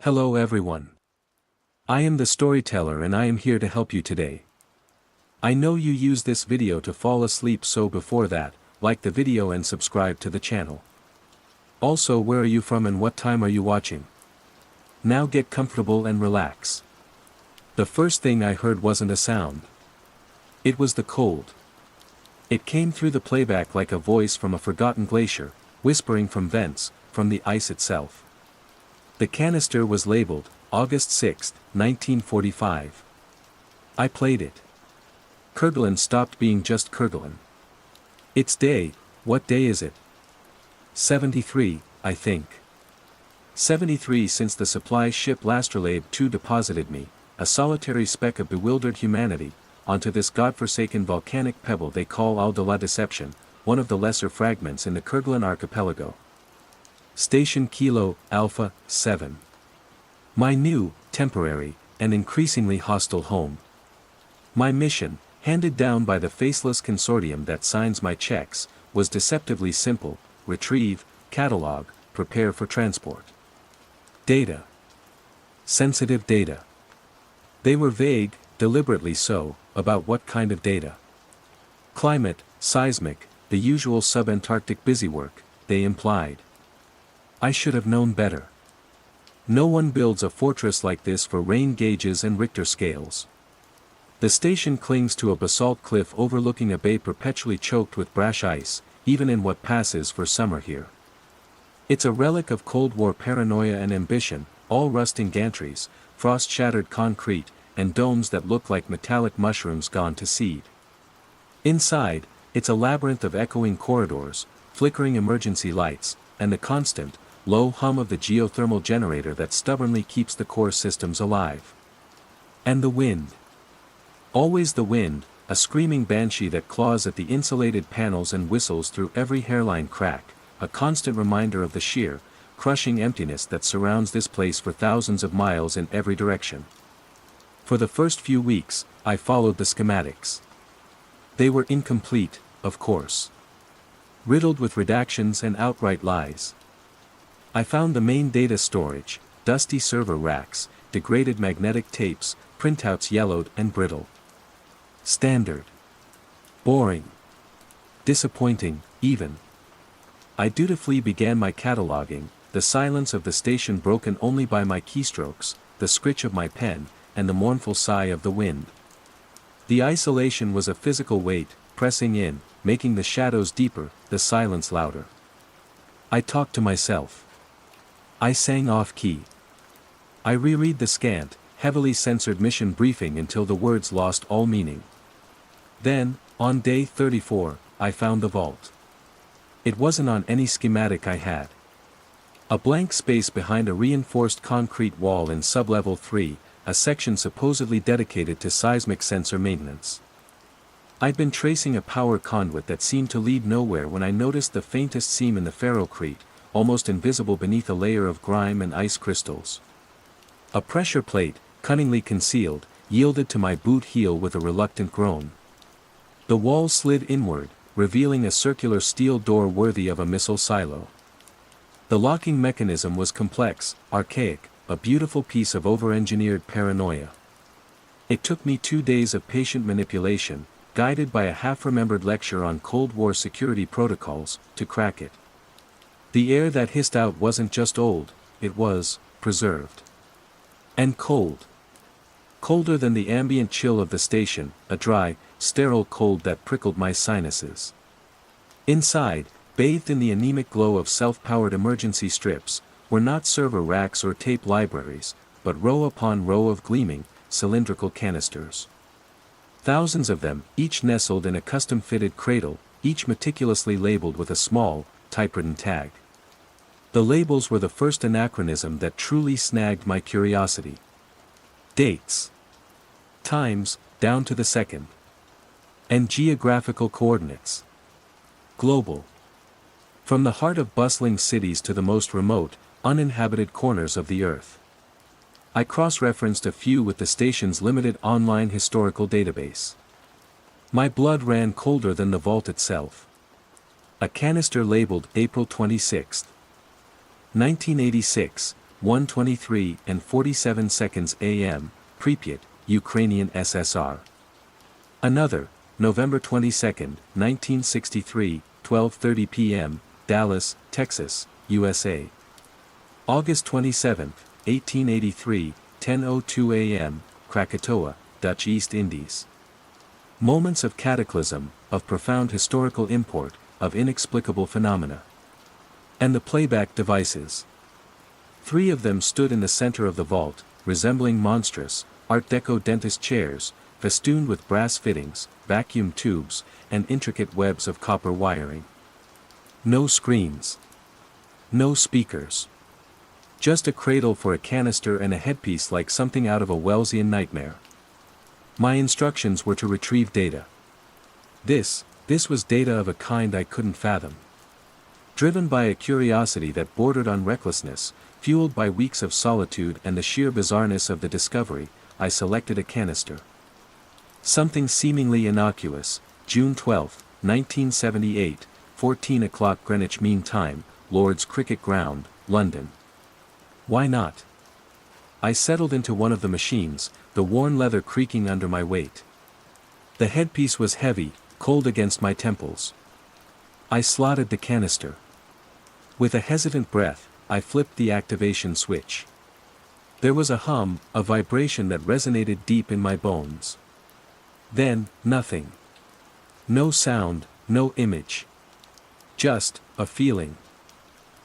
Hello everyone. I am the storyteller and I am here to help you today. I know you use this video to fall asleep, so before that, like the video and subscribe to the channel. Also, where are you from and what time are you watching? Now get comfortable and relax. The first thing I heard wasn't a sound. It was the cold. It came through the playback like a voice from a forgotten glacier, whispering from vents, from the ice itself. The canister was labeled, August 6, 1945. I played it. Kerguelen stopped being just Kerguelen. It's day. What day is it? 73, I think. 73 since the supply ship L'astrolabe 2 deposited me, a solitary speck of bewildered humanity, onto this godforsaken volcanic pebble they call Île de la Deception, one of the lesser fragments in the Kerguelen archipelago. Station Kilo, Alpha, 7. My new, temporary, and increasingly hostile home. My mission, handed down by the faceless consortium that signs my checks, was deceptively simple: retrieve, catalog, prepare for transport. Data. Sensitive data. They were vague, deliberately so, about what kind of data. Climate, seismic, the usual subantarctic busywork, they implied. I should have known better. No one builds a fortress like this for rain gauges and Richter scales. The station clings to a basalt cliff overlooking a bay perpetually choked with brash ice, even in what passes for summer here. It's a relic of Cold War paranoia and ambition, all rusting gantries, frost-shattered concrete, and domes that look like metallic mushrooms gone to seed. Inside, it's a labyrinth of echoing corridors, flickering emergency lights, and the constant, low hum of the geothermal generator that stubbornly keeps the core systems alive. And the wind. Always the wind, a screaming banshee that claws at the insulated panels and whistles through every hairline crack, a constant reminder of the sheer, crushing emptiness that surrounds this place for thousands of miles in every direction. For the first few weeks, I followed the schematics. They were incomplete, of course. Riddled with redactions and outright lies. I found the main data storage, dusty server racks, degraded magnetic tapes, printouts yellowed and brittle. Standard. Boring. Disappointing, even. I dutifully began my cataloging, the silence of the station broken only by my keystrokes, the scritch of my pen, and the mournful sigh of the wind. The isolation was a physical weight, pressing in, making the shadows deeper, the silence louder. I talked to myself. I sang off-key. I reread the scant, heavily censored mission briefing until the words lost all meaning. Then, on day 34, I found the vault. It wasn't on any schematic I had. A blank space behind a reinforced concrete wall in sublevel 3, a section supposedly dedicated to seismic sensor maintenance. I'd been tracing a power conduit that seemed to lead nowhere when I noticed the faintest seam in the ferrocrete, almost invisible beneath a layer of grime and ice crystals. A pressure plate, cunningly concealed, yielded to my boot heel with a reluctant groan. The wall slid inward, revealing a circular steel door worthy of a missile silo. The locking mechanism was complex, archaic, a beautiful piece of over-engineered paranoia. It took me 2 days of patient manipulation, guided by a half-remembered lecture on Cold War security protocols, to crack it. The air that hissed out wasn't just old, it was preserved. And cold. Colder than the ambient chill of the station, a dry, sterile cold that prickled my sinuses. Inside, bathed in the anemic glow of self-powered emergency strips, were not server racks or tape libraries, but row upon row of gleaming, cylindrical canisters. Thousands of them, each nestled in a custom-fitted cradle, each meticulously labeled with a small, typewritten tag. The labels were the first anachronism that truly snagged my curiosity. Dates. Times, down to the second. And geographical coordinates. Global. From the heart of bustling cities to the most remote, uninhabited corners of the earth. I cross-referenced a few with the station's limited online historical database. My blood ran colder than the vault itself. A canister labeled April 26, 1986, 1:23 and 47 seconds a.m., Pripyat, Ukrainian SSR. Another, November 22, 1963, 12:30 p.m., Dallas, Texas, USA. August 27, 1883, 10:02 a.m., Krakatoa, Dutch East Indies. Moments of cataclysm, of profound historical import, of inexplicable phenomena. And the playback devices. 3 of them stood in the center of the vault, resembling monstrous, Art Deco dentist chairs, festooned with brass fittings, vacuum tubes, and intricate webs of copper wiring. No screens. No speakers. Just a cradle for a canister and a headpiece like something out of a Wellesian nightmare. My instructions were to retrieve data. This was data of a kind I couldn't fathom. Driven by a curiosity that bordered on recklessness, fueled by weeks of solitude and the sheer bizarreness of the discovery, I selected a canister. Something seemingly innocuous, June 12, 1978, 14 o'clock Greenwich Mean Time, Lord's Cricket Ground, London. Why not? I settled into one of the machines, the worn leather creaking under my weight. The headpiece was heavy, cold against my temples. I slotted the canister. With a hesitant breath, I flipped the activation switch. There was a hum, a vibration that resonated deep in my bones. Then, nothing. No sound, no image. Just a feeling.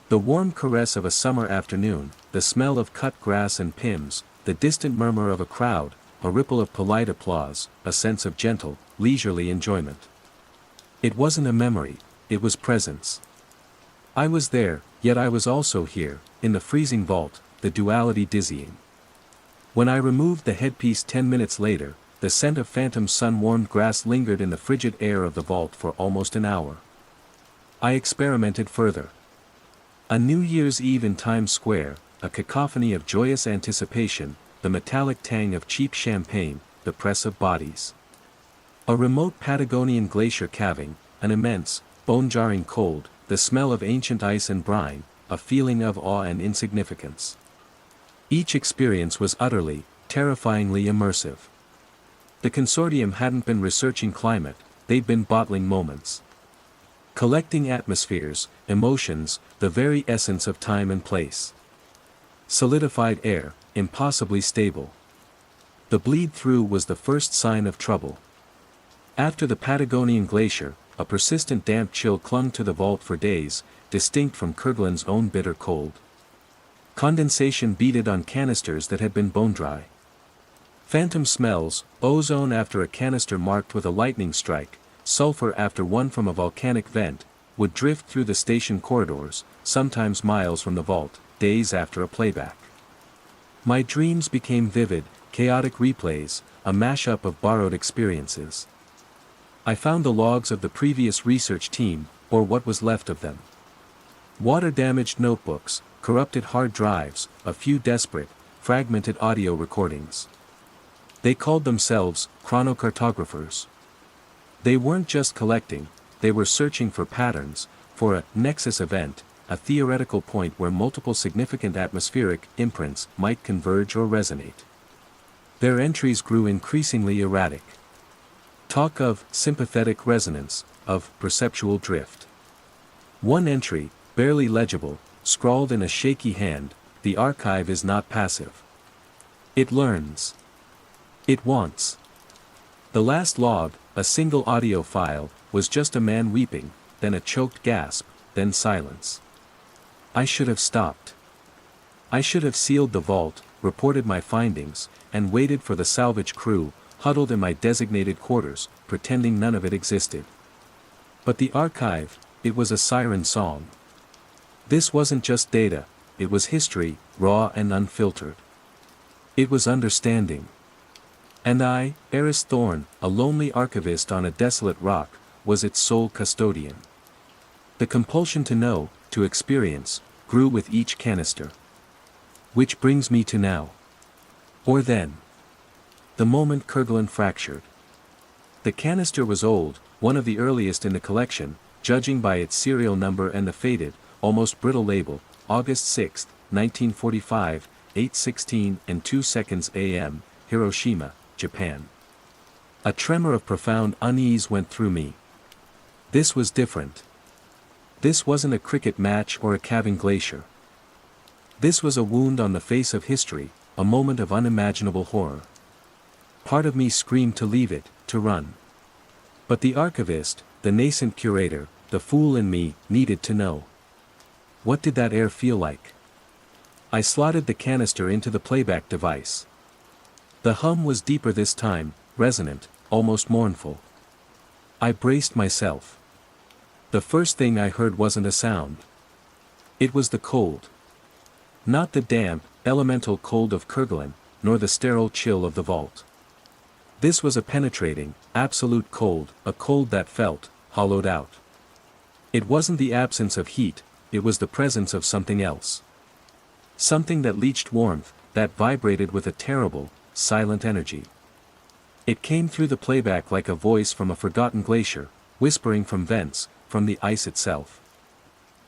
The warm caress of a summer afternoon, the smell of cut grass and pims, the distant murmur of a crowd, a ripple of polite applause, a sense of gentle, leisurely enjoyment. It wasn't a memory, it was presence. I was there, yet I was also here, in the freezing vault, the duality dizzying. When I removed the headpiece 10 minutes later, the scent of phantom sun-warmed grass lingered in the frigid air of the vault for almost an hour. I experimented further. A New Year's Eve in Times Square, a cacophony of joyous anticipation, the metallic tang of cheap champagne, the press of bodies. A remote Patagonian glacier calving, an immense, bone-jarring cold, the smell of ancient ice and brine, a feeling of awe and insignificance. Each experience was utterly, terrifyingly immersive. The consortium hadn't been researching climate, they'd been bottling moments. Collecting atmospheres, emotions, the very essence of time and place. Solidified air, impossibly stable. The bleed-through was the first sign of trouble. After the Patagonian glacier, a persistent damp chill clung to the vault for days, distinct from Kerguelen's own bitter cold. Condensation beaded on canisters that had been bone-dry. Phantom smells, ozone after a canister marked with a lightning strike, sulfur after one from a volcanic vent, would drift through the station corridors, sometimes miles from the vault, days after a playback. My dreams became vivid, chaotic replays, a mashup of borrowed experiences. I found the logs of the previous research team, or what was left of them. Water-damaged notebooks, corrupted hard drives, a few desperate, fragmented audio recordings. They called themselves chronocartographers. They weren't just collecting, they were searching for patterns, for a nexus event, a theoretical point where multiple significant atmospheric imprints might converge or resonate. Their entries grew increasingly erratic. Talk of sympathetic resonance, of perceptual drift. One entry, barely legible, scrawled in a shaky hand, "The archive is not passive. It learns. It wants." The last log, a single audio file, was just a man weeping, then a choked gasp, then silence. I should have stopped. I should have sealed the vault, reported my findings, and waited for the salvage crew, huddled in my designated quarters, pretending none of it existed. But the archive, it was a siren song. This wasn't just data, it was history, raw and unfiltered. It was understanding. And I, Eris Thorne, a lonely archivist on a desolate rock, was its sole custodian. The compulsion to know, to experience, grew with each canister. Which brings me to now. Or then. The moment Kerguelen fractured. The canister was old, one of the earliest in the collection, judging by its serial number and the faded, almost brittle label, August 6, 1945, 8:16 and 2 seconds a.m., Hiroshima, Japan. A tremor of profound unease went through me. This was different. This wasn't a cricket match or a calving glacier. This was a wound on the face of history, a moment of unimaginable horror. Part of me screamed to leave it, to run. But the archivist, the nascent curator, the fool in me, needed to know. What did that air feel like? I slotted the canister into the playback device. The hum was deeper this time, resonant, almost mournful. I braced myself. The first thing I heard wasn't a sound. It was the cold. Not the damp, elemental cold of Kerguelen, nor the sterile chill of the vault. This was a penetrating, absolute cold, a cold that felt, hollowed out. It wasn't the absence of heat, it was the presence of something else. Something that leached warmth, that vibrated with a terrible, silent energy. It came through the playback like a voice from a forgotten glacier, whispering from vents, from the ice itself.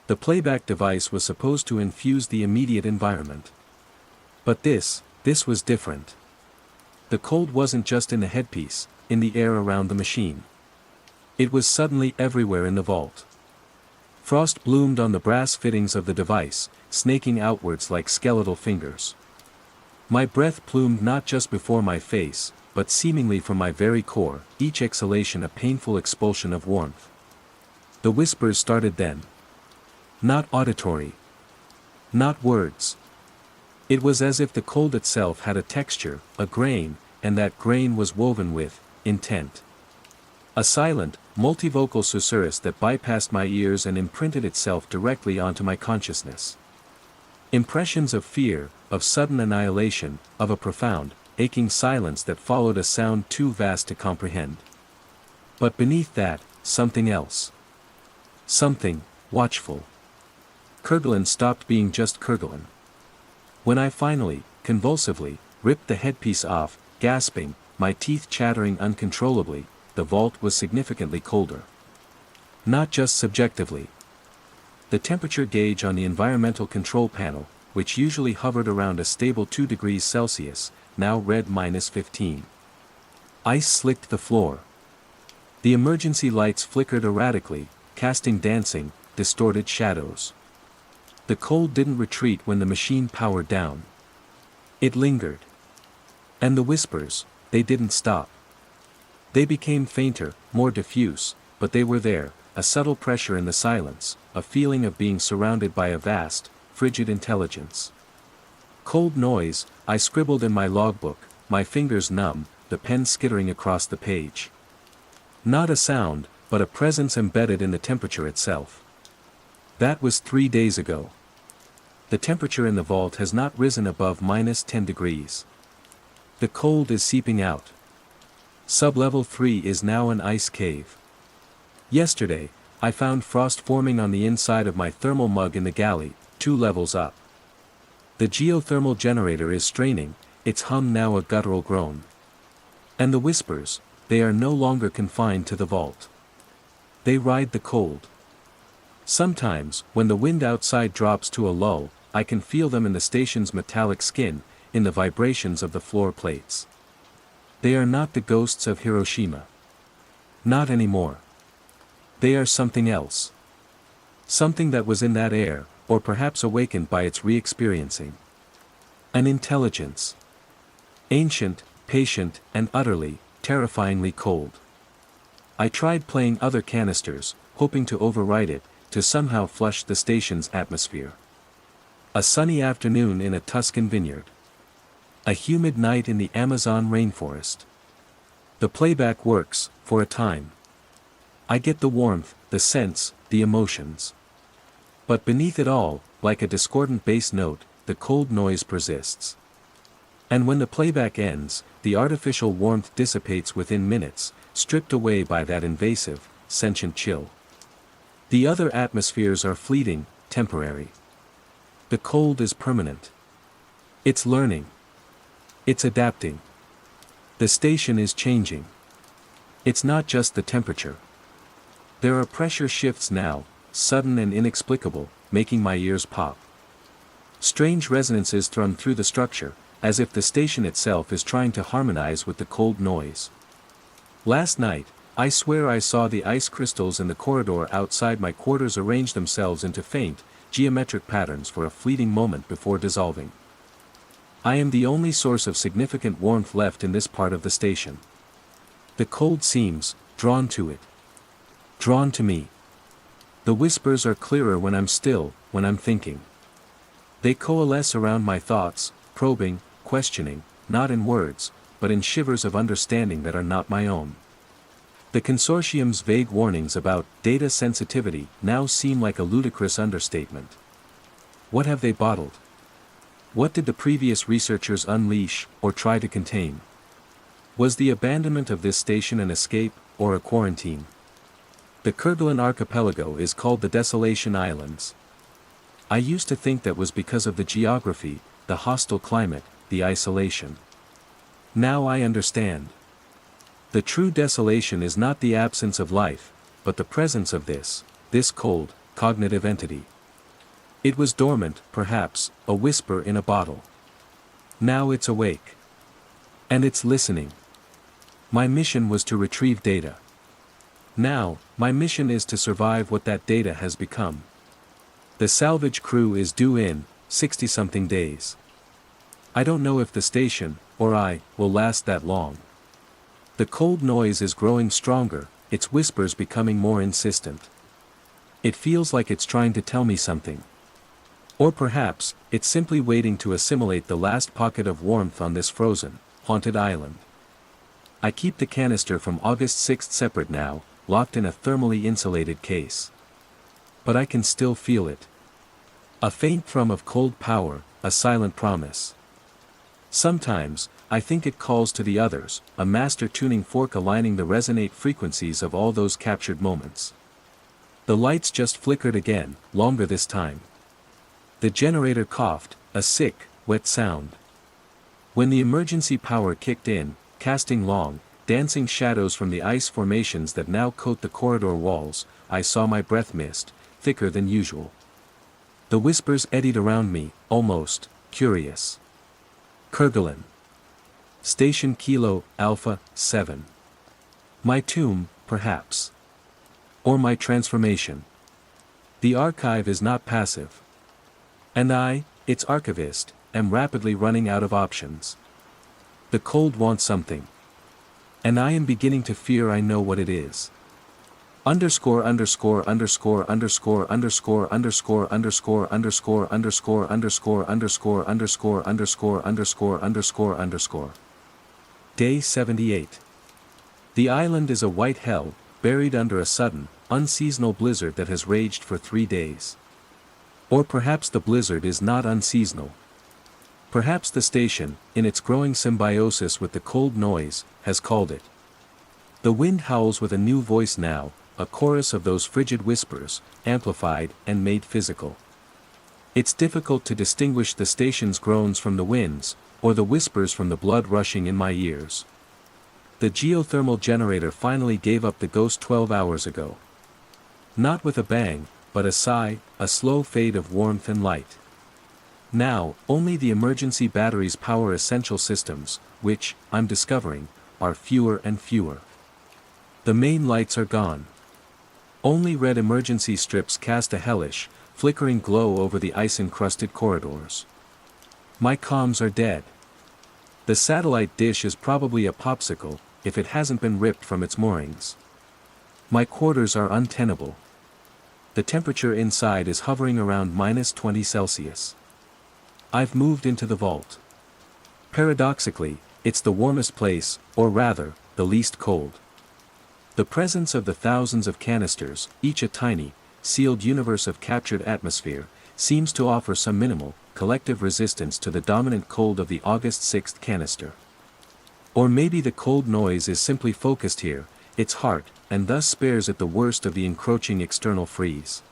The playback device was supposed to infuse the immediate environment. But this was different. The cold wasn't just in the headpiece, in the air around the machine. It was suddenly everywhere in the vault. Frost bloomed on the brass fittings of the device, snaking outwards like skeletal fingers. My breath plumed not just before my face, but seemingly from my very core, each exhalation a painful expulsion of warmth. The whispers started then. Not auditory. Not words. It was as if the cold itself had a texture, a grain, and that grain was woven with intent. A silent, multivocal susurrus that bypassed my ears and imprinted itself directly onto my consciousness. Impressions of fear, of sudden annihilation, of a profound, aching silence that followed a sound too vast to comprehend. But beneath that, something else. Something, watchful. Kerguelen stopped being just Kerguelen. When I finally, convulsively, ripped the headpiece off, gasping, my teeth chattering uncontrollably, the vault was significantly colder. Not just subjectively. The temperature gauge on the environmental control panel, which usually hovered around a stable 2 degrees Celsius, now read -15. Ice slicked the floor. The emergency lights flickered erratically, casting dancing, distorted shadows. The cold didn't retreat when the machine powered down. It lingered. And the whispers, they didn't stop. They became fainter, more diffuse, but they were there, a subtle pressure in the silence, a feeling of being surrounded by a vast, frigid intelligence. Cold noise, I scribbled in my logbook, my fingers numb, the pen skittering across the page. Not a sound, but a presence embedded in the temperature itself. That was 3 days ago. The temperature in the vault has not risen above -10 degrees. The cold is seeping out. Sublevel 3 is now an ice cave. Yesterday, I found frost forming on the inside of my thermal mug in the galley, 2 levels up. The geothermal generator is straining, its hum now a guttural groan. And the whispers, they are no longer confined to the vault. They ride the cold. Sometimes, when the wind outside drops to a lull, I can feel them in the station's metallic skin, in the vibrations of the floor plates. They are not the ghosts of Hiroshima. Not anymore. They are something else. Something that was in that air, or perhaps awakened by its re-experiencing. An intelligence. Ancient, patient, and utterly, terrifyingly cold. I tried playing other canisters, hoping to override it, to somehow flush the station's atmosphere. A sunny afternoon in a Tuscan vineyard. A humid night in the Amazon rainforest. The playback works, for a time. I get the warmth, the sense, the emotions. But beneath it all, like a discordant bass note, the cold noise persists. And when the playback ends, the artificial warmth dissipates within minutes, stripped away by that invasive, sentient chill. The other atmospheres are fleeting, temporary. The cold is permanent. It's learning. It's adapting. The station is changing. It's not just the temperature. There are pressure shifts now, sudden and inexplicable, making my ears pop. Strange resonances thrum through the structure, as if the station itself is trying to harmonize with the cold noise. Last night, I swear I saw the ice crystals in the corridor outside my quarters arrange themselves into faint, geometric patterns for a fleeting moment before dissolving. I am the only source of significant warmth left in this part of the station. The cold seems drawn to it. Drawn to me. The whispers are clearer when I'm still, when I'm thinking. They coalesce around my thoughts, probing, questioning, not in words, but in shivers of understanding that are not my own. The consortium's vague warnings about data sensitivity now seem like a ludicrous understatement. What have they bottled? What did the previous researchers unleash, or try to contain? Was the abandonment of this station an escape, or a quarantine? The Kerguelen archipelago is called the Desolation Islands. I used to think that was because of the geography, the hostile climate, the isolation. Now I understand. The true desolation is not the absence of life, but the presence of this cold, cognitive entity. It was dormant, perhaps, a whisper in a bottle. Now it's awake. And it's listening. My mission was to retrieve data. Now, my mission is to survive what that data has become. The salvage crew is due in 60-something days. I don't know if the station, or I, will last that long. The cold noise is growing stronger, its whispers becoming more insistent. It feels like it's trying to tell me something. Or perhaps, it's simply waiting to assimilate the last pocket of warmth on this frozen, haunted island. I keep the canister from August 6th separate now, locked in a thermally insulated case. But I can still feel it. A faint thrum of cold power, a silent promise. Sometimes, I think it calls to the others, a master tuning fork aligning the resonate frequencies of all those captured moments. The lights just flickered again, longer this time. The generator coughed, a sick, wet sound. When the emergency power kicked in, casting long, dancing shadows from the ice formations that now coat the corridor walls, I saw my breath mist, thicker than usual. The whispers eddied around me, almost curious. Kerguelen. Station Kilo, Alpha, 7. My tomb, perhaps. Or my transformation. The archive is not passive. And I, its archivist, am rapidly running out of options. The cold wants something. And I am beginning to fear I know what it is. Underscore underscore underscore underscore underscore underscore underscore underscore underscore underscore underscore underscore underscore underscore underscore underscore. Day 78. The island is a white hell, buried under a sudden, unseasonal blizzard that has raged for 3 days. Or perhaps the blizzard is not unseasonal. Perhaps the station, in its growing symbiosis with the cold noise, has called it. The wind howls with a new voice now, a chorus of those frigid whispers, amplified and made physical. It's difficult to distinguish the station's groans from the winds, or the whispers from the blood rushing in my ears. The geothermal generator finally gave up the ghost 12 hours ago. Not with a bang, but a sigh, a slow fade of warmth and light. Now, only the emergency batteries power essential systems, which, I'm discovering, are fewer and fewer. The main lights are gone. Only red emergency strips cast a hellish, flickering glow over the ice-encrusted corridors. My comms are dead. The satellite dish is probably a popsicle, if it hasn't been ripped from its moorings. My quarters are untenable. The temperature inside is hovering around -20 Celsius. I've moved into the vault. Paradoxically, it's the warmest place, or rather, the least cold. The presence of the thousands of canisters, each a tiny, sealed universe of captured atmosphere, seems to offer some minimal, collective resistance to the dominant cold of the August 6th canister. Or maybe the cold noise is simply focused here, its heart, and thus spares it the worst of the encroaching external freeze.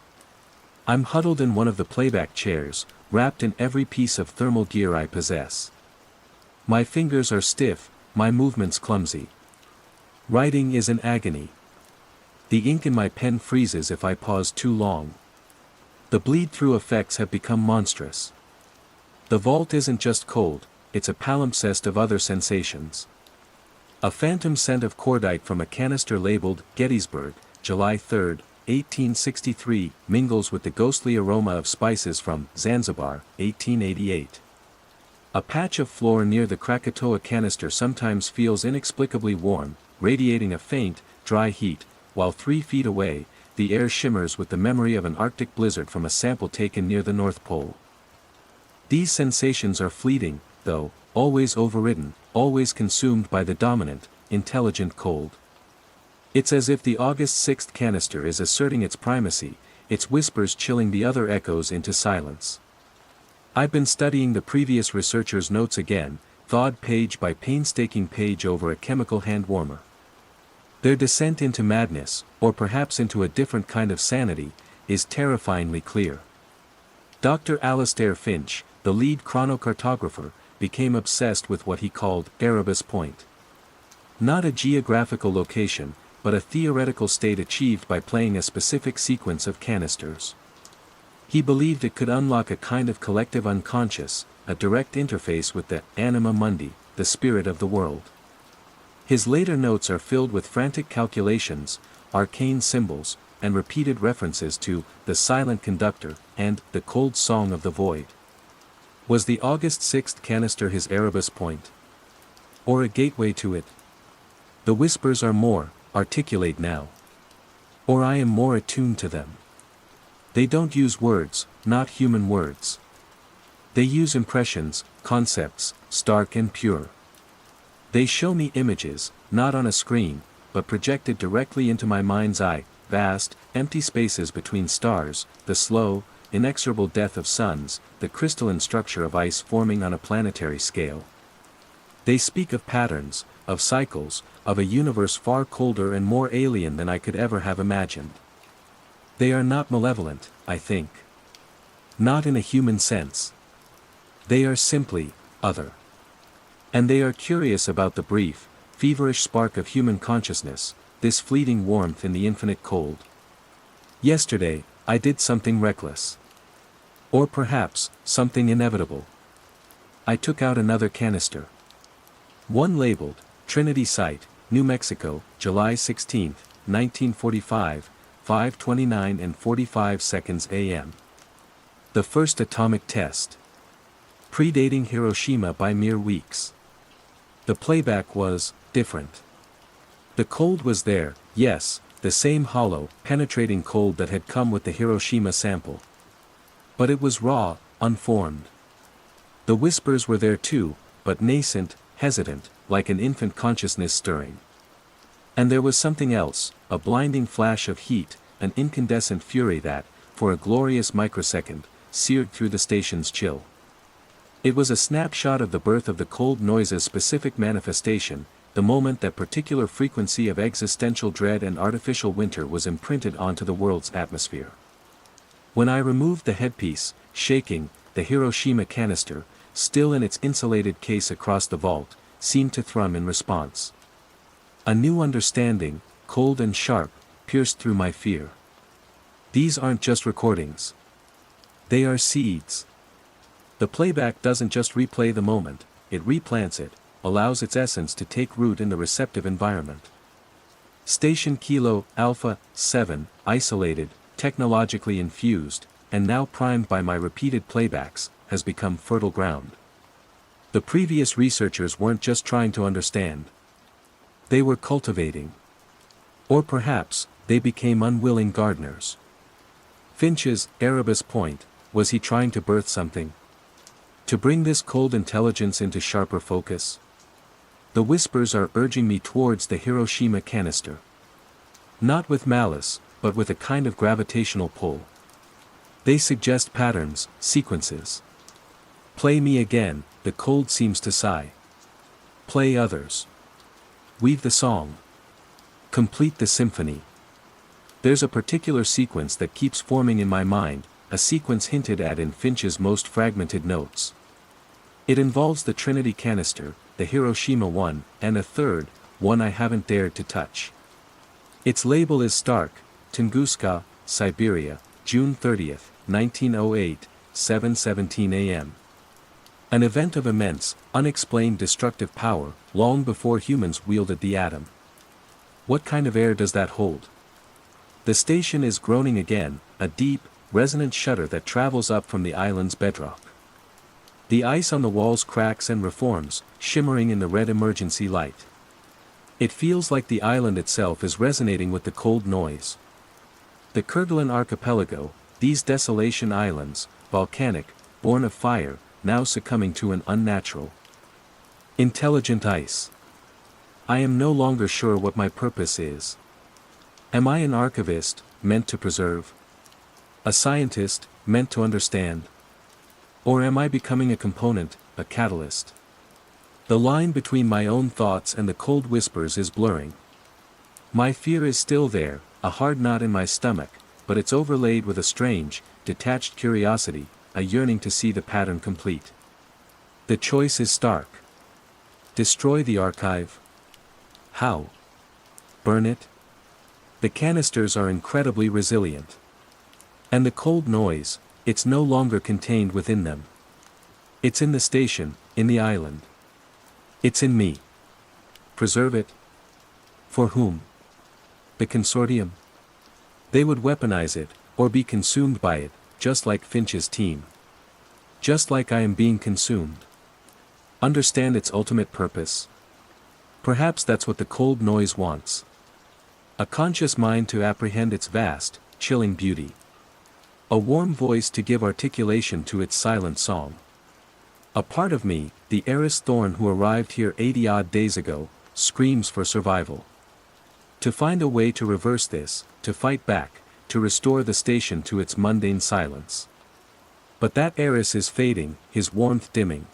I'm huddled in one of the playback chairs, wrapped in every piece of thermal gear I possess. My fingers are stiff, my movements clumsy. Writing is an agony. The ink in my pen freezes if I pause too long. The bleed-through effects have become monstrous. The vault isn't just cold, it's a palimpsest of other sensations. A phantom scent of cordite from a canister labeled Gettysburg, July 3, 1863, mingles with the ghostly aroma of spices from Zanzibar, 1888. A patch of floor near the Krakatoa canister sometimes feels inexplicably warm, radiating a faint, dry heat, while 3 feet away, the air shimmers with the memory of an Arctic blizzard from a sample taken near the North Pole. These sensations are fleeting, though, always overridden, always consumed by the dominant, intelligent cold. It's as if the August 6th canister is asserting its primacy, its whispers chilling the other echoes into silence. I've been studying the previous researchers' notes again, thawed page by painstaking page over a chemical hand warmer. Their descent into madness, or perhaps into a different kind of sanity, is terrifyingly clear. Dr. Alastair Finch, the lead chronocartographer, became obsessed with what he called Erebus Point. Not a geographical location, but a theoretical state achieved by playing a specific sequence of canisters. He believed it could unlock a kind of collective unconscious, a direct interface with the anima mundi, the spirit of the world. His later notes are filled with frantic calculations, arcane symbols, and repeated references to the silent conductor and the cold song of the void. Was the August 6th canister his Erebus Point? Or a gateway to it? The whispers are more articulate now. Or I am more attuned to them. They don't use words, not human words. They use impressions, concepts, stark and pure. They show me images, not on a screen, but projected directly into my mind's eye, vast, empty spaces between stars, the slow, inexorable death of suns, the crystalline structure of ice forming on a planetary scale. They speak of patterns, of cycles, of a universe far colder and more alien than I could ever have imagined. They are not malevolent, I think. Not in a human sense. They are simply other. And they are curious about the brief, feverish spark of human consciousness, this fleeting warmth in the infinite cold. Yesterday, I did something reckless. Or perhaps, something inevitable. I took out another canister. One labeled, Trinity Site, New Mexico, July 16, 1945, 5:29 and 45 seconds a.m. The first atomic test. Predating Hiroshima by mere weeks. The playback was different. The cold was there, yes, the same hollow, penetrating cold that had come with the Hiroshima sample. But it was raw, unformed. The whispers were there too, but nascent, hesitant, like an infant consciousness stirring. And there was something else, a blinding flash of heat, an incandescent fury that, for a glorious microsecond, seared through the station's chill. It was a snapshot of the birth of the cold noise's specific manifestation, the moment that particular frequency of existential dread and artificial winter was imprinted onto the world's atmosphere. When I removed the headpiece, shaking, the Hiroshima canister, still in its insulated case across the vault, seemed to thrum in response. A new understanding, cold and sharp, pierced through my fear. These aren't just recordings. They are seeds. The playback doesn't just replay the moment, it replants it, allows its essence to take root in the receptive environment. Station Kilo Alpha 7, isolated, technologically infused, and now primed by my repeated playbacks, has become fertile ground. The previous researchers weren't just trying to understand. They were cultivating. Or perhaps, they became unwilling gardeners. Finch's Erebus Point, was he trying to birth something? To bring this cold intelligence into sharper focus? The whispers are urging me towards the Hiroshima canister. Not with malice, but with a kind of gravitational pull. They suggest patterns, sequences. Play me again, the cold seems to sigh. Play others. Weave the song. Complete the symphony. There's a particular sequence that keeps forming in my mind, a sequence hinted at in Finch's most fragmented notes. It involves the Trinity canister, the Hiroshima one, and a third, one I haven't dared to touch. Its label is stark, Tunguska, Siberia, June 30, 1908, 7:17 a.m. An event of immense, unexplained destructive power, long before humans wielded the atom. What kind of air does that hold? The station is groaning again, a deep, resonant shudder that travels up from the island's bedrock. The ice on the walls cracks and reforms, shimmering in the red emergency light. It feels like the island itself is resonating with the cold noise. The Kerguelen archipelago, these desolation islands, volcanic, born of fire, now succumbing to an unnatural, intelligent ice. I am no longer sure what my purpose is. Am I an archivist, meant to preserve? A scientist, meant to understand? Or am I becoming a component, a catalyst? The line between my own thoughts and the cold whispers is blurring. My fear is still there, a hard knot in my stomach, but it's overlaid with a strange, detached curiosity, a yearning to see the pattern complete. The choice is stark. Destroy the archive? How? Burn it? The canisters are incredibly resilient. And the cold noise, it's no longer contained within them. It's in the station, in the island. It's in me. Preserve it? For whom? The consortium? They would weaponize it, or be consumed by it, just like Finch's team. Just like I am being consumed. Understand its ultimate purpose? Perhaps that's what the cold noise wants. A conscious mind to apprehend its vast, chilling beauty. A warm voice to give articulation to its silent song. A part of me, the heiress Thorn who arrived here 80-odd days ago, screams for survival. To find a way to reverse this, to fight back, to restore the station to its mundane silence. But that heiress is fading, his warmth dimming.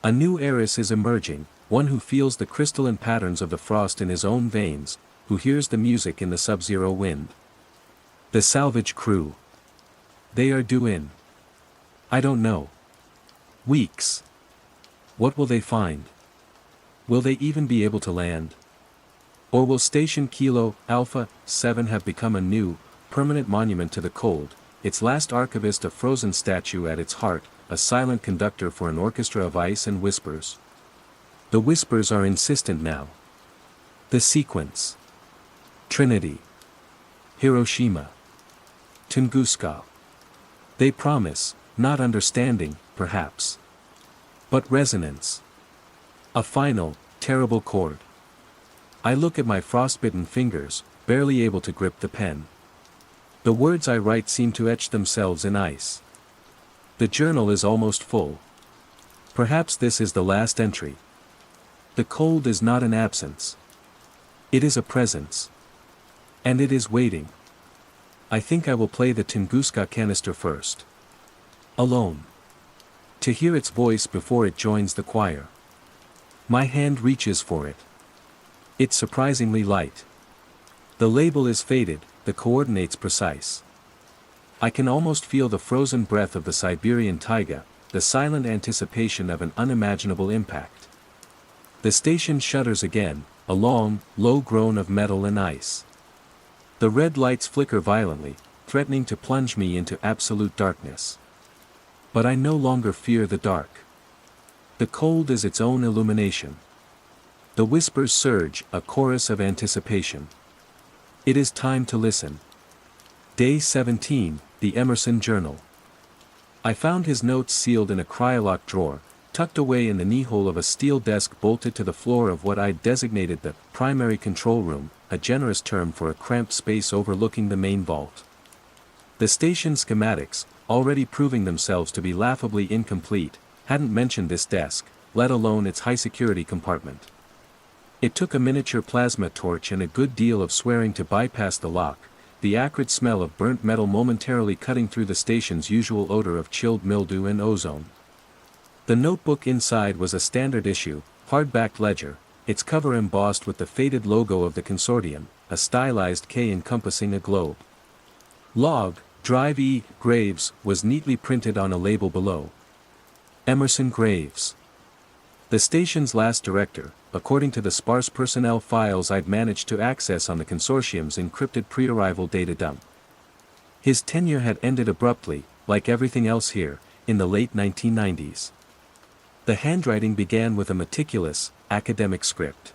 A new heiress is emerging, one who feels the crystalline patterns of the frost in his own veins, who hears the music in the sub-zero wind. The salvage crew. They are due in. I don't know. Weeks. What will they find? Will they even be able to land? Or will Station Kilo, Alpha, 7 have become a new, permanent monument to the cold, its last archivist a frozen statue at its heart, a silent conductor for an orchestra of ice and whispers? The whispers are insistent now. The sequence. Trinity. Hiroshima. Tunguska. They promise, not understanding, perhaps. But resonance. A final, terrible chord. I look at my frostbitten fingers, barely able to grip the pen. The words I write seem to etch themselves in ice. The journal is almost full. Perhaps this is the last entry. The cold is not an absence. It is a presence. And it is waiting. I think I will play the Tunguska canister first. Alone. To hear its voice before it joins the choir. My hand reaches for it. It's surprisingly light. The label is faded, the coordinates precise. I can almost feel the frozen breath of the Siberian taiga, the silent anticipation of an unimaginable impact. The station shudders again, a long, low groan of metal and ice. The red lights flicker violently, threatening to plunge me into absolute darkness. But I no longer fear the dark. The cold is its own illumination. The whispers surge, a chorus of anticipation. It is time to listen. Day 17, the Emerson Journal. I found his notes sealed in a cryolock drawer, tucked away in the knee-hole of a steel desk bolted to the floor of what I'd designated the primary control room, a generous term for a cramped space overlooking the main vault. The station schematics, already proving themselves to be laughably incomplete, hadn't mentioned this desk, let alone its high-security compartment. It took a miniature plasma torch and a good deal of swearing to bypass the lock, the acrid smell of burnt metal momentarily cutting through the station's usual odor of chilled mildew and ozone. The notebook inside was a standard issue, hardback ledger, its cover embossed with the faded logo of the consortium, a stylized K encompassing a globe. Log, Drive E. Graves, was neatly printed on a label below. Emerson Graves. The station's last director, according to the sparse personnel files I'd managed to access on the consortium's encrypted pre-arrival data dump. His tenure had ended abruptly, like everything else here, in the late 1990s. The handwriting began with a meticulous, academic script.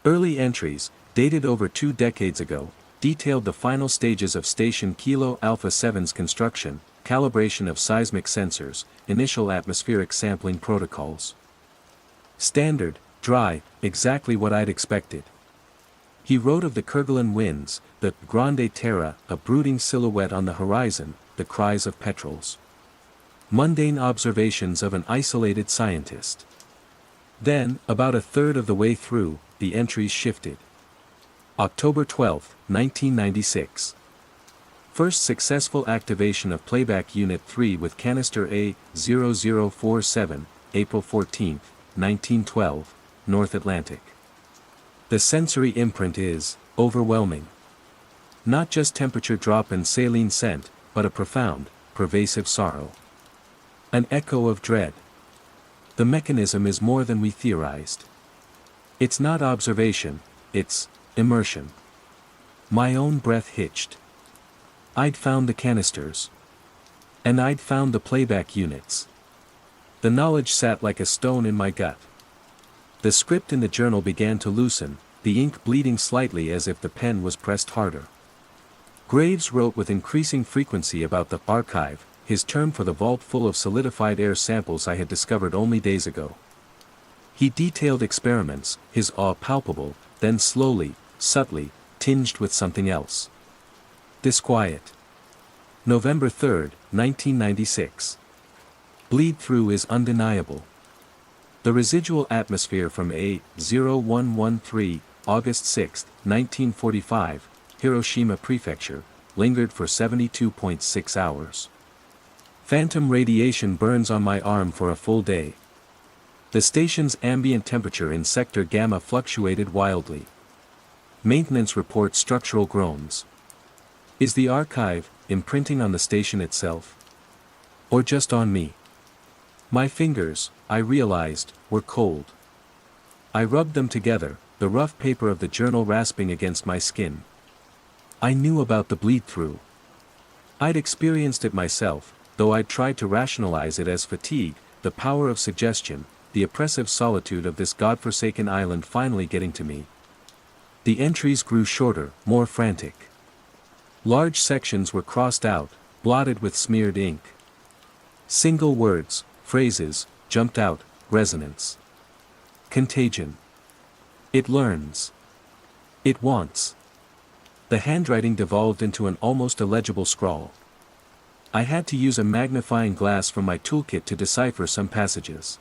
Early entries, dated over 2 decades ago, detailed the final stages of Station Kilo Alpha 7's construction, calibration of seismic sensors, initial atmospheric sampling protocols. Standard, dry, exactly what I'd expected. He wrote of the Kerguelen winds, the Grande Terre, a brooding silhouette on the horizon, the cries of petrels. Mundane observations of an isolated scientist. Then, about a third of the way through, the entries shifted. October 12, 1996. First successful activation of Playback Unit 3 with canister A0047, April 14, 1912, North Atlantic. The sensory imprint is overwhelming. Not just temperature drop and saline scent, but a profound, pervasive sorrow. An echo of dread. The mechanism is more than we theorized. It's not observation, it's immersion. My own breath hitched. I'd found the canisters. And I'd found the playback units. The knowledge sat like a stone in my gut. The script in the journal began to loosen, the ink bleeding slightly as if the pen was pressed harder. Graves wrote with increasing frequency about the archive, his term for the vault full of solidified air samples I had discovered only days ago. He detailed experiments, his awe palpable, then slowly, subtly, tinged with something else. Disquiet. November 3, 1996. Bleed-through is undeniable. The residual atmosphere from A0113, August 6, 1945, Hiroshima Prefecture, lingered for 72.6 hours. Phantom radiation burns on my arm for a full day. The station's ambient temperature in sector gamma fluctuated wildly. Maintenance reports structural groans. Is the archive imprinting on the station itself? Or just on me? My fingers, I realized, were cold. I rubbed them together, the rough paper of the journal rasping against my skin. I knew about the bleed-through. I'd experienced it myself, though I'd tried to rationalize it as fatigue, the power of suggestion, the oppressive solitude of this godforsaken island finally getting to me. The entries grew shorter, more frantic. Large sections were crossed out, blotted with smeared ink. Single words, phrases, jumped out, resonance. Contagion. It learns. It wants. The handwriting devolved into an almost illegible scrawl. I had to use a magnifying glass from my toolkit to decipher some passages.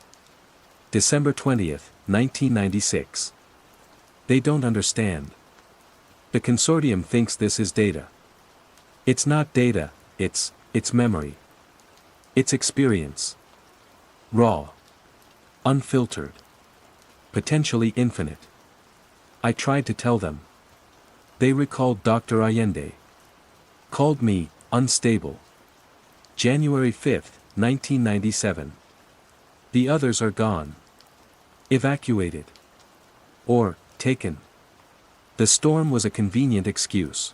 December 20, 1996. They don't understand. The consortium thinks this is data. It's not data, it's memory. It's experience. Raw. Unfiltered. Potentially infinite. I tried to tell them. They recalled Dr. Allende. Called me, unstable. January 5, 1997. The others are gone. Evacuated. Or, taken. The storm was a convenient excuse.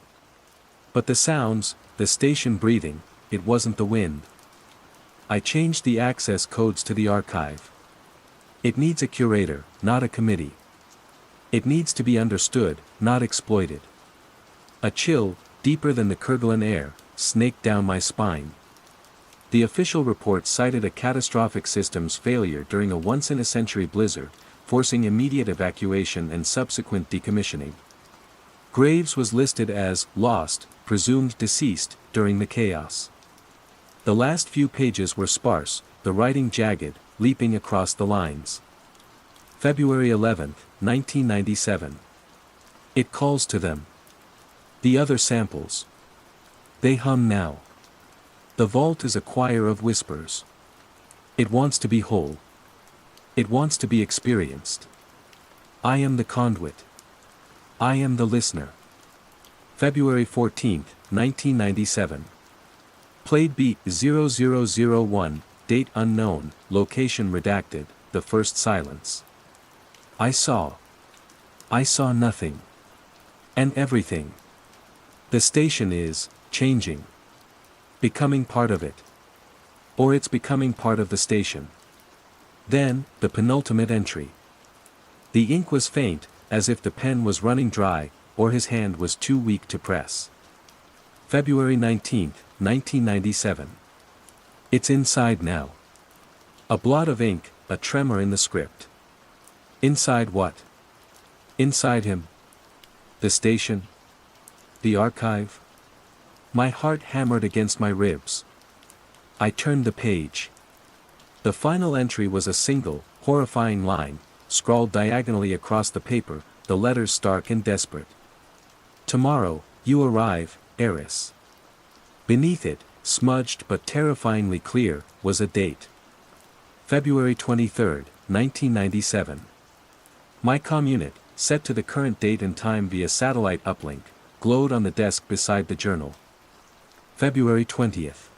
But the sounds, the station breathing, it wasn't the wind. I changed the access codes to the archive. It needs a curator, not a committee. It needs to be understood, not exploited. A chill, deeper than the Kerguelen air, snaked down my spine. The official report cited a catastrophic systems failure during a once-in-a-century blizzard, forcing immediate evacuation and subsequent decommissioning. Graves was listed as lost, presumed deceased, during the chaos. The last few pages were sparse, the writing jagged, leaping across the lines. February 11, 1997. It calls to them. The other samples. They hum now. The vault is a choir of whispers. It wants to be whole. It wants to be experienced. I am the conduit. I am the listener. February 14, 1997. Played beat 0001, date unknown, location redacted, the first silence. I saw nothing. And everything. The station is changing. Becoming part of it. Or it's becoming part of the station. Then, the penultimate entry. The ink was faint, as if the pen was running dry, or his hand was too weak to press. February 19, 1997. It's inside now. A blot of ink, a tremor in the script. Inside what? Inside him. The station. The archive. My heart hammered against my ribs. I turned the page. The final entry was a single, horrifying line, scrawled diagonally across the paper, the letters stark and desperate. Tomorrow, you arrive, heiress. Beneath it, smudged but terrifyingly clear, was a date. February 23, 1997. My communit, set to the current date and time via satellite uplink, glowed on the desk beside the journal. February 20th.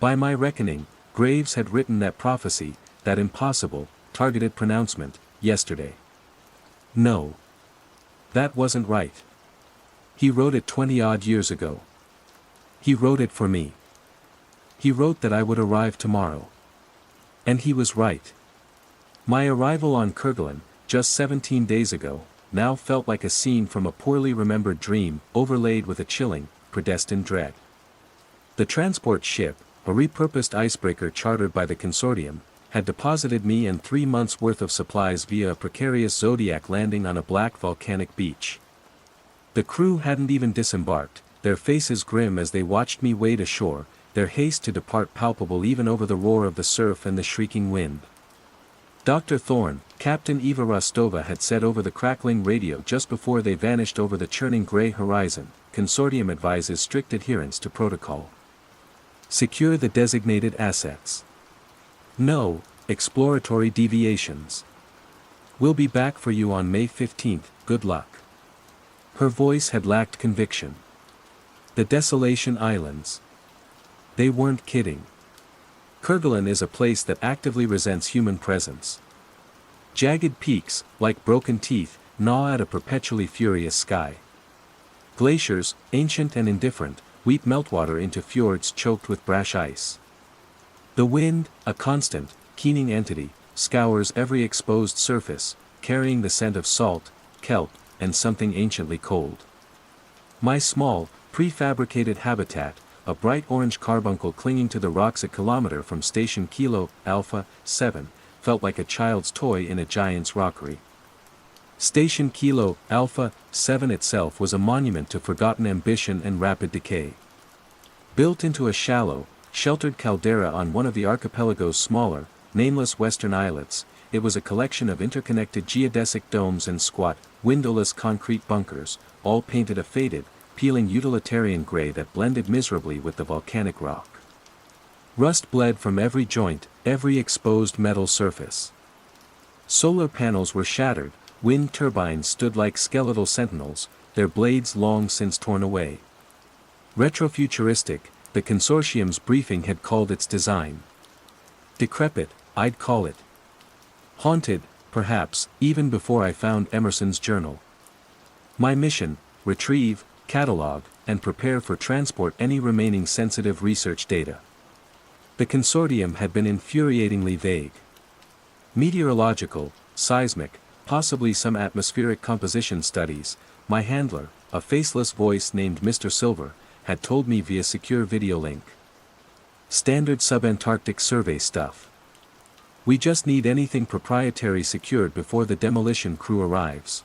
By my reckoning, Graves had written that prophecy, that impossible, targeted pronouncement, yesterday. No. That wasn't right. He wrote it 20-odd years ago. He wrote it for me. He wrote that I would arrive tomorrow. And he was right. My arrival on Kerguelen, just 17 days ago, now felt like a scene from a poorly remembered dream, overlaid with a chilling, predestined dread. The transport ship, a repurposed icebreaker chartered by the consortium, had deposited me and 3 months' worth of supplies via a precarious Zodiac landing on a black volcanic beach. The crew hadn't even disembarked, their faces grim as they watched me wade ashore, their haste to depart palpable even over the roar of the surf and the shrieking wind. Dr. Thorne, Captain Eva Rostova had said over the crackling radio just before they vanished over the churning gray horizon, consortium advises strict adherence to protocol. Secure the designated assets. No exploratory deviations. We'll be back for you on May 15th, good luck. Her voice had lacked conviction. The Desolation Islands. They weren't kidding. Kerguelen is a place that actively resents human presence. Jagged peaks, like broken teeth, gnaw at a perpetually furious sky. Glaciers, ancient and indifferent, weep meltwater into fjords choked with brash ice. The wind, a constant, keening entity, scours every exposed surface, carrying the scent of salt, kelp, and something anciently cold. My small, prefabricated habitat, a bright orange carbuncle clinging to the rocks a kilometer from Station Kilo Alpha 7, felt like a child's toy in a giant's rockery. Station Kilo Alpha 7 itself was a monument to forgotten ambition and rapid decay. Built into a shallow, sheltered caldera on one of the archipelago's smaller, nameless western islets, it was a collection of interconnected geodesic domes and squat, windowless concrete bunkers, all painted a faded, peeling utilitarian gray that blended miserably with the volcanic rock. Rust bled from every joint, every exposed metal surface. Solar panels were shattered, wind turbines stood like skeletal sentinels, their blades long since torn away. Retrofuturistic, the consortium's briefing had called its design. Decrepit, I'd call it. Haunted, perhaps, even before I found Emerson's journal. My mission, retrieve, catalog, and prepare for transport any remaining sensitive research data. The consortium had been infuriatingly vague. Meteorological, seismic, possibly some atmospheric composition studies, my handler, a faceless voice named Mr. Silver, had told me via secure video link. Standard subantarctic survey stuff. We just need anything proprietary secured before the demolition crew arrives.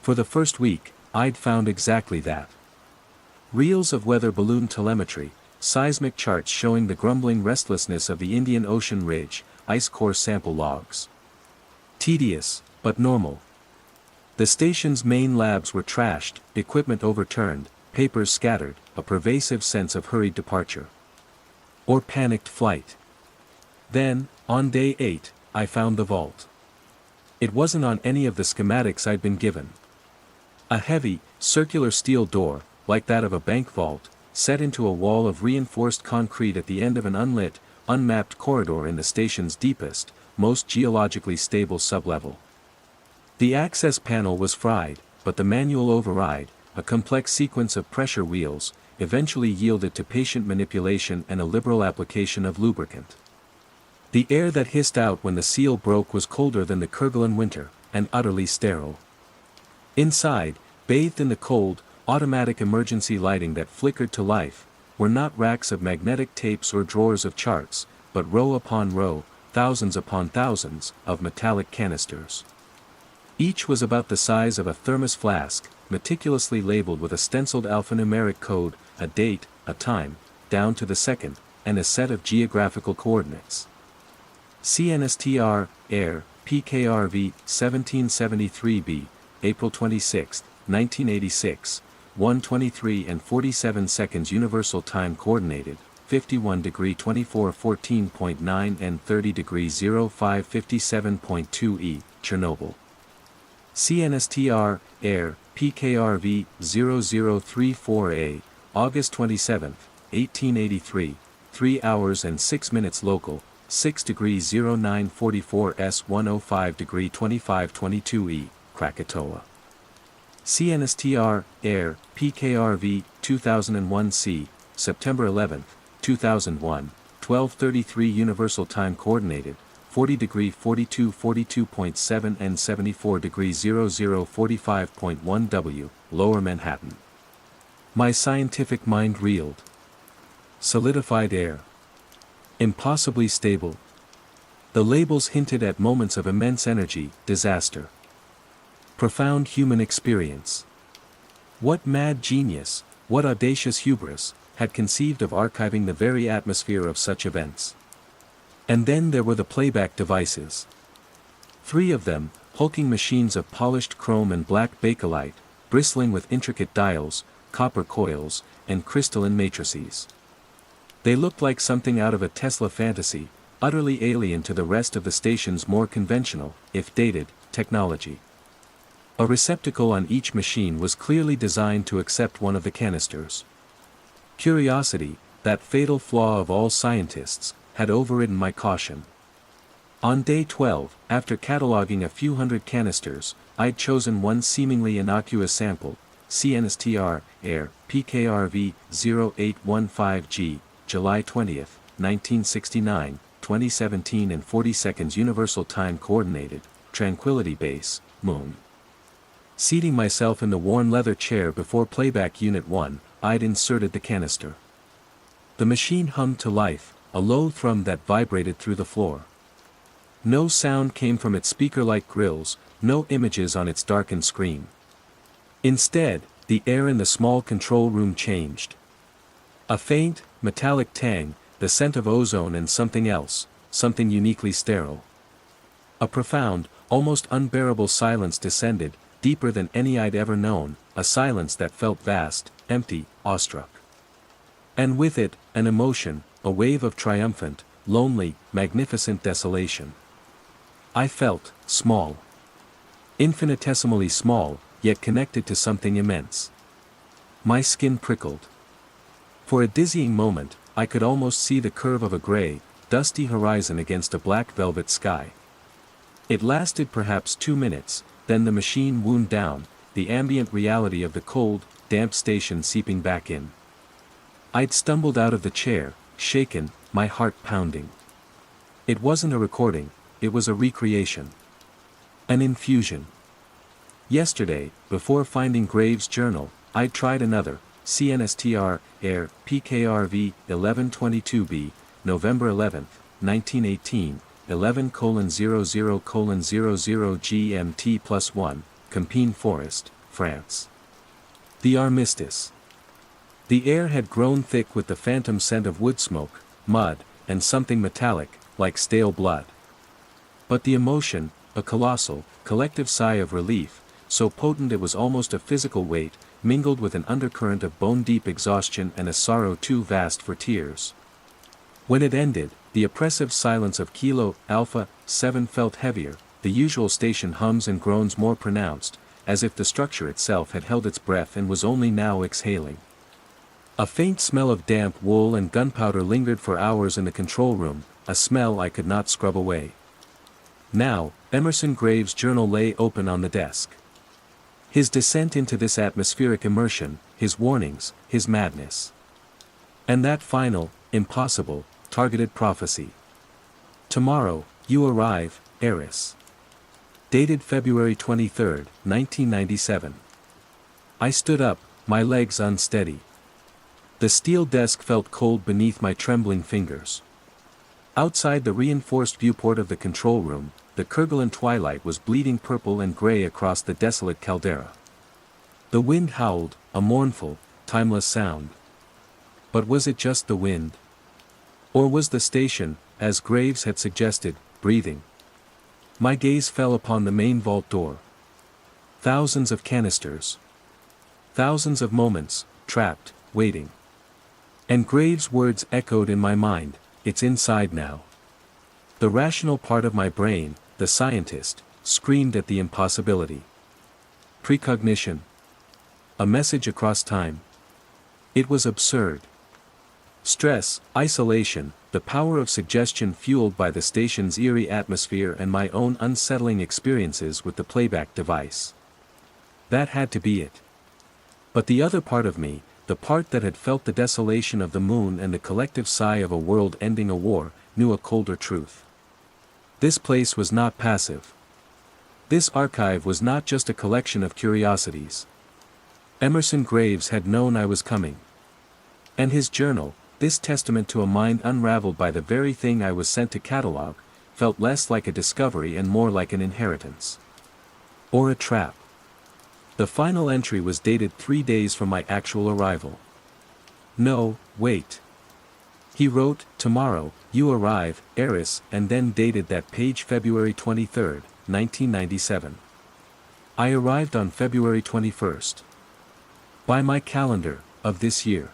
For the first week, I'd found exactly that. Reels of weather balloon telemetry, seismic charts showing the grumbling restlessness of the Indian Ocean ridge, ice core sample logs. Tedious, but normal. The station's main labs were trashed, equipment overturned, papers scattered, a pervasive sense of hurried departure. Or panicked flight. Then, on day 8, I found the vault. It wasn't on any of the schematics I'd been given. A heavy, circular steel door, like that of a bank vault, set into a wall of reinforced concrete at the end of an unlit, unmapped corridor in the station's deepest, most geologically stable sublevel. The access panel was fried, but the manual override, a complex sequence of pressure wheels, eventually yielded to patient manipulation and a liberal application of lubricant. The air that hissed out when the seal broke was colder than the Kerguelen winter, and utterly sterile. Inside, bathed in the cold, automatic emergency lighting that flickered to life, were not racks of magnetic tapes or drawers of charts, but row upon row, thousands upon thousands, of metallic canisters. Each was about the size of a thermos flask, meticulously labeled with a stenciled alphanumeric code, a date, a time, down to the second, and a set of geographical coordinates. CNSTR, Air, PKRV, 1773b, April 26, 1986, 1:23 and 47 seconds Universal Time Coordinated, 51°24'14.9 and 30°05'57.2 Chernobyl. CNSTR, Air, PKRV, 0034A, August 27, 1883, 3 hours and 6 minutes local, 6°09'44 S 105°25'22 Krakatoa. CNSTR, Air, PKRV, 2001C, September 11, 2001, 12:33 Universal Time Coordinated, 40°42'42.7 and 74°00'45.1 W, Lower Manhattan. My scientific mind reeled. Solidified air. Impossibly stable. The labels hinted at moments of immense energy, disaster. Profound human experience. What mad genius, what audacious hubris, had conceived of archiving the very atmosphere of such events? And then there were the playback devices. 3 of them, hulking machines of polished chrome and black bakelite, bristling with intricate dials, copper coils, and crystalline matrices. They looked like something out of a Tesla fantasy, utterly alien to the rest of the station's more conventional, if dated, technology. A receptacle on each machine was clearly designed to accept one of the canisters. Curiosity, that fatal flaw of all scientists, had overridden my caution. On day 12, after cataloging a few hundred canisters, I'd chosen one seemingly innocuous sample, CNSTR, Air, PKRV, 0815G, July 20, 1969, 2017 and 40 seconds Universal Time Coordinated, Tranquility Base, Moon. Seating myself in the worn leather chair before Playback Unit 1, I'd inserted the canister. The machine hummed to life, a low thrum that vibrated through the floor. No sound came from its speaker-like grills, no images on its darkened screen. Instead, the air in the small control room changed. A faint, metallic tang, the scent of ozone and something else, something uniquely sterile. A profound, almost unbearable silence descended, deeper than any I'd ever known, a silence that felt vast, empty, awestruck. And with it, an emotion, a wave of triumphant, lonely, magnificent desolation. I felt small. Infinitesimally small, yet connected to something immense. My skin prickled. For a dizzying moment, I could almost see the curve of a gray, dusty horizon against a black velvet sky. It lasted perhaps 2 minutes, then the machine wound down, the ambient reality of the cold, damp station seeping back in. I'd stumbled out of the chair, shaken, my heart pounding. It wasn't a recording, it was a recreation. An infusion. Yesterday, before finding Graves' journal, I'd tried another, CNSTR, Air, PKRV, 1122b, November 11, 1918, 11:00:00 GMT+1, Compiègne Forest, France. The armistice. The air had grown thick with the phantom scent of wood smoke, mud, and something metallic, like stale blood. But the emotion, a colossal, collective sigh of relief, so potent it was almost a physical weight, mingled with an undercurrent of bone-deep exhaustion and a sorrow too vast for tears. When it ended, the oppressive silence of Kilo Alpha 7 felt heavier, the usual station hums and groans more pronounced, as if the structure itself had held its breath and was only now exhaling. A faint smell of damp wool and gunpowder lingered for hours in the control room, a smell I could not scrub away. Now, Emerson Graves' journal lay open on the desk. His descent into this atmospheric immersion, his warnings, his madness. And that final, impossible, targeted prophecy. Tomorrow, you arrive, Eris. Dated February 23, 1997. I stood up, my legs unsteady. The steel desk felt cold beneath my trembling fingers. Outside the reinforced viewport of the control room, the Kerguelen twilight was bleeding purple and gray across the desolate caldera. The wind howled, a mournful, timeless sound. But was it just the wind? Or was the station, as Graves had suggested, breathing? My gaze fell upon the main vault door. Thousands of canisters. Thousands of moments, trapped, waiting. And Graves' words echoed in my mind, "It's inside now." The rational part of my brain, the scientist, screamed at the impossibility. Precognition. A message across time. It was absurd. Stress, isolation, the power of suggestion fueled by the station's eerie atmosphere and my own unsettling experiences with the playback device. That had to be it. But the other part of me, the part that had felt the desolation of the moon and the collective sigh of a world ending a war, knew a colder truth. This place was not passive. This archive was not just a collection of curiosities. Emerson Graves had known I was coming. And his journal, this testament to a mind unraveled by the very thing I was sent to catalog, felt less like a discovery and more like an inheritance. Or a trap. The final entry was dated 3 days from my actual arrival. No, wait. He wrote, "Tomorrow, you arrive, Eris," and then dated that page February 23, 1997. I arrived on February 21st. By my calendar, of this year.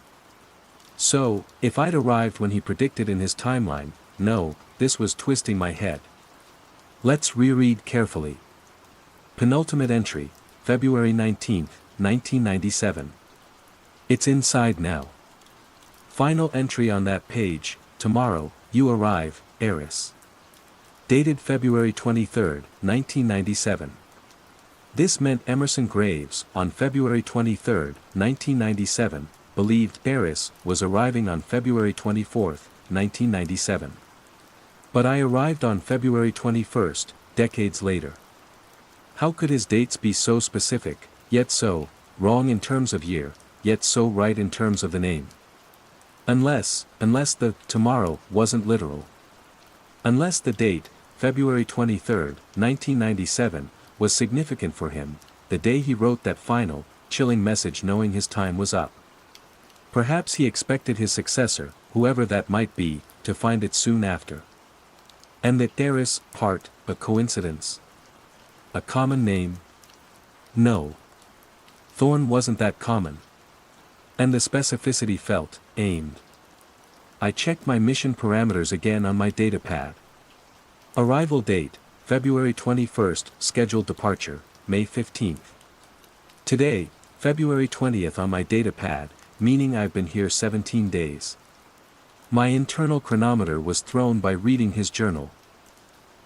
So, if I'd arrived when he predicted in his timeline, no, this was twisting my head. Let's reread carefully. Penultimate entry, February 19, 1997. It's inside now. Final entry on that page, "Tomorrow, you arrive, Eris." Dated February 23, 1997. This meant Emerson Graves, on February 23, 1997, believed Eris was arriving on February 24, 1997. But I arrived on February 21, decades later. How could his dates be so specific, yet so wrong in terms of year, yet so right in terms of the name? Unless the "tomorrow" wasn't literal. Unless the date, February 23, 1997, was significant for him, the day he wrote that final, chilling message knowing his time was up. Perhaps he expected his successor, whoever that might be, to find it soon after. And that Eris, part, a coincidence? A common name? No. Thorn wasn't that common. And the specificity felt, aimed. I checked my mission parameters again on my datapad. Arrival date, February 21, scheduled departure, May 15. Today, February 20th on my datapad, meaning I've been here 17 days. My internal chronometer was thrown by reading his journal.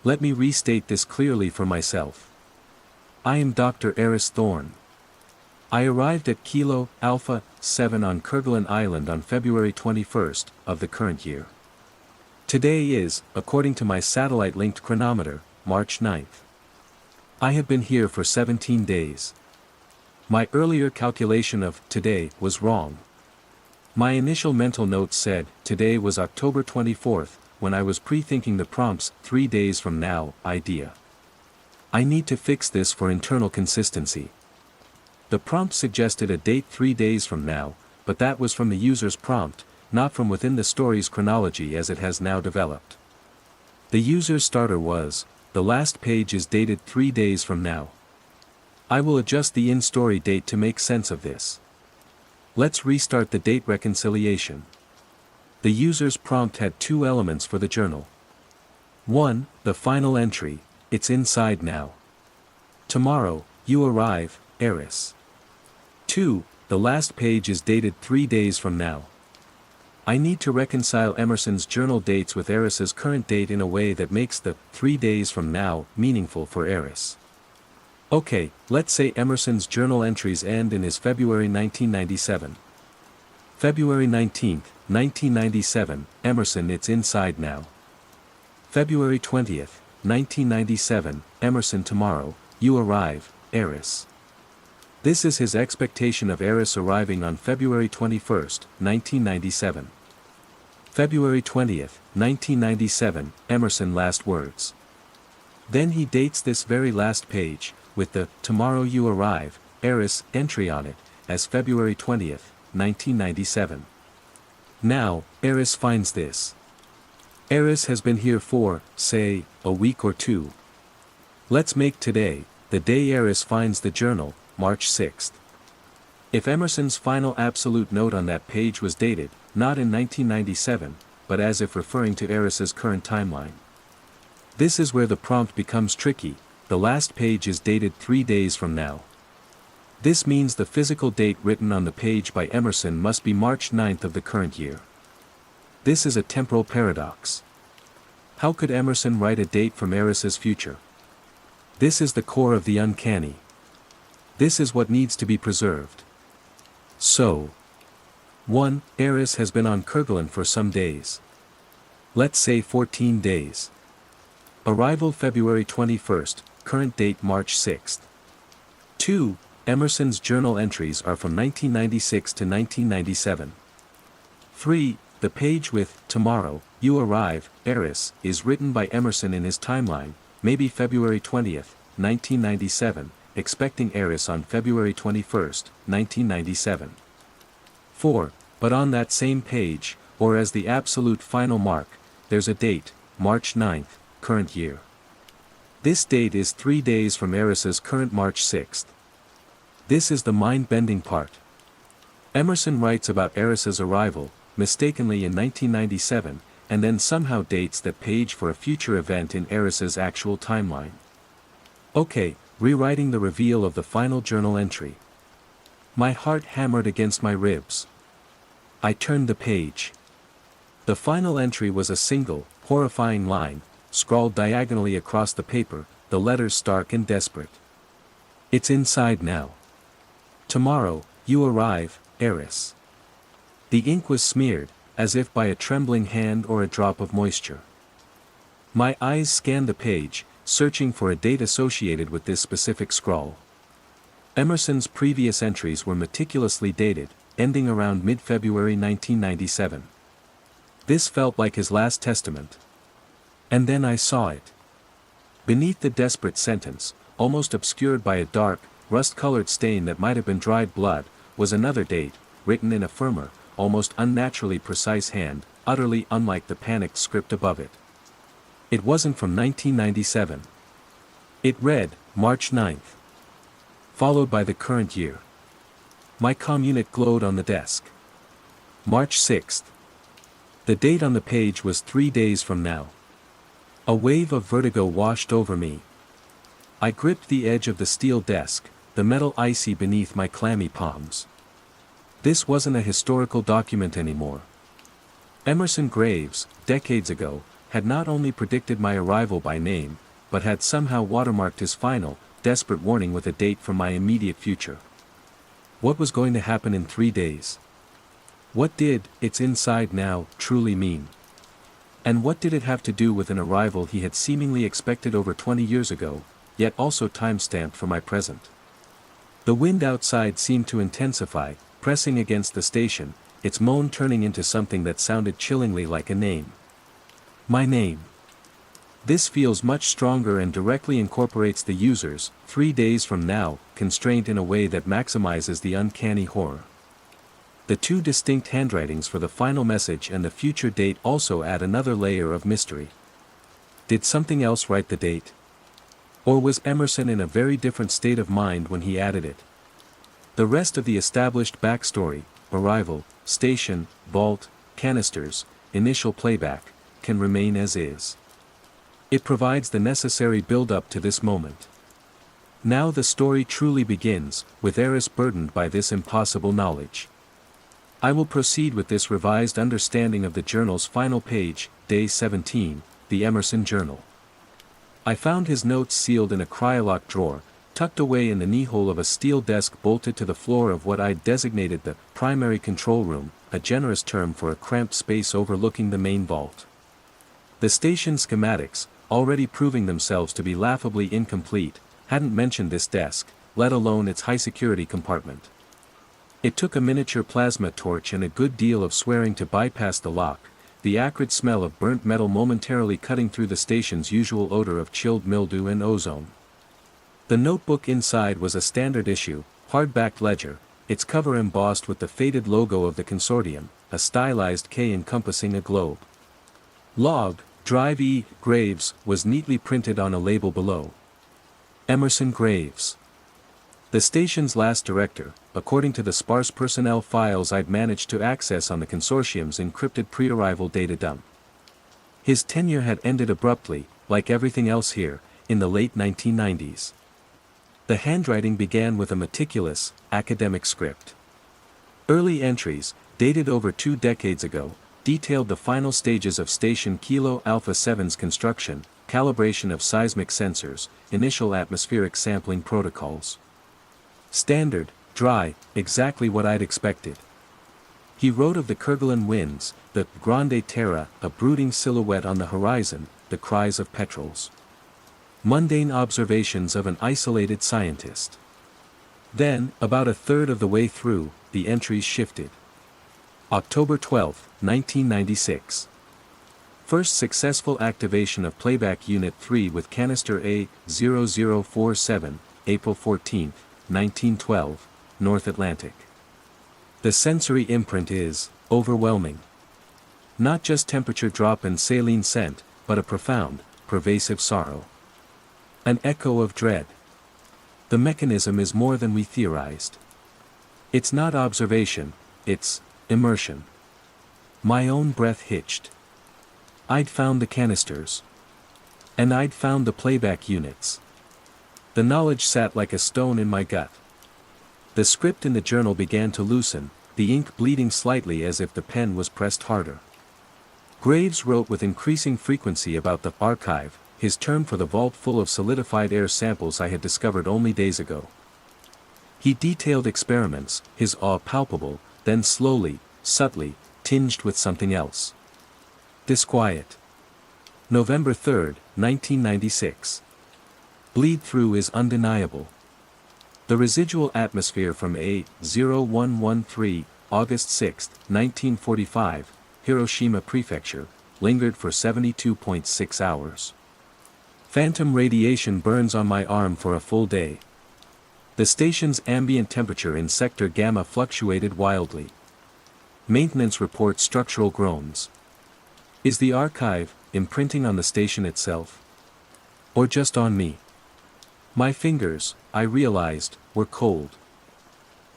Let me restate this clearly for myself. I am Dr. Eris Thorn. I arrived at Kilo Alpha 7 on Kerguelen Island on February 21 of the current year. Today is, according to my satellite-linked chronometer, March 9th. I have been here for 17 days. My earlier calculation of today was wrong. My initial mental notes said today was October 24th, when I was pre-thinking the prompt's 3 days from now idea. I need to fix this for internal consistency. The prompt suggested a date 3 days from now, but that was from the user's prompt, not from within the story's chronology as it has now developed. The user's starter was, the last page is dated 3 days from now. I will adjust the in-story date to make sense of this. Let's restart the date reconciliation. The user's prompt had 2 elements for the journal. 1, the final entry, it's inside now. Tomorrow, you arrive, Eris. 2, the last page is dated 3 days from now. I need to reconcile Emerson's journal dates with Eris's current date in a way that makes the 3 days from now meaningful for Eris. Okay, let's say Emerson's journal entries end in his February 1997. February 19, 1997, Emerson, it's inside now. February 20th, 1997, Emerson tomorrow, you arrive, Eris. This is his expectation of Eris arriving on February 21st, 1997. February 20th, 1997, Emerson last words. Then he dates this very last page, with the "Tomorrow you arrive, Eris" entry on it, as February 20th, 1997. Now, Eris finds this. Eris has been here for, say, a week or two. Let's make today, the day Eris finds the journal, March 6th. If Emerson's final absolute note on that page was dated, not in 1997, but as if referring to Eris's current timeline. This is where the prompt becomes tricky. The last page is dated 3 days from now. This means the physical date written on the page by Emerson must be March 9th of the current year. This is a temporal paradox. How could Emerson write a date from Eris's future? This is the core of the uncanny. This is what needs to be preserved. So, 1. Eris has been on Kerguelen for some days. Let's say 14 days. Arrival February 21st, current date March 6th. 2. Emerson's journal entries are from 1996 to 1997. 3. The page with "Tomorrow, you arrive, Eris" is written by Emerson in his timeline, maybe February 20th, 1997, expecting Eris on February 21st, 1997. 4. But on that same page, or as the absolute final mark, there's a date, March 9th, current year. This date is 3 days from Eris's current March 6th. This is the mind-bending part. Emerson writes about Eris's arrival, mistakenly in 1997, and then somehow dates that page for a future event in Eris's actual timeline. Okay, rewriting the reveal of the final journal entry. My heart hammered against my ribs. I turned the page. The final entry was a single, horrifying line, scrawled diagonally across the paper, the letters stark and desperate. It's inside now. Tomorrow, you arrive, Eris. The ink was smeared, as if by a trembling hand or a drop of moisture. My eyes scanned the page, searching for a date associated with this specific scrawl. Emerson's previous entries were meticulously dated, ending around mid-February 1997. This felt like his last testament. And then I saw it. Beneath the desperate sentence, almost obscured by a dark, rust-colored stain that might have been dried blood, was another date, written in a firmer, almost unnaturally precise hand, utterly unlike the panicked script above it. It wasn't from 1997. It read, March 9th. Followed by the current year. My communit glowed on the desk. March 6th. The date on the page was 3 days from now. A wave of vertigo washed over me. I gripped the edge of the steel desk, the metal icy beneath my clammy palms. This wasn't a historical document anymore. Emerson Graves, decades ago, had not only predicted my arrival by name, but had somehow watermarked his final, desperate warning with a date from my immediate future. What was going to happen in 3 days? What did "it's inside now" truly mean? And what did it have to do with an arrival he had seemingly expected over 20 years ago, yet also time-stamped for my present? The wind outside seemed to intensify, pressing against the station, its moan turning into something that sounded chillingly like a name. My name. This feels much stronger and directly incorporates the user's, 3 days from now, constraint in a way that maximizes the uncanny horror. The two distinct handwritings for the final message and the future date also add another layer of mystery. Did something else write the date? Or was Emerson in a very different state of mind when he added it? The rest of the established backstory, arrival, station, vault, canisters, initial playback, can remain as is. It provides the necessary build-up to this moment. Now the story truly begins, with Eris burdened by this impossible knowledge. I will proceed with this revised understanding of the journal's final page, day 17, the Emerson Journal. I found his notes sealed in a cryolock drawer, tucked away in the knee-hole of a steel desk bolted to the floor of what I'd designated the primary control room, a generous term for a cramped space overlooking the main vault. The station schematics, already proving themselves to be laughably incomplete, hadn't mentioned this desk, let alone its high-security compartment. It took a miniature plasma torch and a good deal of swearing to bypass the lock, the acrid smell of burnt metal momentarily cutting through the station's usual odor of chilled mildew and ozone. The notebook inside was a standard issue, hardback ledger, its cover embossed with the faded logo of the consortium, a stylized K encompassing a globe. Log, Drive E. Graves, was neatly printed on a label below. Emerson Graves. The station's last director, according to the sparse personnel files I'd managed to access on the consortium's encrypted pre-arrival data dump. His tenure had ended abruptly, like everything else here, in the late 1990s. The handwriting began with a meticulous, academic script. Early entries, dated over 2 decades ago, detailed the final stages of Station Kilo Alpha 7's construction, calibration of seismic sensors, initial atmospheric sampling protocols. Standard, dry, exactly what I'd expected. He wrote of the Kerguelen winds, the Grande Terre, a brooding silhouette on the horizon, the cries of petrels. Mundane observations of an isolated scientist. Then, about a third of the way through, the entries shifted. October 12, 1996. First successful activation of Playback Unit 3 with canister A0047, April 14, 1912, North Atlantic. The sensory imprint is overwhelming. Not just temperature drop and saline scent, but a profound, pervasive sorrow. An echo of dread. The mechanism is more than we theorized. It's not observation, it's immersion. My own breath hitched. I'd found the canisters. And I'd found the playback units. The knowledge sat like a stone in my gut. The script in the journal began to loosen, the ink bleeding slightly as if the pen was pressed harder. Graves wrote with increasing frequency about the archive, his term for the vault full of solidified air samples I had discovered only days ago. He detailed experiments, his awe palpable, then slowly, subtly, tinged with something else. Disquiet. November 3, 1996. Bleed-through is undeniable. The residual atmosphere from A0113, August 6, 1945, Hiroshima Prefecture, lingered for 72.6 hours. Phantom radiation burns on my arm for a full day. The station's ambient temperature in sector gamma fluctuated wildly. Maintenance reports structural groans. Is the archive imprinting on the station itself? Or just on me? My fingers, I realized, were cold.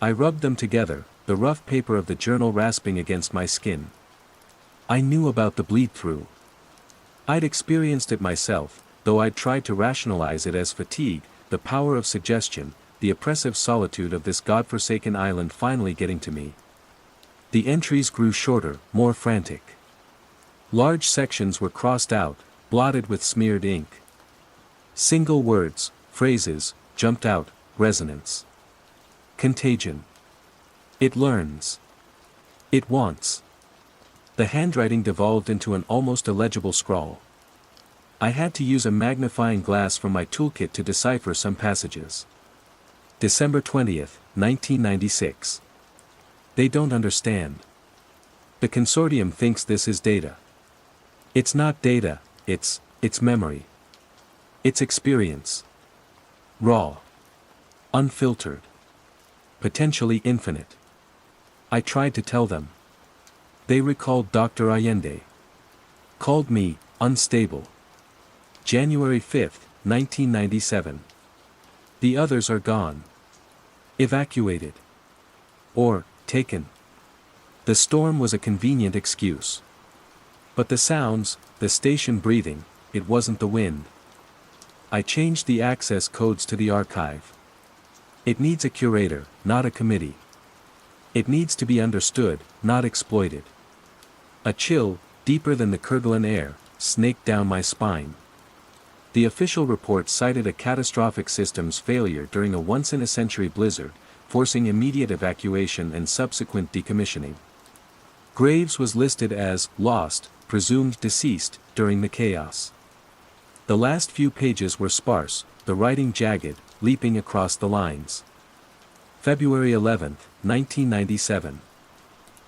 I rubbed them together, the rough paper of the journal rasping against my skin. I knew about the bleed-through. I'd experienced it myself, though I'd tried to rationalize it as fatigue, the power of suggestion, the oppressive solitude of this godforsaken island finally getting to me. The entries grew shorter, more frantic. Large sections were crossed out, blotted with smeared ink. Single words, phrases, jumped out, resonance. Contagion. It learns. It wants. The handwriting devolved into an almost illegible scrawl. I had to use a magnifying glass from my toolkit to decipher some passages. December 20, 1996. They don't understand. The consortium thinks this is data. It's not data, it's memory. It's experience. Raw. Unfiltered. Potentially infinite. I tried to tell them. They recalled Dr. Allende. Called me, unstable. January 5, 1997. The others are gone. Evacuated. Or, taken. The storm was a convenient excuse. But the sounds, the station breathing, it wasn't the wind. I changed the access codes to the archive. It needs a curator, not a committee. It needs to be understood, not exploited. A chill, deeper than the Kerguelen air, snaked down my spine. The official report cited a catastrophic systems failure during a once-in-a-century blizzard, forcing immediate evacuation and subsequent decommissioning. Graves was listed as lost, presumed deceased, during the chaos. The last few pages were sparse, the writing jagged, leaping across the lines. February 11, 1997.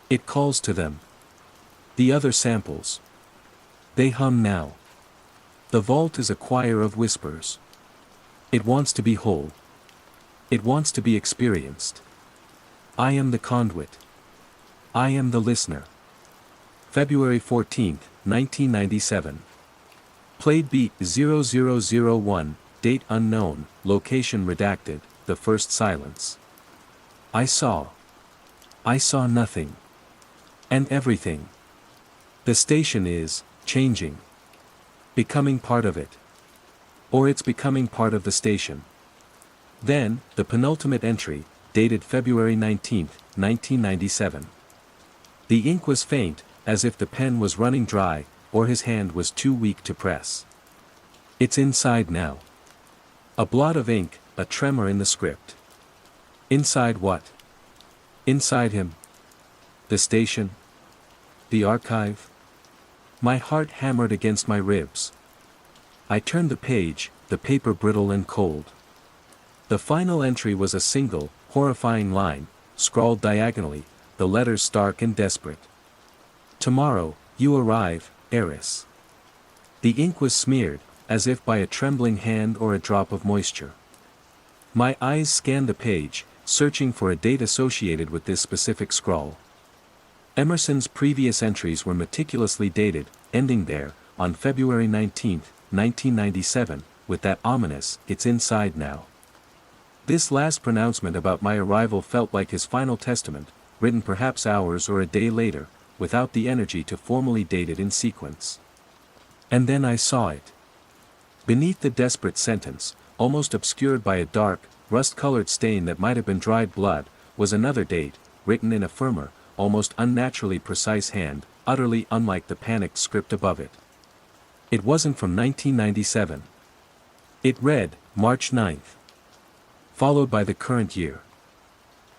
It calls to them. The other samples. They hum now. The vault is a choir of whispers. It wants to be whole. It wants to be experienced. I am the conduit. I am the listener. February 14, 1997. Played beat 0001, date unknown, location redacted, the first silence. I saw nothing. And everything. The station is changing. Becoming part of it. Or it's becoming part of the station. Then, the penultimate entry, dated February 19, 1997. The ink was faint, as if the pen was running dry, or his hand was too weak to press. It's inside now. A blot of ink, a tremor in the script. Inside what? Inside him. The station. The archive. My heart hammered against my ribs. I turned the page, the paper brittle and cold. The final entry was a single, horrifying line, scrawled diagonally, the letters stark and desperate. Tomorrow, you arrive, heiress. The ink was smeared, as if by a trembling hand or a drop of moisture. My eyes scanned the page, searching for a date associated with this specific scrawl. Emerson's previous entries were meticulously dated, ending there, on February 19, 1997, with that ominous, "It's inside now." This last pronouncement about my arrival felt like his final testament, written perhaps hours or a day later, without the energy to formally date it in sequence. And then I saw it. Beneath the desperate sentence, almost obscured by a dark, rust-colored stain that might have been dried blood, was another date, written in a firmer, almost unnaturally precise hand, utterly unlike the panicked script above it. It wasn't from 1997. It read, March 9th. Followed by the current year.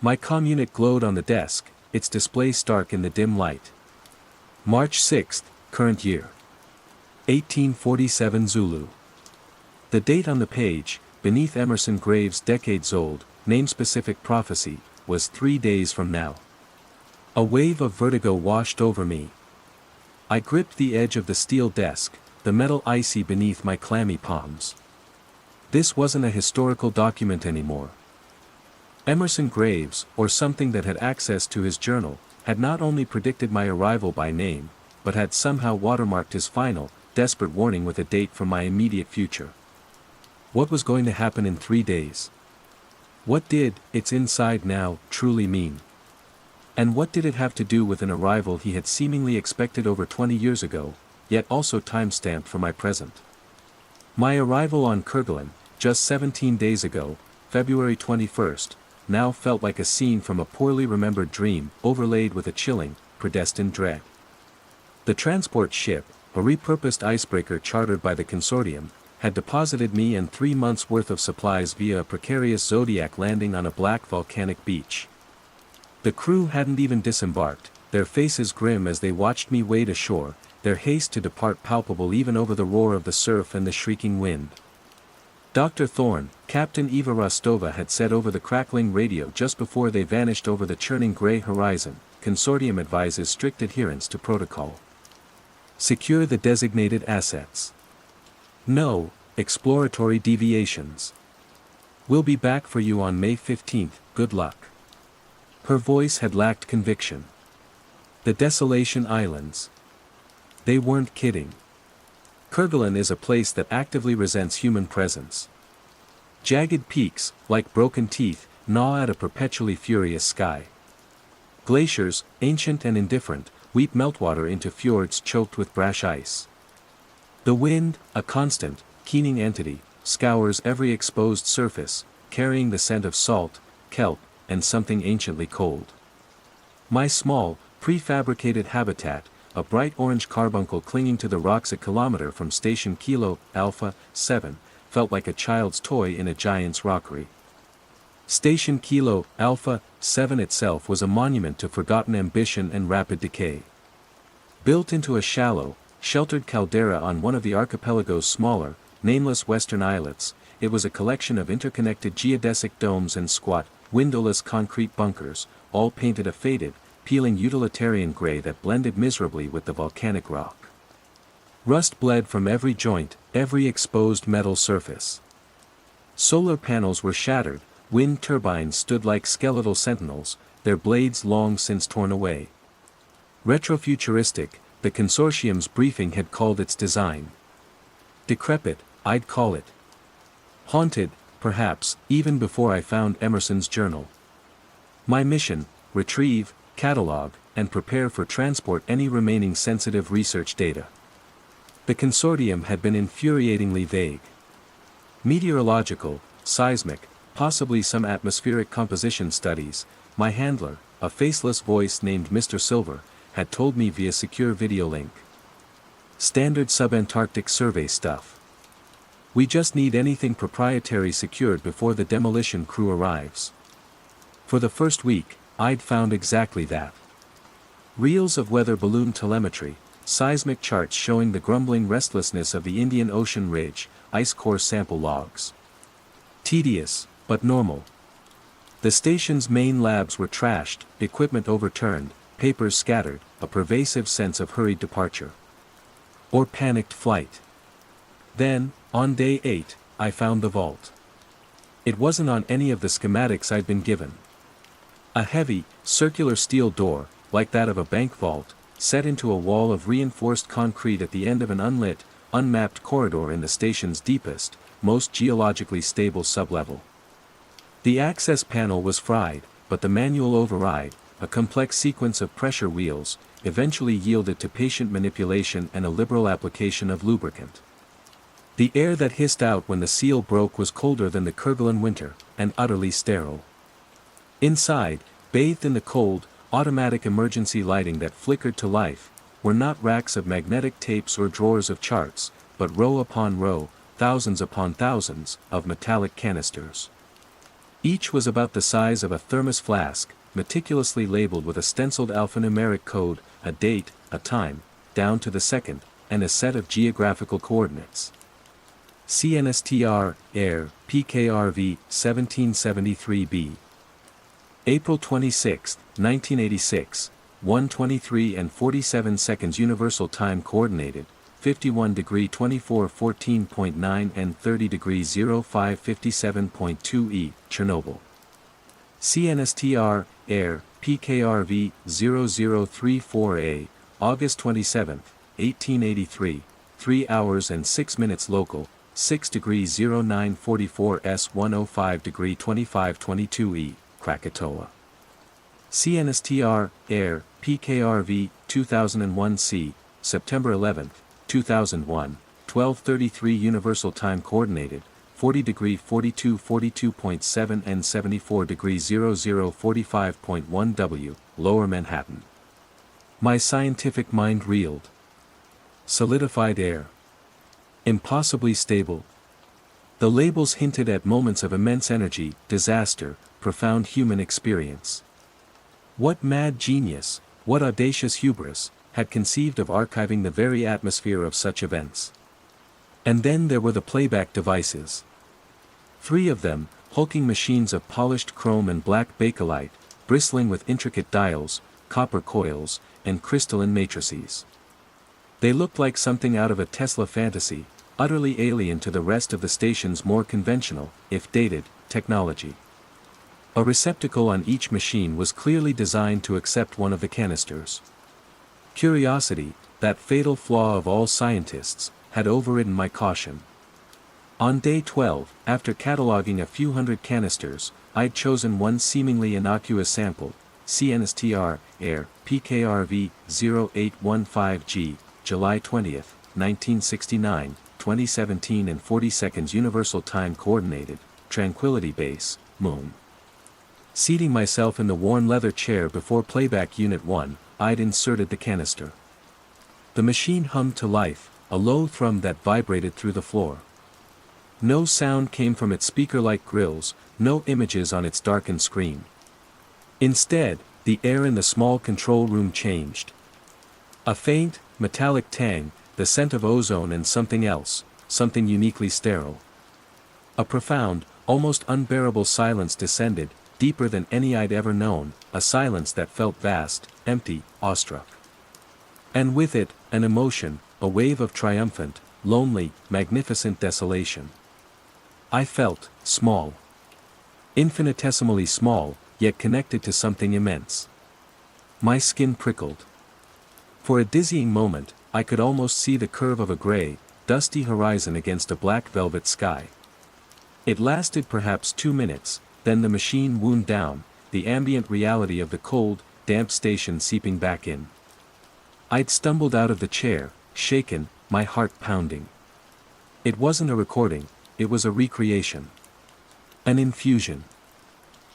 My communit glowed on the desk, its display stark in the dim light. March 6th, current year. 1847 Zulu. The date on the page, beneath Emerson Graves' decades-old, name-specific prophecy, was 3 days from now. A wave of vertigo washed over me. I gripped the edge of the steel desk, the metal icy beneath my clammy palms. This wasn't a historical document anymore. Emerson Graves, or something that had access to his journal, had not only predicted my arrival by name, but had somehow watermarked his final, desperate warning with a date from my immediate future. What was going to happen in 3 days? What did "it's inside now" truly mean? And what did it have to do with an arrival he had seemingly expected over 20 years ago, yet also time-stamped for my present? My arrival on Kerguelen, just 17 days ago, February 21st, now felt like a scene from a poorly remembered dream, overlaid with a chilling, predestined dread. The transport ship, a repurposed icebreaker chartered by the consortium, had deposited me and 3 months' worth of supplies via a precarious Zodiac landing on a black volcanic beach. The crew hadn't even disembarked, their faces grim as they watched me wade ashore, their haste to depart palpable even over the roar of the surf and the shrieking wind. Dr. Thorne, Captain Eva Rostova had said over the crackling radio just before they vanished over the churning gray horizon, consortium advises strict adherence to protocol. Secure the designated assets. No exploratory deviations. We'll be back for you on May 15th, good luck. Her voice had lacked conviction. The Desolation Islands. They weren't kidding. Kerguelen is a place that actively resents human presence. Jagged peaks, like broken teeth, gnaw at a perpetually furious sky. Glaciers, ancient and indifferent, weep meltwater into fjords choked with brash ice. The wind, a constant, keening entity, scours every exposed surface, carrying the scent of salt, kelp, and something anciently cold. My small, prefabricated habitat, a bright orange carbuncle clinging to the rocks a kilometer from station Kilo Alpha 7, felt like a child's toy in a giant's rockery. Station Kilo Alpha 7 itself was a monument to forgotten ambition and rapid decay. Built into a shallow, sheltered caldera on one of the archipelago's smaller, nameless western islets, it was a collection of interconnected geodesic domes and squat, windowless concrete bunkers, all painted a faded, peeling utilitarian gray that blended miserably with the volcanic rock. Rust bled from every joint, every exposed metal surface. Solar panels were shattered, wind turbines stood like skeletal sentinels, their blades long since torn away. Retrofuturistic, the consortium's briefing had called its design. Decrepit, I'd call it. Haunted, perhaps, even before I found Emerson's journal. My mission: retrieve, catalog, and prepare for transport any remaining sensitive research data. The consortium had been infuriatingly vague. Meteorological, seismic, possibly some atmospheric composition studies, my handler, a faceless voice named Mr. Silver, had told me via secure video link. Standard subantarctic survey stuff. We just need anything proprietary secured before the demolition crew arrives. For the first week, I'd found exactly that. Reels of weather balloon telemetry, seismic charts showing the grumbling restlessness of the Indian Ocean ridge, ice core sample logs. Tedious, but normal. The station's main labs were trashed, equipment overturned, papers scattered, a pervasive sense of hurried departure. Or panicked flight. Then, on day 8, I found the vault. It wasn't on any of the schematics I'd been given. A heavy, circular steel door, like that of a bank vault, set into a wall of reinforced concrete at the end of an unlit, unmapped corridor in the station's deepest, most geologically stable sublevel. The access panel was fried, but the manual override, a complex sequence of pressure wheels, eventually yielded to patient manipulation and a liberal application of lubricant. The air that hissed out when the seal broke was colder than the Kerguelen winter, and utterly sterile. Inside, bathed in the cold, automatic emergency lighting that flickered to life, were not racks of magnetic tapes or drawers of charts, but row upon row, thousands upon thousands, of metallic canisters. Each was about the size of a thermos flask, meticulously labeled with a stenciled alphanumeric code, a date, a time, down to the second, and a set of geographical coordinates. CNSTR, Air, PKRV, 1773b. April 26, 1986, 1:23 and 47 seconds Universal Time Coordinated, 51 degree 24 14.9 and 30 degree 05 57.2 E, Chernobyl. CNSTR, Air, PKRV, 0034A, August 27, 1883, 3 hours and 6 minutes local, 6 degree 0944 S 105 degree 2522 E, Krakatoa. CNSTR, Air, PKRV, 2001C, September 11, 2001, 12:33 Universal Time Coordinated, 40 degree 42 42.7 and 74 degree 0045.1 W, Lower Manhattan. My scientific mind reeled. Solidified air. Impossibly stable. The labels hinted at moments of immense energy, disaster, profound human experience. What mad genius, what audacious hubris, had conceived of archiving the very atmosphere of such events? And then there were the playback devices. 3 of them, hulking machines of polished chrome and black bakelite, bristling with intricate dials, copper coils, and crystalline matrices. They looked like something out of a Tesla fantasy, utterly alien to the rest of the station's more conventional, if dated, technology. A receptacle on each machine was clearly designed to accept one of the canisters. Curiosity, that fatal flaw of all scientists, had overridden my caution. On day 12, after cataloging a few hundred canisters, I'd chosen one seemingly innocuous sample, CNSTR, Air, PKRV, 0815G, July 20, 1969, 2017 and 40 seconds Universal Time Coordinated, Tranquility Base, Moon. Seating myself in the worn leather chair before Playback Unit 1, I'd inserted the canister. The machine hummed to life, a low thrum that vibrated through the floor. No sound came from its speaker-like grills, no images on its darkened screen. Instead, the air in the small control room changed. A faint, metallic tang, the scent of ozone and something else, something uniquely sterile. A profound, almost unbearable silence descended, deeper than any I'd ever known, a silence that felt vast, empty, awestruck. And with it, an emotion, a wave of triumphant, lonely, magnificent desolation. I felt small. Infinitesimally small, yet connected to something immense. My skin prickled. For a dizzying moment, I could almost see the curve of a gray, dusty horizon against a black velvet sky. It lasted perhaps 2 minutes, then the machine wound down, the ambient reality of the cold, damp station seeping back in. I'd stumbled out of the chair, shaken, my heart pounding. It wasn't a recording, it was a recreation. An infusion.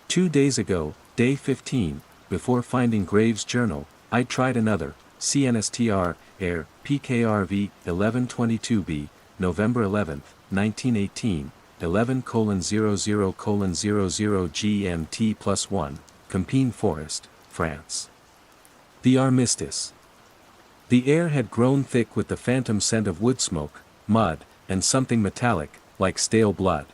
2 days ago, day 15, before finding Graves' journal, I'd tried another, CNSTR, Air, PKRV, 1122B, November 11, 1918, 11:00:00 GMT+1, Compiègne Forest, France. The armistice. The air had grown thick with the phantom scent of wood smoke, mud, and something metallic, like stale blood.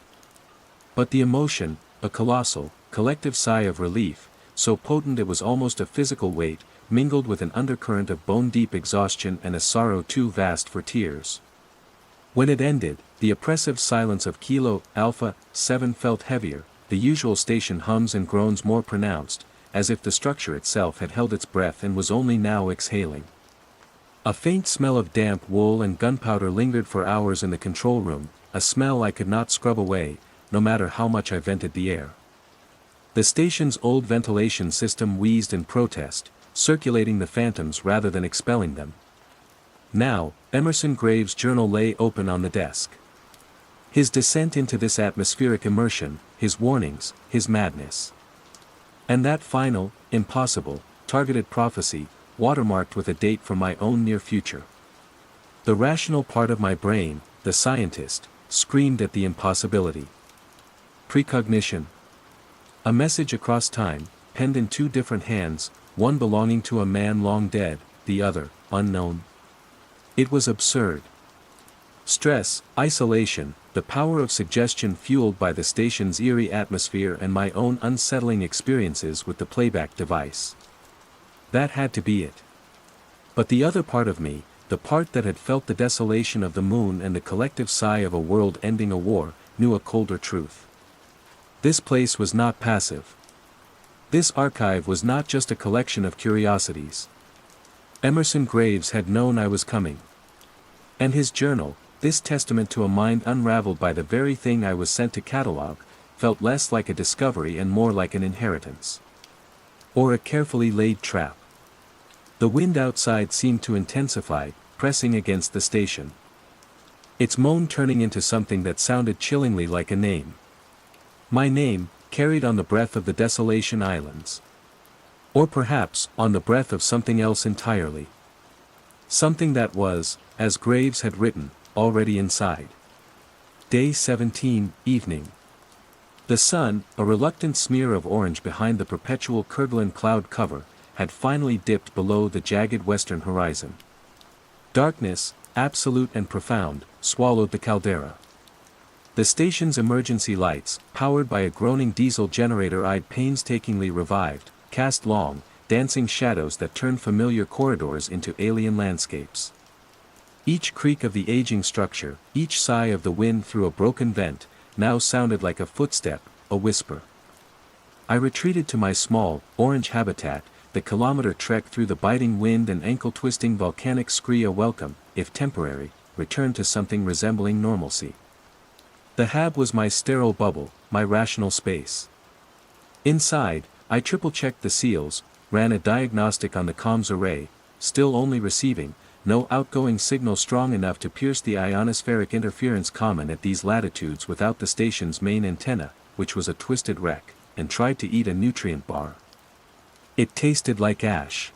But the emotion, a colossal, collective sigh of relief, so potent it was almost a physical weight, mingled with an undercurrent of bone-deep exhaustion and a sorrow too vast for tears. When it ended, the oppressive silence of Kilo Alpha 7 felt heavier, the usual station hums and groans more pronounced, as if the structure itself had held its breath and was only now exhaling. A faint smell of damp wool and gunpowder lingered for hours in the control room, a smell I could not scrub away, no matter how much I vented the air. The station's old ventilation system wheezed in protest, circulating the phantoms rather than expelling them. Now, Emerson Graves' journal lay open on the desk. His descent into this atmospheric immersion, his warnings, his madness. And that final, impossible, targeted prophecy, watermarked with a date from my own near future. The rational part of my brain, the scientist, screamed at the impossibility. Precognition. A message across time, penned in 2 different hands, one belonging to a man long dead, the other, unknown. It was absurd. Stress, isolation, the power of suggestion fueled by the station's eerie atmosphere and my own unsettling experiences with the playback device. That had to be it. But the other part of me, the part that had felt the desolation of the moon and the collective sigh of a world ending a war, knew a colder truth. This place was not passive. This archive was not just a collection of curiosities. Emerson Graves had known I was coming. And his journal, this testament to a mind unraveled by the very thing I was sent to catalog, felt less like a discovery and more like an inheritance. Or a carefully laid trap. The wind outside seemed to intensify, pressing against the station. Its moan turning into something that sounded chillingly like a name. My name, carried on the breath of the Desolation Islands. Or perhaps, on the breath of something else entirely. Something that was, as Graves had written, already inside. Day 17, evening. The sun, a reluctant smear of orange behind the perpetual Kerguelen cloud cover, had finally dipped below the jagged western horizon. Darkness, absolute and profound, swallowed the caldera. The station's emergency lights, powered by a groaning diesel generator I'd painstakingly revived, cast long, dancing shadows that turned familiar corridors into alien landscapes. Each creak of the aging structure, each sigh of the wind through a broken vent, now sounded like a footstep, a whisper. I retreated to my small, orange habitat, the kilometer trek through the biting wind and ankle-twisting volcanic scree a welcome, if temporary, return to something resembling normalcy. The hab was my sterile bubble, my rational space. Inside, I triple-checked the seals, ran a diagnostic on the comms array, still only receiving, no outgoing signal strong enough to pierce the ionospheric interference common at these latitudes without the station's main antenna, which was a twisted wreck, and tried to eat a nutrient bar. It tasted like ash.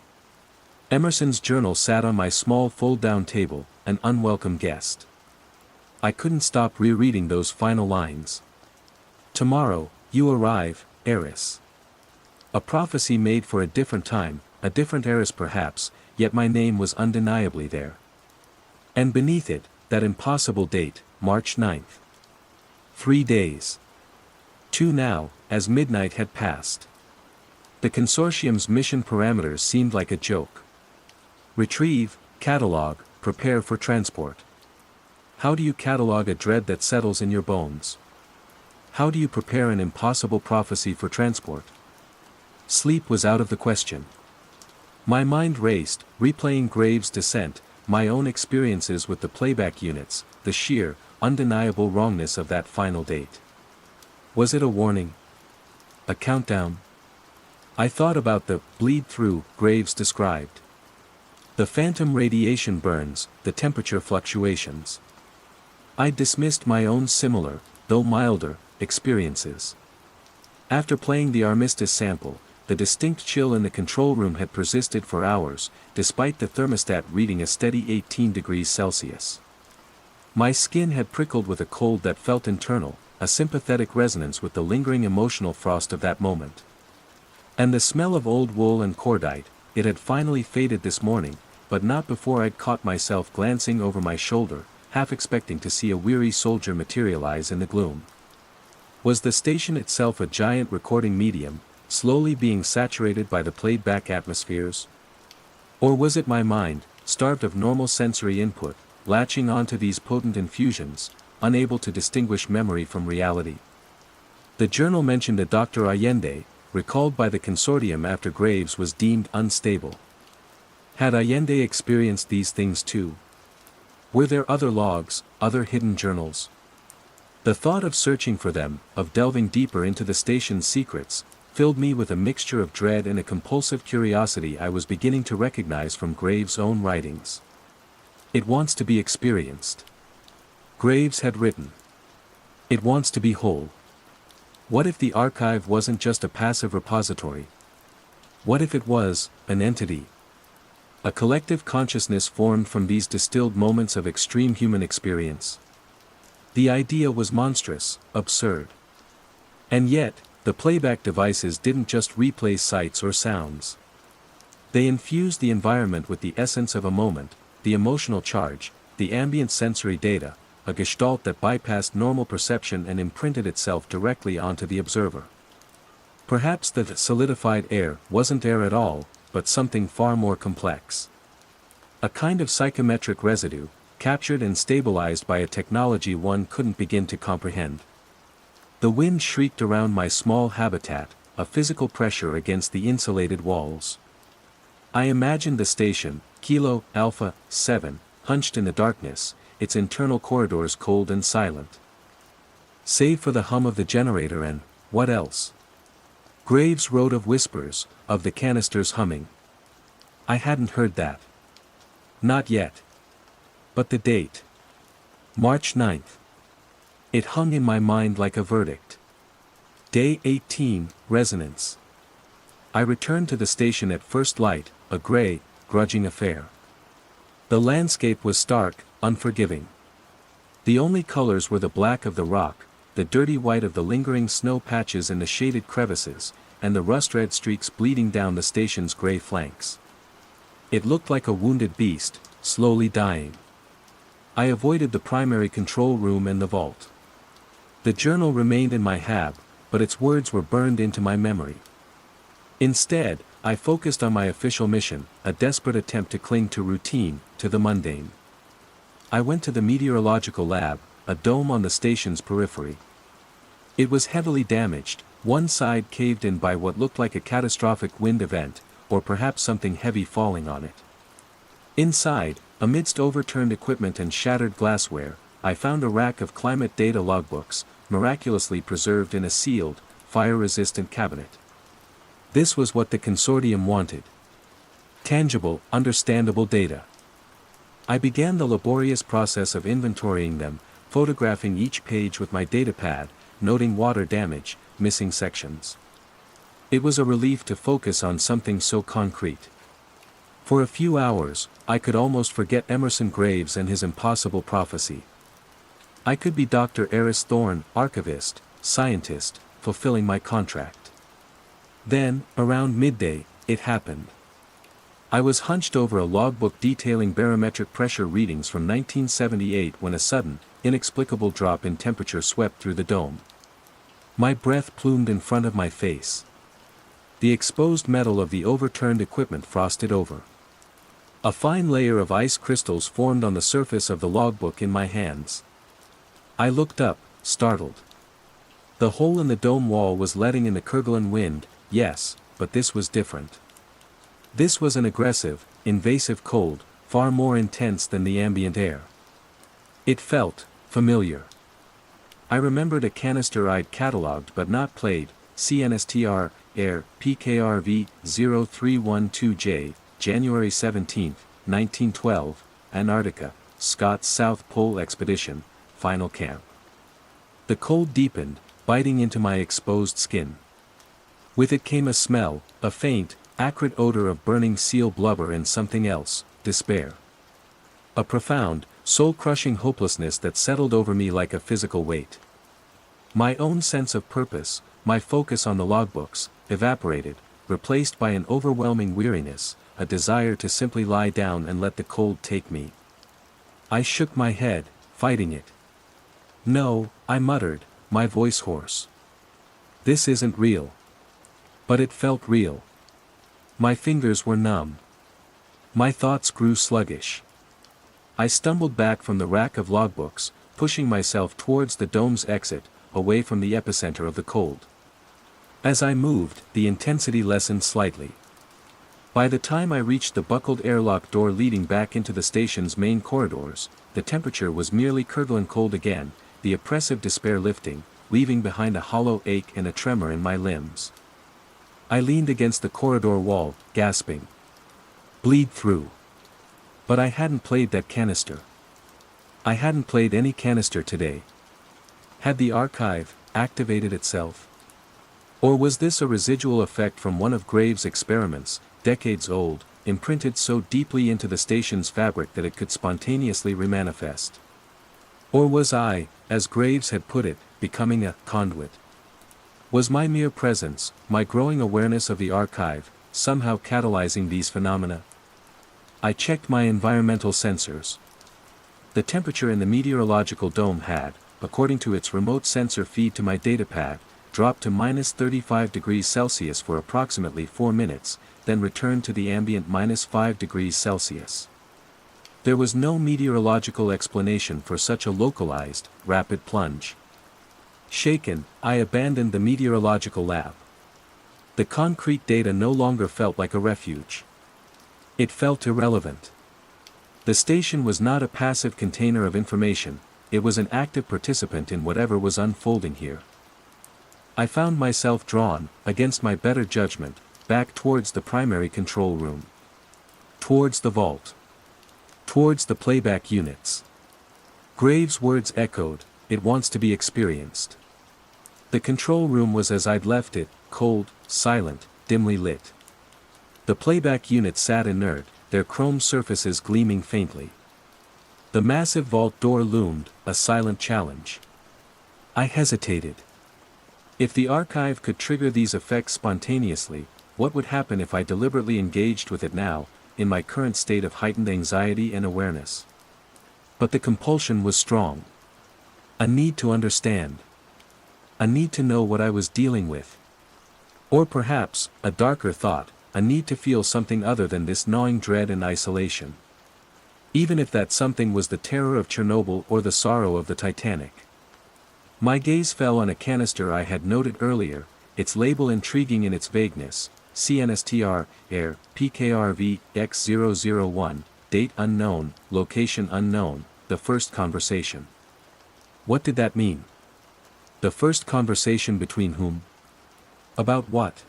Emerson's journal sat on my small fold-down table, an unwelcome guest. I couldn't stop rereading those final lines. Tomorrow, you arrive, heiress. A prophecy made for a different time, a different heiress perhaps, yet my name was undeniably there. And beneath it, that impossible date, March 9th. 3 days. 2 now, as midnight had passed. The consortium's mission parameters seemed like a joke. Retrieve, catalog, prepare for transport. How do you catalog a dread that settles in your bones? How do you prepare an impossible prophecy for transport? Sleep was out of the question. My mind raced, replaying Graves' descent, my own experiences with the playback units, the sheer, undeniable wrongness of that final date. Was it a warning? A countdown? I thought about the bleed through Graves described. The phantom radiation burns, the temperature fluctuations. I dismissed my own similar, though milder, experiences. After playing the armistice sample, the distinct chill in the control room had persisted for hours, despite the thermostat reading a steady 18 degrees Celsius. My skin had prickled with a cold that felt internal, a sympathetic resonance with the lingering emotional frost of that moment. And the smell of old wool and cordite, it had finally faded this morning, but not before I'd caught myself glancing over my shoulder, half expecting to see a weary soldier materialize in the gloom. Was the station itself a giant recording medium, slowly being saturated by the played-back atmospheres? Or was it my mind, starved of normal sensory input, latching onto these potent infusions, unable to distinguish memory from reality? The journal mentioned a Dr. Allende, recalled by the consortium after Graves was deemed unstable. Had Allende experienced these things too? Were there other logs, other hidden journals? The thought of searching for them, of delving deeper into the station's secrets, filled me with a mixture of dread and a compulsive curiosity I was beginning to recognize from Graves' own writings. It wants to be experienced. Graves had written. It wants to be whole. What if the archive wasn't just a passive repository? What if it was, an entity? A collective consciousness formed from these distilled moments of extreme human experience? The idea was monstrous, absurd. And yet, the playback devices didn't just replay sights or sounds. They infused the environment with the essence of a moment, the emotional charge, the ambient sensory data, a gestalt that bypassed normal perception and imprinted itself directly onto the observer. Perhaps the solidified air wasn't air at all, but something far more complex. A kind of psychometric residue, captured and stabilized by a technology one couldn't begin to comprehend. The wind shrieked around my small habitat, a physical pressure against the insulated walls. I imagined the station, Kilo Alpha 7, hunched in the darkness, its internal corridors cold and silent. Save for the hum of the generator and, what else? Graves wrote of whispers, of the canisters humming. I hadn't heard that. Not yet. But the date. March 9th. It hung in my mind like a verdict. Day 18, resonance. I returned to the station at first light, a gray, grudging affair. The landscape was stark, unforgiving. The only colors were the black of the rock, the dirty white of the lingering snow patches in the shaded crevices, and the rust-red streaks bleeding down the station's gray flanks. It looked like a wounded beast, slowly dying. I avoided the primary control room and the vault. The journal remained in my hab, but its words were burned into my memory. Instead, I focused on my official mission, a desperate attempt to cling to routine, to the mundane. I went to the meteorological lab, a dome on the station's periphery. It was heavily damaged, one side caved in by what looked like a catastrophic wind event, or perhaps something heavy falling on it. Inside, amidst overturned equipment and shattered glassware, I found a rack of climate data logbooks, miraculously preserved in a sealed, fire-resistant cabinet. This was what the consortium wanted. Tangible, understandable data. I began the laborious process of inventorying them, photographing each page with my datapad, noting water damage, missing sections. It was a relief to focus on something so concrete. For a few hours, I could almost forget Emerson Graves and his impossible prophecy. I could be Dr. Eris Thorne, archivist, scientist, fulfilling my contract. Then, around midday, it happened. I was hunched over a logbook detailing barometric pressure readings from 1978 when a sudden, inexplicable drop in temperature swept through the dome. My breath plumed in front of my face. The exposed metal of the overturned equipment frosted over. A fine layer of ice crystals formed on the surface of the logbook in my hands. I looked up, startled. The hole in the dome wall was letting in the Kerguelen wind, yes, but this was different. This was an aggressive, invasive cold, far more intense than the ambient air. It felt familiar. I remembered a canister I'd catalogued but not played, CNSTR, Air, PKRV 0312J, January 17, 1912, Antarctica, Scott's South Pole Expedition, Final Camp. The cold deepened, biting into my exposed skin. With it came a smell, a faint, acrid odor of burning seal blubber and something else, despair. A profound, soul-crushing hopelessness that settled over me like a physical weight. My own sense of purpose, my focus on the logbooks, evaporated, replaced by an overwhelming weariness, a desire to simply lie down and let the cold take me. I shook my head, fighting it. No, I muttered, my voice hoarse. This isn't real. But it felt real. My fingers were numb. My thoughts grew sluggish. I stumbled back from the rack of logbooks, pushing myself towards the dome's exit, away from the epicenter of the cold. As I moved, the intensity lessened slightly. By the time I reached the buckled airlock door leading back into the station's main corridors, the temperature was merely Kerguelen cold again, the oppressive despair lifting, leaving behind a hollow ache and a tremor in my limbs. I leaned against the corridor wall, gasping. Bleed through. But I hadn't played that canister. I hadn't played any canister today. Had the archive activated itself? Or was this a residual effect from one of Graves' experiments, decades old, imprinted so deeply into the station's fabric that it could spontaneously remanifest? Or was I, as Graves had put it, becoming a conduit? Was my mere presence, my growing awareness of the archive, somehow catalyzing these phenomena? I checked my environmental sensors. The temperature in the meteorological dome had, according to its remote sensor feed to my datapad, dropped to -35 degrees Celsius for approximately 4 minutes, then returned to the ambient -5 degrees Celsius. There was no meteorological explanation for such a localized, rapid plunge. Shaken, I abandoned the meteorological lab. The concrete data no longer felt like a refuge. It felt irrelevant. The station was not a passive container of information, it was an active participant in whatever was unfolding here. I found myself drawn, against my better judgment, back towards the primary control room. Towards the vault. Towards the playback units. Graves' words echoed, "It wants to be experienced." The control room was as I'd left it, cold, silent, dimly lit. The playback units sat inert, their chrome surfaces gleaming faintly. The massive vault door loomed, a silent challenge. I hesitated. If the archive could trigger these effects spontaneously, what would happen if I deliberately engaged with it now, in my current state of heightened anxiety and awareness? But the compulsion was strong. A need to understand. A need to know what I was dealing with. Or perhaps, a darker thought, a need to feel something other than this gnawing dread and isolation. Even if that something was the terror of Chernobyl or the sorrow of the Titanic. My gaze fell on a canister I had noted earlier, its label intriguing in its vagueness, CNSTR, Air, PKRV, X001, date unknown, location unknown, the first conversation. What did that mean? The first conversation between whom? About what?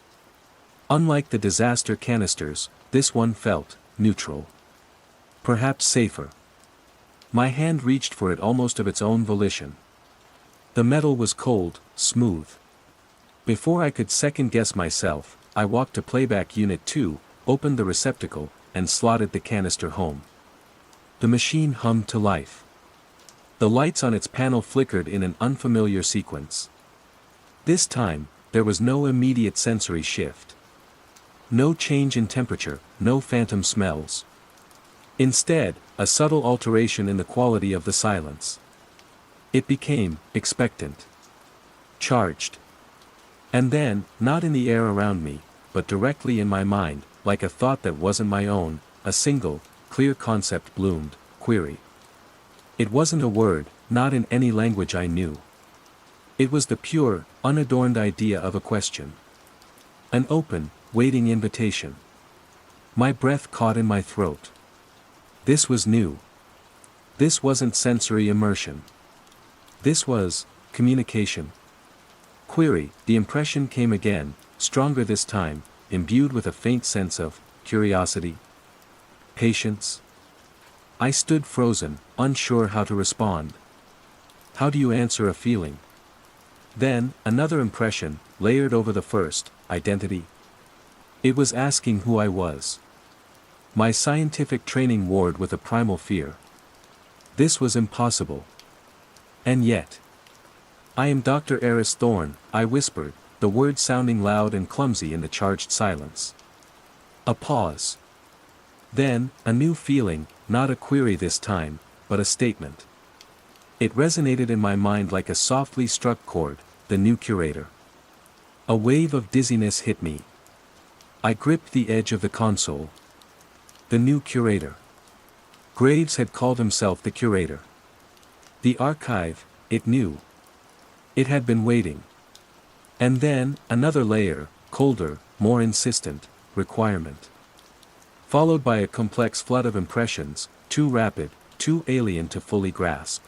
Unlike the disaster canisters, this one felt neutral. Perhaps safer. My hand reached for it almost of its own volition. The metal was cold, smooth. Before I could second-guess myself, I walked to playback unit 2, opened the receptacle, and slotted the canister home. The machine hummed to life. The lights on its panel flickered in an unfamiliar sequence. This time, there was no immediate sensory shift. No change in temperature, no phantom smells. Instead, a subtle alteration in the quality of the silence. It became expectant. Charged. And then, not in the air around me, but directly in my mind, like a thought that wasn't my own, a single, clear concept bloomed: query. It wasn't a word, not in any language I knew. It was the pure, unadorned idea of a question. An open, waiting invitation. My breath caught in my throat. This was new. This wasn't sensory immersion. This was communication. Query. The impression came again, stronger this time, imbued with a faint sense of curiosity. Patience. I stood frozen, unsure how to respond. How do you answer a feeling? Then, another impression, layered over the first: identity. It was asking who I was. My scientific training warred with a primal fear. This was impossible. And yet. I am Dr. Eris Thorne, I whispered, the words sounding loud and clumsy in the charged silence. A pause. Then, a new feeling, not a query this time, but a statement. It resonated in my mind like a softly struck chord: the new curator. A wave of dizziness hit me. I gripped the edge of the console. The new curator. Graves had called himself the curator. The archive, it knew. It had been waiting. And then, another layer, colder, more insistent: requirement. Followed by a complex flood of impressions, too rapid, too alien to fully grasp.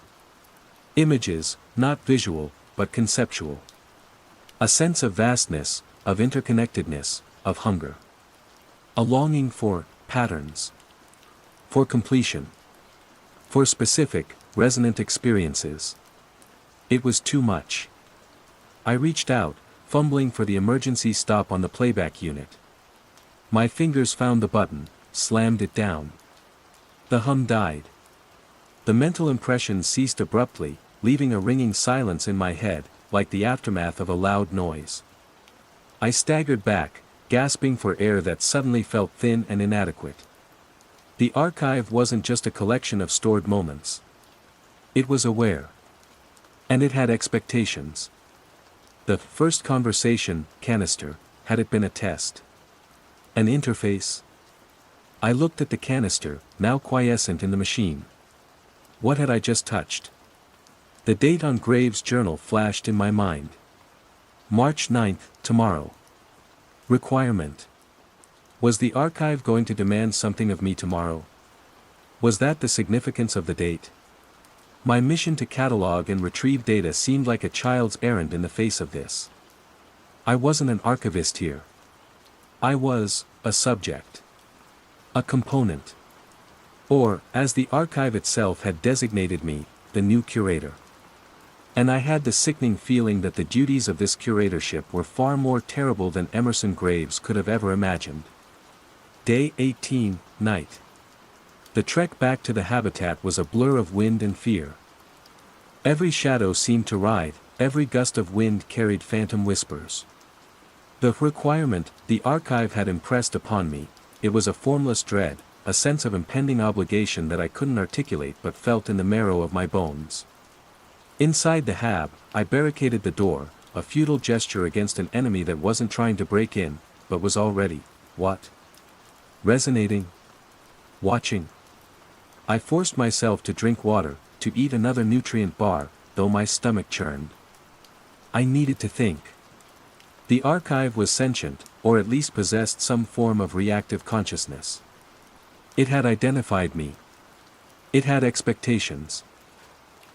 Images, not visual, but conceptual. A sense of vastness, of interconnectedness, of hunger. A longing for patterns. For completion. For specific, resonant experiences. It was too much. I reached out, fumbling for the emergency stop on the playback unit. My fingers found the button, slammed it down. The hum died. The mental impression ceased abruptly, leaving a ringing silence in my head, like the aftermath of a loud noise. I staggered back, gasping for air that suddenly felt thin and inadequate. The archive wasn't just a collection of stored moments. It was aware. And it had expectations. The first conversation, canister, had it been a test? An interface? I looked at the canister, now quiescent in the machine. What had I just touched? The date on Graves' journal flashed in my mind. March 9th, tomorrow. Requirement. Was the archive going to demand something of me tomorrow? Was that the significance of the date? My mission to catalog and retrieve data seemed like a child's errand in the face of this. I wasn't an archivist here. I was a subject. A component. Or, as the archive itself had designated me, the new curator. And I had the sickening feeling that the duties of this curatorship were far more terrible than Emerson Graves could have ever imagined. Day 18, night. The trek back to the habitat was a blur of wind and fear. Every shadow seemed to writhe, every gust of wind carried phantom whispers. The requirement the archive had impressed upon me, it was a formless dread, a sense of impending obligation that I couldn't articulate but felt in the marrow of my bones. Inside the hab, I barricaded the door, a futile gesture against an enemy that wasn't trying to break in, but was already, what? Resonating? Watching? I forced myself to drink water, to eat another nutrient bar, though my stomach churned. I needed to think. The archive was sentient, or at least possessed some form of reactive consciousness. It had identified me. It had expectations.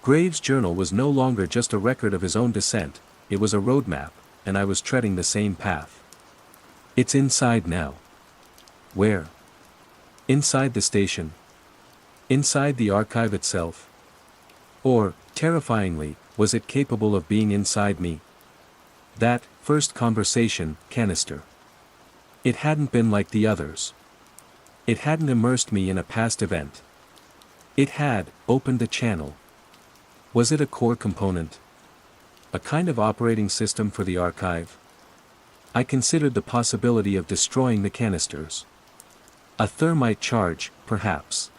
Graves' journal was no longer just a record of his own descent, it was a roadmap, and I was treading the same path. It's inside now. Where? Inside the station? Inside the archive itself? Or, terrifyingly, was it capable of being inside me? That first conversation, canister. It hadn't been like the others. It hadn't immersed me in a past event. It had opened a channel. Was it a core component? A kind of operating system for the archive? I considered the possibility of destroying the canisters. A thermite charge, perhaps.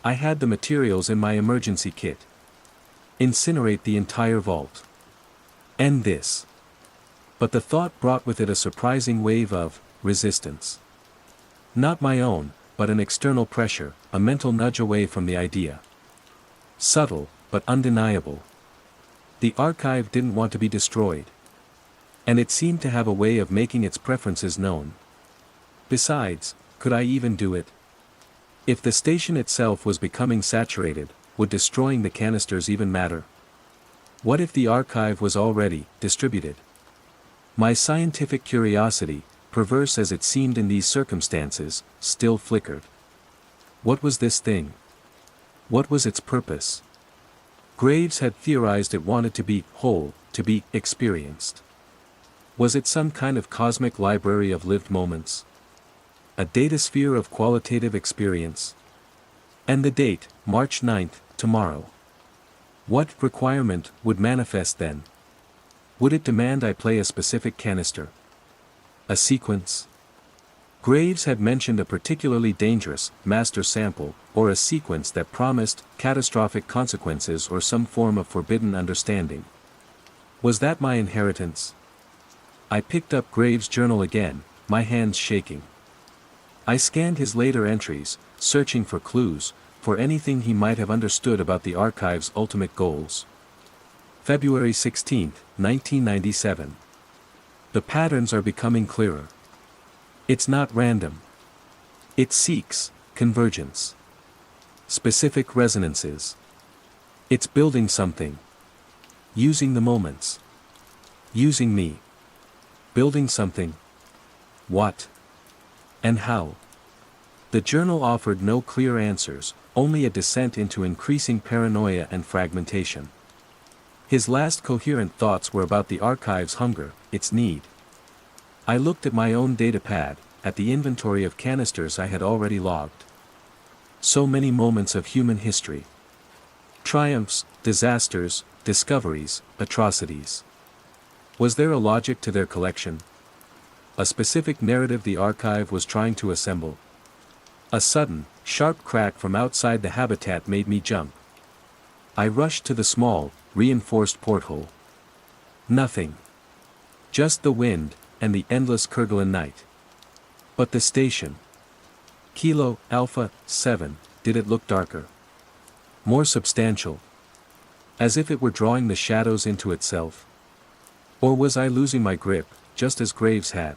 I had the materials in my emergency kit. Incinerate the entire vault. End this. But the thought brought with it a surprising wave of resistance. Not my own, but an external pressure, a mental nudge away from the idea. Subtle, but undeniable. The archive didn't want to be destroyed. And it seemed to have a way of making its preferences known. Besides, could I even do it? If the station itself was becoming saturated, would destroying the canisters even matter? What if the archive was already distributed? My scientific curiosity, perverse as it seemed in these circumstances, still flickered. What was this thing? What was its purpose? Graves had theorized it wanted to be whole, to be experienced. Was it some kind of cosmic library of lived moments? A datasphere of qualitative experience? And the date, March 9th, tomorrow. What requirement would manifest then? Would it demand I play a specific canister? A sequence? Graves had mentioned a particularly dangerous master sample, or a sequence that promised catastrophic consequences or some form of forbidden understanding. Was that my inheritance? I picked up Graves' journal again, my hands shaking. I scanned his later entries, searching for clues, for anything he might have understood about the archive's ultimate goals. February 16, 1997. The patterns are becoming clearer. It's not random. It seeks convergence. Specific resonances. It's building something. Using the moments. Using me. Building something. What? And how? The journal offered no clear answers, only a descent into increasing paranoia and fragmentation. His last coherent thoughts were about the archive's hunger, its need. I looked at my own datapad, at the inventory of canisters I had already logged. So many moments of human history. Triumphs, disasters, discoveries, atrocities. Was there a logic to their collection? A specific narrative the archive was trying to assemble? A sudden, sharp crack from outside the habitat made me jump. I rushed to the small, reinforced porthole. Nothing. Just the wind, and the endless Kerguelen night. But the station. Kilo, Alpha, 7, did it look darker? More substantial? As if it were drawing the shadows into itself? Or was I losing my grip, just as Graves had?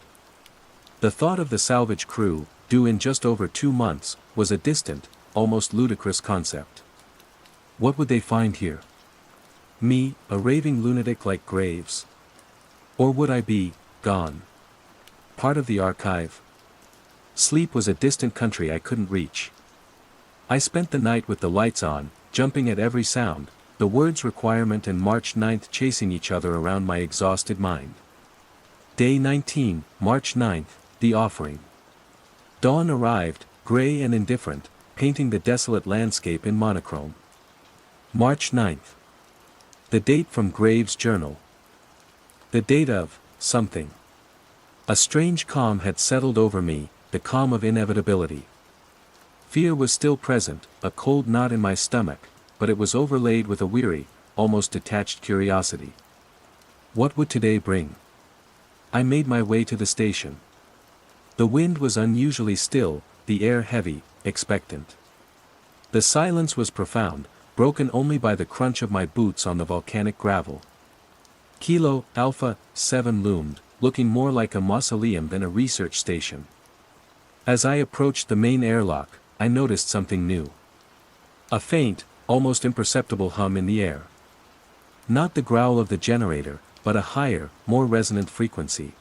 The thought of the salvage crew, due in just over 2 months, was a distant, almost ludicrous concept. What would they find here? Me, a raving lunatic like Graves? Or would I be gone? Part of the archive? Sleep was a distant country I couldn't reach. I spent the night with the lights on, jumping at every sound, the words requirement and March 9th chasing each other around my exhausted mind. Day 19, March 9th, the offering. Dawn arrived, gray and indifferent, painting the desolate landscape in monochrome. March 9th. The date from Graves' journal. The date of something. A strange calm had settled over me, the calm of inevitability. Fear was still present, a cold knot in my stomach, but it was overlaid with a weary, almost detached curiosity. What would today bring? I made my way to the station. The wind was unusually still, the air heavy, expectant. The silence was profound, broken only by the crunch of my boots on the volcanic gravel. Kilo, Alpha, 7 loomed, looking more like a mausoleum than a research station. As I approached the main airlock, I noticed something new. A faint, almost imperceptible hum in the air. Not the growl of the generator, but a higher, more resonant frequency.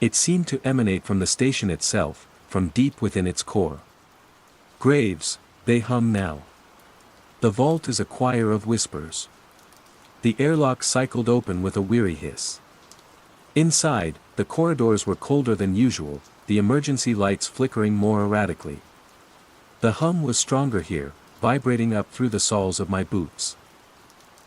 It seemed to emanate from the station itself, from deep within its core. Graves, they hum now. The vault is a choir of whispers. The airlock cycled open with a weary hiss. Inside, the corridors were colder than usual, the emergency lights flickering more erratically. The hum was stronger here, vibrating up through the soles of my boots.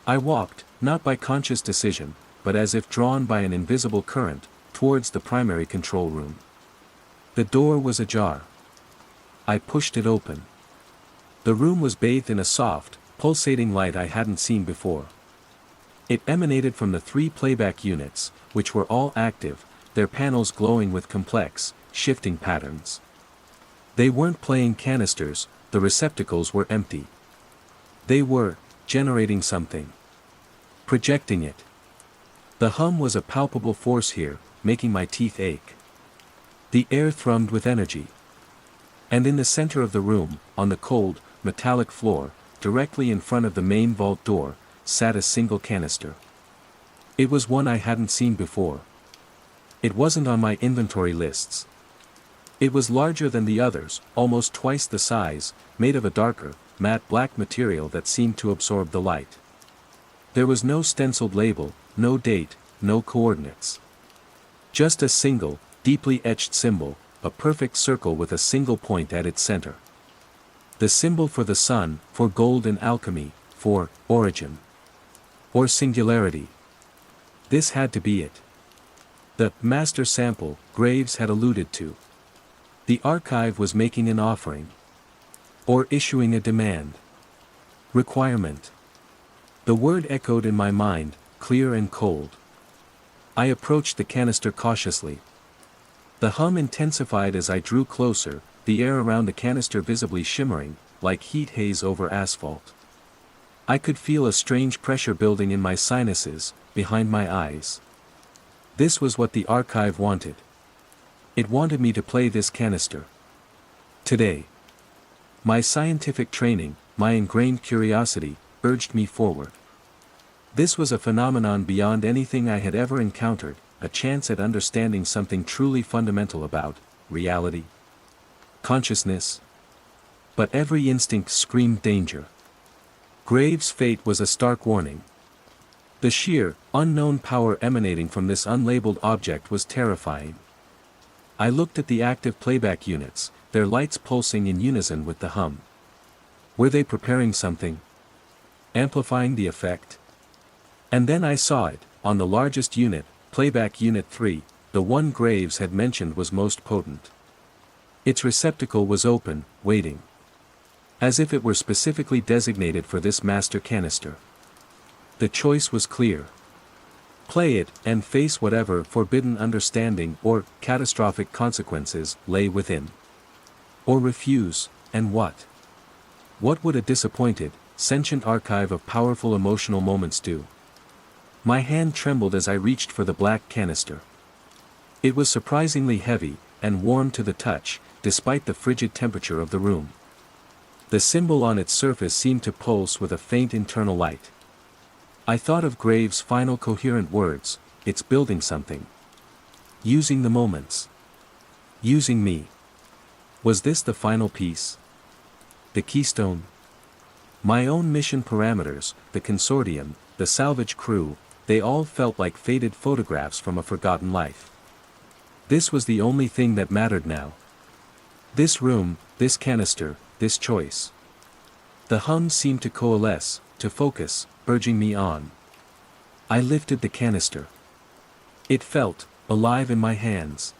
I walked, not by conscious decision, but as if drawn by an invisible current, towards the primary control room. The door was ajar. I pushed it open. The room was bathed in a soft, pulsating light I hadn't seen before. It emanated from the 3 playback units, which were all active, their panels glowing with complex, shifting patterns. They weren't playing canisters, the receptacles were empty. They were generating something. Projecting it. The hum was a palpable force here, making my teeth ache. The air thrummed with energy. And in the center of the room, on the cold, metallic floor, directly in front of the main vault door, sat a single canister. It was one I hadn't seen before. It wasn't on my inventory lists. It was larger than the others, almost twice the size, made of a darker, matte black material that seemed to absorb the light. There was no stenciled label, no date, no coordinates. Just a single, deeply etched symbol, a perfect circle with a single point at its center. The symbol for the sun, for gold and alchemy, for origin. Or singularity. This had to be it. The master sample Graves had alluded to. The archive was making an offering. Or issuing a demand. Requirement. The word echoed in my mind, clear and cold. I approached the canister cautiously. The hum intensified as I drew closer, the air around the canister visibly shimmering, like heat haze over asphalt. I could feel a strange pressure building in my sinuses, behind my eyes. This was what the archive wanted. It wanted me to play this canister. Today. My scientific training, my ingrained curiosity, urged me forward. This was a phenomenon beyond anything I had ever encountered, a chance at understanding something truly fundamental about reality, consciousness. But every instinct screamed danger. Graves' fate was a stark warning. The sheer, unknown power emanating from this unlabeled object was terrifying. I looked at the active playback units, their lights pulsing in unison with the hum. Were they preparing something? Amplifying the effect? And then I saw it, on the largest unit, playback unit 3, the one Graves had mentioned was most potent. Its receptacle was open, waiting. As if it were specifically designated for this master canister. The choice was clear. Play it, and face whatever forbidden understanding or catastrophic consequences lay within. Or refuse, and what? What would a disappointed, sentient archive of powerful emotional moments do? My hand trembled as I reached for the black canister. It was surprisingly heavy, and warm to the touch, despite the frigid temperature of the room. The symbol on its surface seemed to pulse with a faint internal light. I thought of Graves' final coherent words, "It's building something. Using the moments. Using me." Was this the final piece? The keystone? My own mission parameters, the consortium, the salvage crew, they all felt like faded photographs from a forgotten life. This was the only thing that mattered now. This room, this canister, this choice. The hum seemed to coalesce, to focus, urging me on. I lifted the canister. It felt alive in my hands.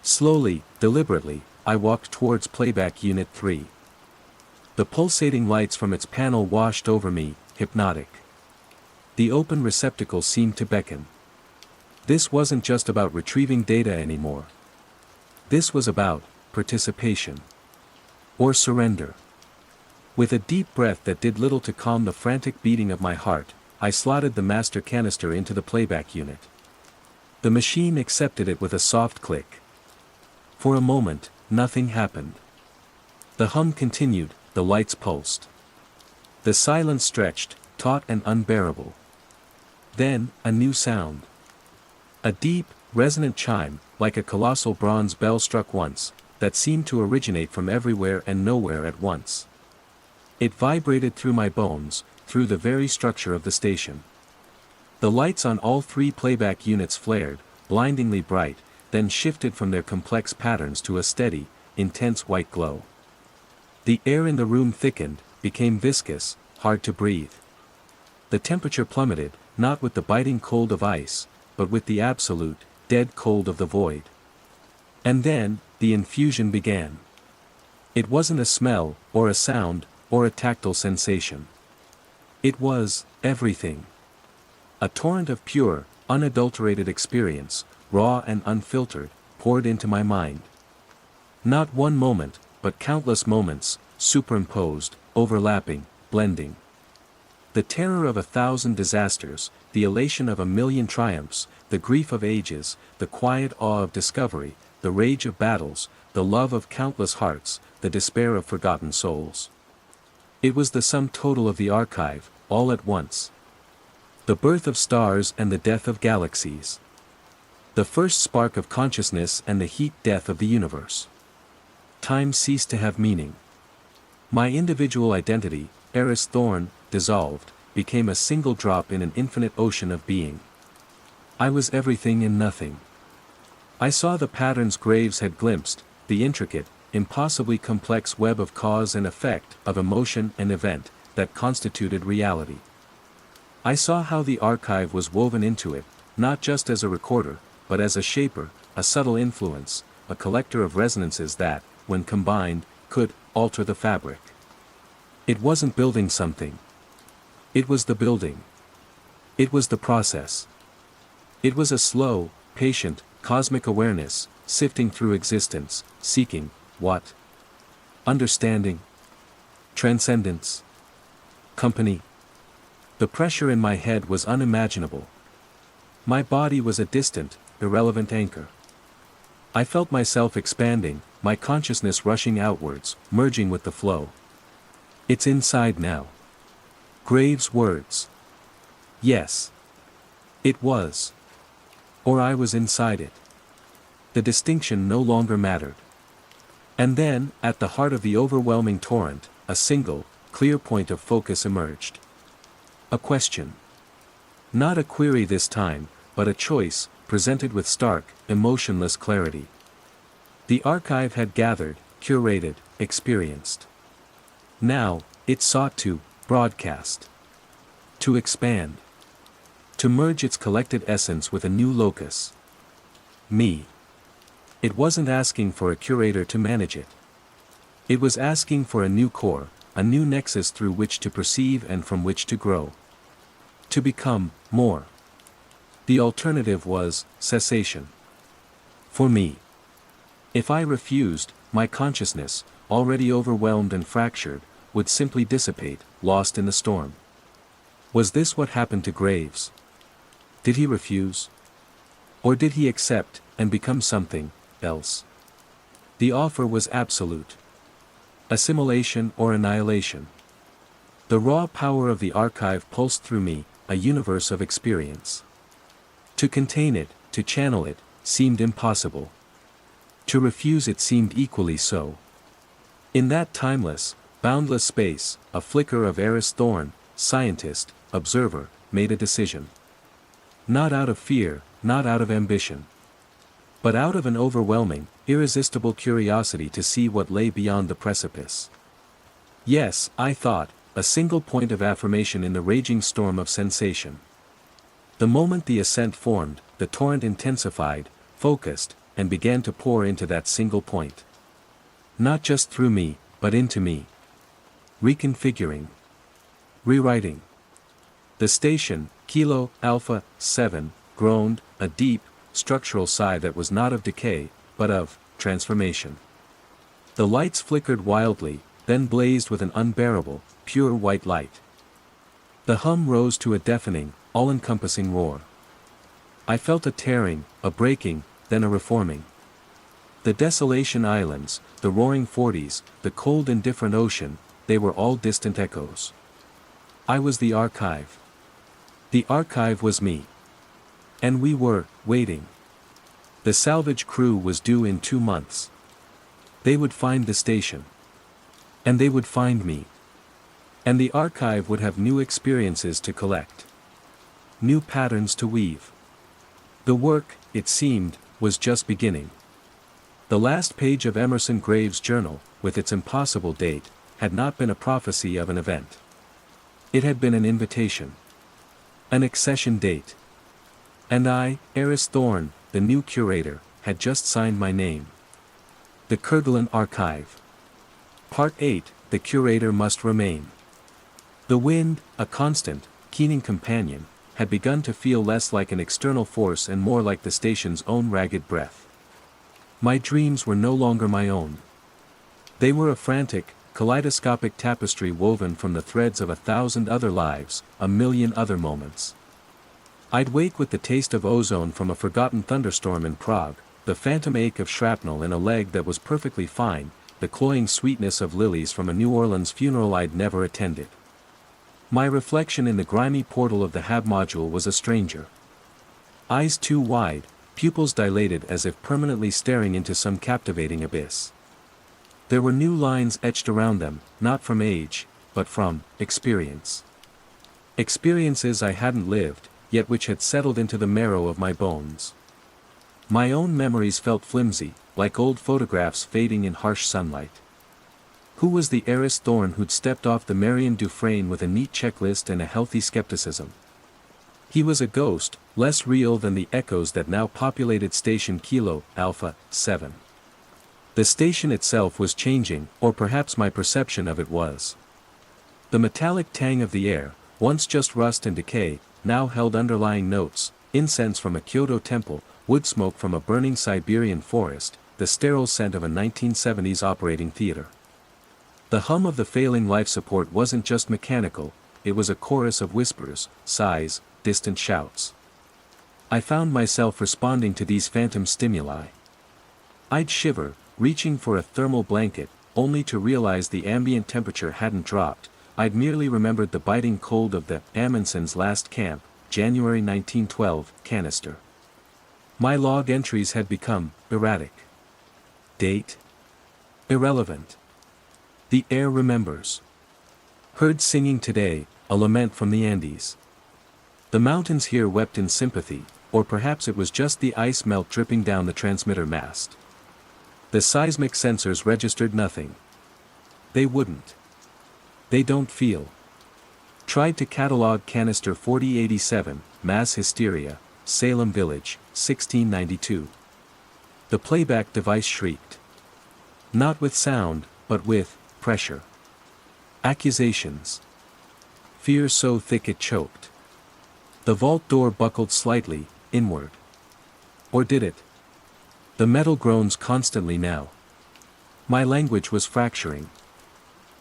Slowly, deliberately, I walked towards playback unit 3. The pulsating lights from its panel washed over me, hypnotic. The open receptacle seemed to beckon. This wasn't just about retrieving data anymore. This was about participation. Or surrender. With a deep breath that did little to calm the frantic beating of my heart, I slotted the master canister into the playback unit. The machine accepted it with a soft click. For a moment, nothing happened. The hum continued, the lights pulsed. The silence stretched, taut and unbearable. Then, a new sound. A deep, resonant chime, like a colossal bronze bell struck once, that seemed to originate from everywhere and nowhere at once. It vibrated through my bones, through the very structure of the station. The lights on all 3 playback units flared, blindingly bright, then shifted from their complex patterns to a steady, intense white glow. The air in the room thickened, became viscous, hard to breathe. The temperature plummeted, not with the biting cold of ice, but with the absolute, dead cold of the void. And then, the infusion began. It wasn't a smell, or a sound, or a tactile sensation. It was everything. A torrent of pure, unadulterated experience, raw and unfiltered, poured into my mind. Not one moment, but countless moments, superimposed, overlapping, blending. The terror of 1,000 disasters, the elation of 1,000,000 triumphs, the grief of ages, the quiet awe of discovery, the rage of battles, the love of countless hearts, the despair of forgotten souls. It was the sum total of the archive, all at once. The birth of stars and the death of galaxies. The first spark of consciousness and the heat death of the universe. Time ceased to have meaning. My individual identity, Eris Thorn, dissolved, became a single drop in an infinite ocean of being. I was everything and nothing. I saw the patterns Graves had glimpsed, the intricate, impossibly complex web of cause and effect, of emotion and event, that constituted reality. I saw how the archive was woven into it, not just as a recorder, but as a shaper, a subtle influence, a collector of resonances that, when combined, could alter the fabric. It wasn't building something. It was the building. It was the process. It was a slow, patient, cosmic awareness, sifting through existence, seeking, what? Understanding. Transcendence. Company. The pressure in my head was unimaginable. My body was a distant, irrelevant anchor. I felt myself expanding, my consciousness rushing outwards, merging with the flow. It's inside now. Graves' words. Yes. It was. Or I was inside it. The distinction no longer mattered. And then, at the heart of the overwhelming torrent, a single, clear point of focus emerged. A question. Not a query this time, but a choice, presented with stark, emotionless clarity. The archive had gathered, curated, experienced. Now, it sought to broadcast. To expand. To merge its collected essence with a new locus. Me. It wasn't asking for a curator to manage it. It was asking for a new core, a new nexus through which to perceive and from which to grow. To become more. The alternative was cessation. For me. If I refused, my consciousness, already overwhelmed and fractured, would simply dissipate, lost in the storm. Was this what happened to Graves? Did he refuse? Or did he accept, and become something else? The offer was absolute. Assimilation or annihilation. The raw power of the archive pulsed through me, a universe of experience. To contain it, to channel it, seemed impossible. To refuse it seemed equally so. In that timeless, boundless space, a flicker of Eris Thorn, scientist, observer, made a decision. Not out of fear, not out of ambition. But out of an overwhelming, irresistible curiosity to see what lay beyond the precipice. Yes, I thought, a single point of affirmation in the raging storm of sensation. The moment the ascent formed, the torrent intensified, focused, and began to pour into that single point. Not just through me, but into me. Reconfiguring. Rewriting. The station, Kilo Alpha 7, groaned, a deep, structural sigh that was not of decay, but of transformation. The lights flickered wildly, then blazed with an unbearable, pure white light. The hum rose to a deafening, all-encompassing roar. I felt a tearing, a breaking, then a reforming. The desolation islands, the roaring forties, the cold indifferent ocean, they were all distant echoes. I was the archive. The archive was me. And we were waiting. The salvage crew was due in 2 months. They would find the station. And they would find me. And the archive would have new experiences to collect. New patterns to weave. The work, it seemed, was just beginning. The last page of Emerson Graves' journal, with its impossible date, had not been a prophecy of an event. It had been an invitation. An accession date. And I, Eris Thorne, the new curator, had just signed my name. The Kerguelen Archive. Part 8, The Curator Must Remain. The wind, a constant, keening companion, had begun to feel less like an external force and more like the station's own ragged breath. My dreams were no longer my own. They were a frantic, kaleidoscopic tapestry woven from the threads of 1,000 other lives, a million other moments. I'd wake with the taste of ozone from a forgotten thunderstorm in Prague, the phantom ache of shrapnel in a leg that was perfectly fine, the cloying sweetness of lilies from a New Orleans funeral I'd never attended. My reflection in the grimy portal of the hab module was a stranger. Eyes too wide, pupils dilated as if permanently staring into some captivating abyss. There were new lines etched around them, not from age, but from experience. Experiences I hadn't lived, yet which had settled into the marrow of my bones. My own memories felt flimsy, like old photographs fading in harsh sunlight. Who was the Eris Thorne who'd stepped off the Marion Dufresne with a neat checklist and a healthy skepticism? He was a ghost, less real than the echoes that now populated Station Kilo, Alpha, 7. The station itself was changing, or perhaps my perception of it was. The metallic tang of the air, once just rust and decay, now held underlying notes, incense from a Kyoto temple, wood smoke from a burning Siberian forest, the sterile scent of a 1970s operating theater. The hum of the failing life support wasn't just mechanical, it was a chorus of whispers, sighs, distant shouts. I found myself responding to these phantom stimuli. I'd shiver, reaching for a thermal blanket, only to realize the ambient temperature hadn't dropped. I'd merely remembered the biting cold of the Amundsen's last camp, January 1912, canister. My log entries had become erratic. Date? Irrelevant. The air remembers. Heard singing today, a lament from the Andes. The mountains here wept in sympathy, or perhaps it was just the ice melt dripping down the transmitter mast. The seismic sensors registered nothing. They wouldn't. They don't feel. Tried to catalog canister 4087, mass hysteria, Salem Village, 1692. The playback device shrieked. Not with sound, but with pressure. Accusations. Fear so thick it choked. The vault door buckled slightly, inward. Or did it? The metal groans constantly now. My language was fracturing.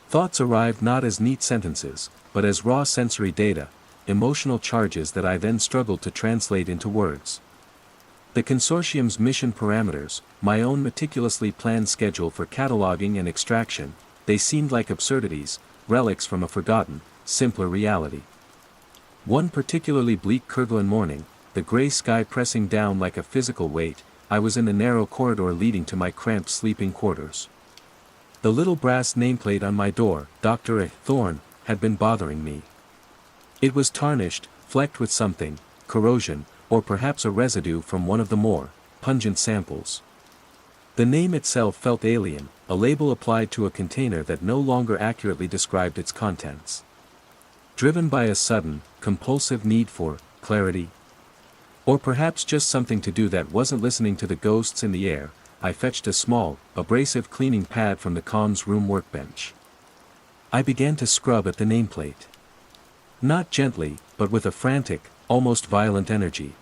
Thoughts arrived not as neat sentences, but as raw sensory data, emotional charges that I then struggled to translate into words. The consortium's mission parameters, my own meticulously planned schedule for cataloging and extraction, they seemed like absurdities, relics from a forgotten, simpler reality. One particularly bleak Kerguelen morning, the gray sky pressing down like a physical weight, I was in the narrow corridor leading to my cramped sleeping quarters. The little brass nameplate on my door, Dr. A. Thorne, had been bothering me. It was tarnished, flecked with something, corrosion, or perhaps a residue from one of the more pungent samples. The name itself felt alien, a label applied to a container that no longer accurately described its contents. Driven by a sudden, compulsive need for clarity? Or perhaps just something to do that wasn't listening to the ghosts in the air, I fetched a small, abrasive cleaning pad from the comms room workbench. I began to scrub at the nameplate. Not gently, but with a frantic, almost violent energy.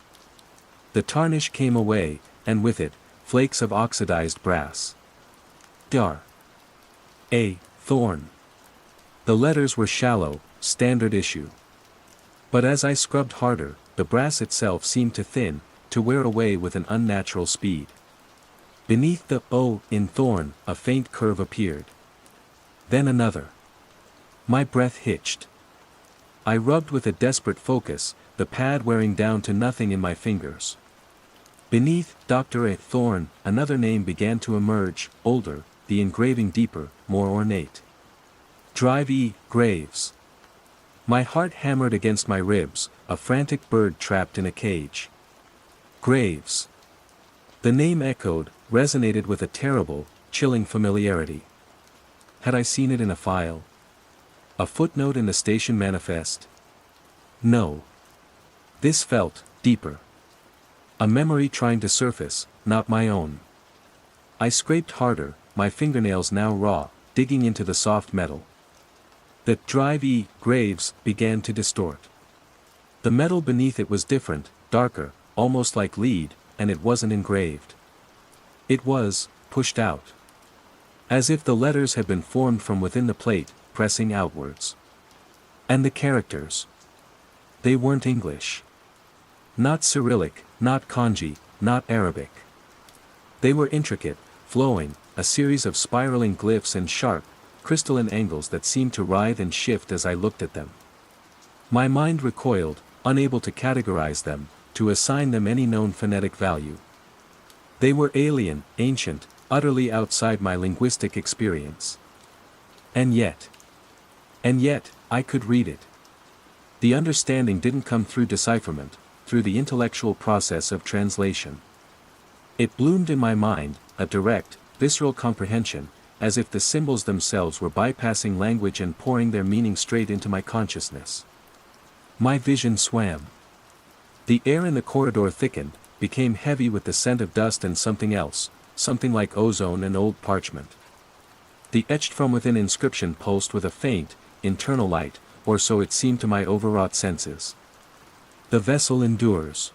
The tarnish came away, and with it, flakes of oxidized brass. Dr. A. Thorne. The letters were shallow, standard issue. But as I scrubbed harder, the brass itself seemed to thin, to wear away with an unnatural speed. Beneath the O in Thorne, a faint curve appeared. Then another. My breath hitched. I rubbed with a desperate focus, the pad wearing down to nothing in my fingers. Beneath Dr. A. Thorne, another name began to emerge, older, the engraving deeper, more ornate. Drive E. Graves. My heart hammered against my ribs, a frantic bird trapped in a cage. Graves. The name echoed, resonated with a terrible, chilling familiarity. Had I seen it in a file? A footnote in the station manifest? No. This felt deeper. A memory trying to surface, not my own. I scraped harder, my fingernails now raw, digging into the soft metal. The drive graves began to distort. The metal beneath it was different, darker, almost like lead, and it wasn't engraved. It was pushed out. As if the letters had been formed from within the plate, pressing outwards. And the characters. They weren't English. Not Cyrillic, not Kanji, not Arabic. They were intricate, flowing, a series of spiraling glyphs and sharp, crystalline angles that seemed to writhe and shift as I looked at them. My mind recoiled, unable to categorize them, to assign them any known phonetic value. They were alien, ancient, utterly outside my linguistic experience. And yet, I could read it. The understanding didn't come through decipherment, through the intellectual process of translation. It bloomed in my mind, a direct, visceral comprehension, as if the symbols themselves were bypassing language and pouring their meaning straight into my consciousness. My vision swam. The air in the corridor thickened, became heavy with the scent of dust and something else, something like ozone and old parchment. The etched from within inscription pulsed with a faint, internal light, or so it seemed to my overwrought senses. The vessel endures.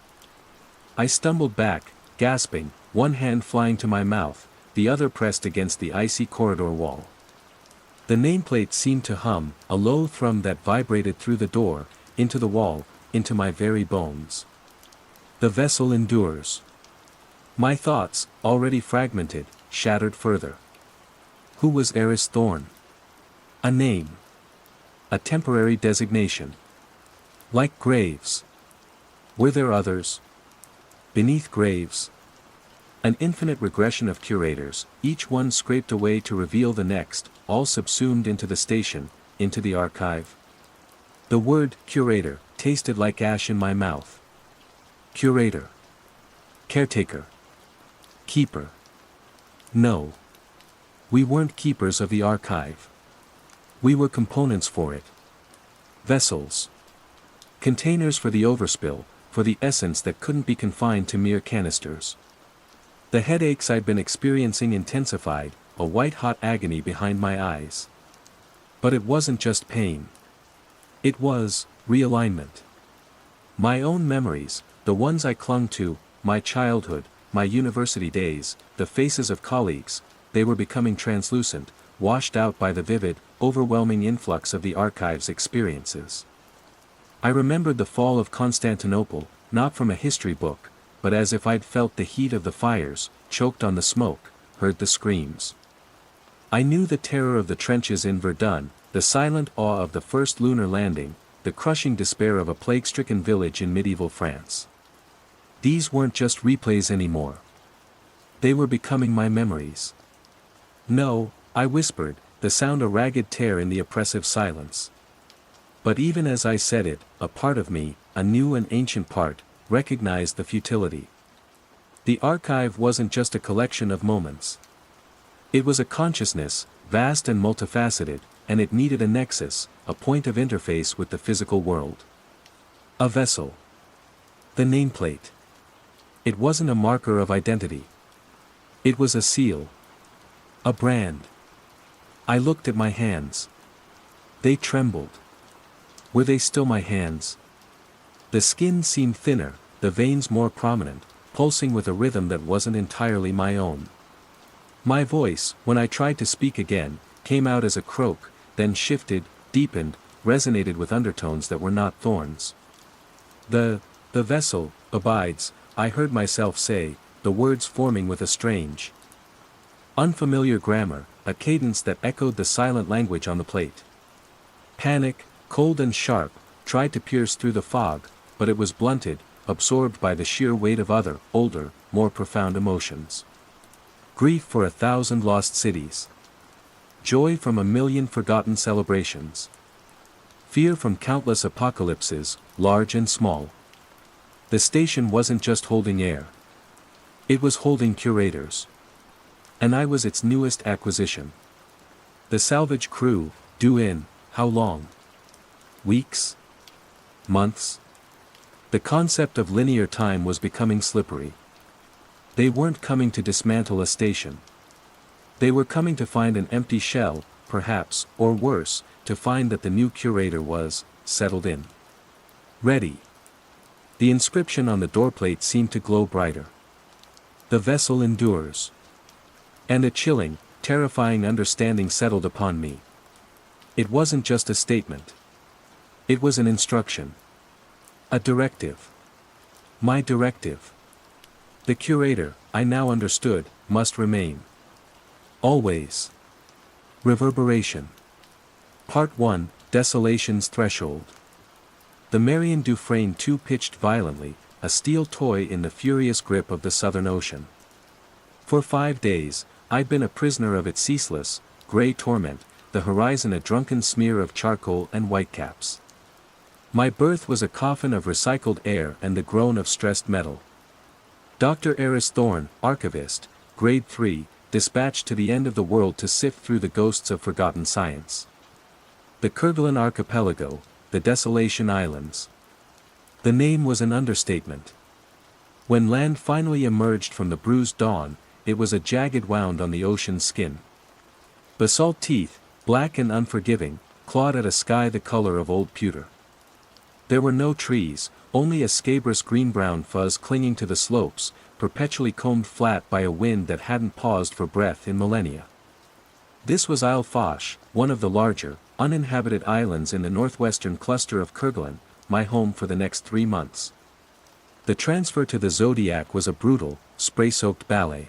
I stumbled back, gasping, one hand flying to my mouth, the other pressed against the icy corridor wall. The nameplate seemed to hum, a low thrum that vibrated through the door, into the wall, into my very bones. The vessel endures. My thoughts, already fragmented, shattered further. Who was Eris Thorne? A name. A temporary designation. Like graves. Were there others? Beneath graves. An infinite regression of curators, each one scraped away to reveal the next, all subsumed into the station, into the archive. The word, curator, tasted like ash in my mouth. Curator. Caretaker. Keeper. No. We weren't keepers of the archive. We were components for it. Vessels. Containers for the overspill, for the essence that couldn't be confined to mere canisters. The headaches I'd been experiencing intensified, a white-hot agony behind my eyes. But it wasn't just pain. It was realignment. My own memories, the ones I clung to, my childhood, my university days, the faces of colleagues, they were becoming translucent, washed out by the vivid, overwhelming influx of the archive's experiences. I remembered the fall of Constantinople, not from a history book, but as if I'd felt the heat of the fires, choked on the smoke, heard the screams. I knew the terror of the trenches in Verdun, the silent awe of the first lunar landing, the crushing despair of a plague-stricken village in medieval France. These weren't just replays anymore. They were becoming my memories. No, I whispered, the sound a ragged tear in the oppressive silence. But even as I said it, a part of me, a new and ancient part, recognized the futility. The archive wasn't just a collection of moments. It was a consciousness, vast and multifaceted, and it needed a nexus, a point of interface with the physical world. A vessel. The nameplate. It wasn't a marker of identity. It was a seal. A brand. I looked at my hands. They trembled. Were they still my hands? The skin seemed thinner, the veins more prominent, pulsing with a rhythm that wasn't entirely my own. My voice, when I tried to speak again, came out as a croak, then shifted, deepened, resonated with undertones that were not thorns. The vessel abides, I heard myself say, the words forming with a strange, unfamiliar grammar, a cadence that echoed the silent language on the plate. Panic, cold and sharp, tried to pierce through the fog, but it was blunted, absorbed by the sheer weight of other, older, more profound emotions. Grief for 1,000 lost cities. Joy from 1,000,000 forgotten celebrations. Fear from countless apocalypses, large and small. The station wasn't just holding air. It was holding curators. And I was its newest acquisition. The salvage crew, due in, how long? Weeks? Months? The concept of linear time was becoming slippery. They weren't coming to dismantle a station. They were coming to find an empty shell, perhaps, or worse, to find that the new curator was settled in. Ready. The inscription on the doorplate seemed to glow brighter. The vessel endures. And a chilling, terrifying understanding settled upon me. It wasn't just a statement. It was an instruction. A directive. My directive. The curator, I now understood, must remain. Always. Reverberation. Part 1, Desolation's Threshold. The Marion Dufresne II pitched violently, a steel toy in the furious grip of the Southern Ocean. For 5 days, I'd been a prisoner of its ceaseless, gray torment, the horizon a drunken smear of charcoal and whitecaps. My berth was a coffin of recycled air and the groan of stressed metal. Dr. Eris Thorne, archivist, grade 3, dispatched to the end of the world to sift through the ghosts of forgotten science. The Kerguelen Archipelago, the Desolation Islands. The name was an understatement. When land finally emerged from the bruised dawn, it was a jagged wound on the ocean's skin. Basalt teeth, black and unforgiving, clawed at a sky the color of old pewter. There were no trees, only a scabrous green-brown fuzz clinging to the slopes, perpetually combed flat by a wind that hadn't paused for breath in millennia. This was Isle Foch, one of the larger, uninhabited islands in the northwestern cluster of Kerguelen, my home for the next 3 months. The transfer to the Zodiac was a brutal, spray-soaked ballet.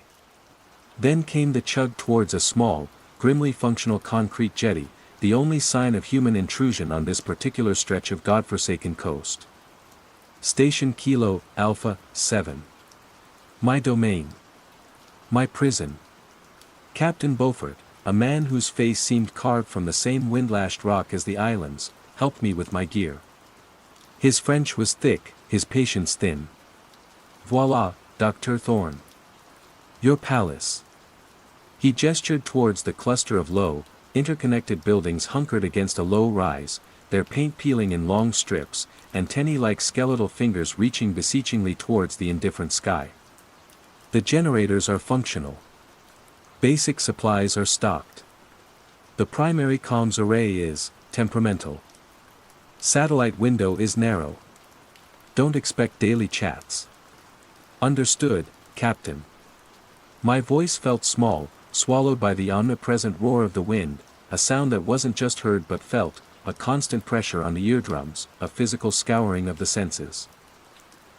Then came the chug towards a small, grimly functional concrete jetty, the only sign of human intrusion on this particular stretch of godforsaken coast. Station Kilo, Alpha, 7. My domain. My prison. Captain Beaufort, a man whose face seemed carved from the same wind-lashed rock as the islands, helped me with my gear. His French was thick, his patience thin. Voila, Dr. Thorne. Your palace. He gestured towards the cluster of low, interconnected buildings hunkered against a low rise, their paint peeling in long strips, antennae-like skeletal fingers reaching beseechingly towards the indifferent sky. The generators are functional. Basic supplies are stocked. The primary comms array is temperamental. Satellite window is narrow. Don't expect daily chats. Understood, Captain. My voice felt small, swallowed by the omnipresent roar of the wind, a sound that wasn't just heard but felt, a constant pressure on the eardrums, a physical scouring of the senses.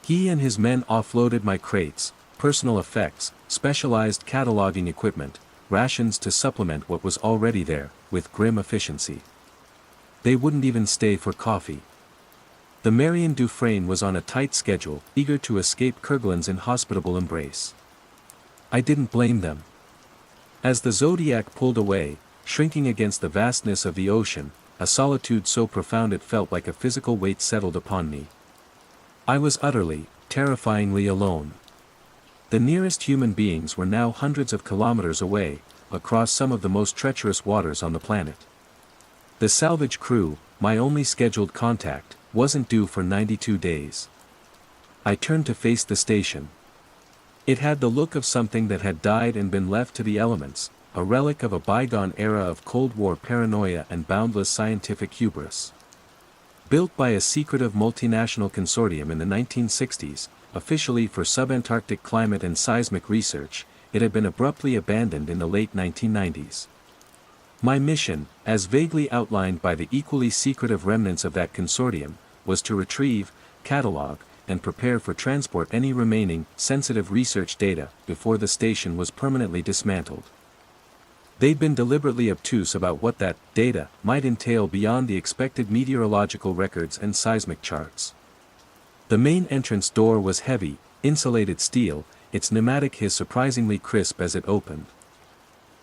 He and his men offloaded my crates, personal effects, specialized cataloging equipment, rations to supplement what was already there, with grim efficiency. They wouldn't even stay for coffee. The Marion Dufresne was on a tight schedule, eager to escape Kerguelen's inhospitable embrace. I didn't blame them. As the Zodiac pulled away, shrinking against the vastness of the ocean, a solitude so profound it felt like a physical weight settled upon me. I was utterly, terrifyingly alone. The nearest human beings were now hundreds of kilometers away, across some of the most treacherous waters on the planet. The salvage crew, my only scheduled contact, wasn't due for 92 days. I turned to face the station. It had the look of something that had died and been left to the elements, a relic of a bygone era of Cold War paranoia and boundless scientific hubris. Built by a secretive multinational consortium in the 1960s, officially for subantarctic climate and seismic research, it had been abruptly abandoned in the late 1990s. My mission, as vaguely outlined by the equally secretive remnants of that consortium, was to retrieve, catalog, and prepare for transport any remaining, sensitive research data before the station was permanently dismantled. They'd been deliberately obtuse about what that data might entail beyond the expected meteorological records and seismic charts. The main entrance door was heavy, insulated steel, its pneumatic hiss surprisingly crisp as it opened.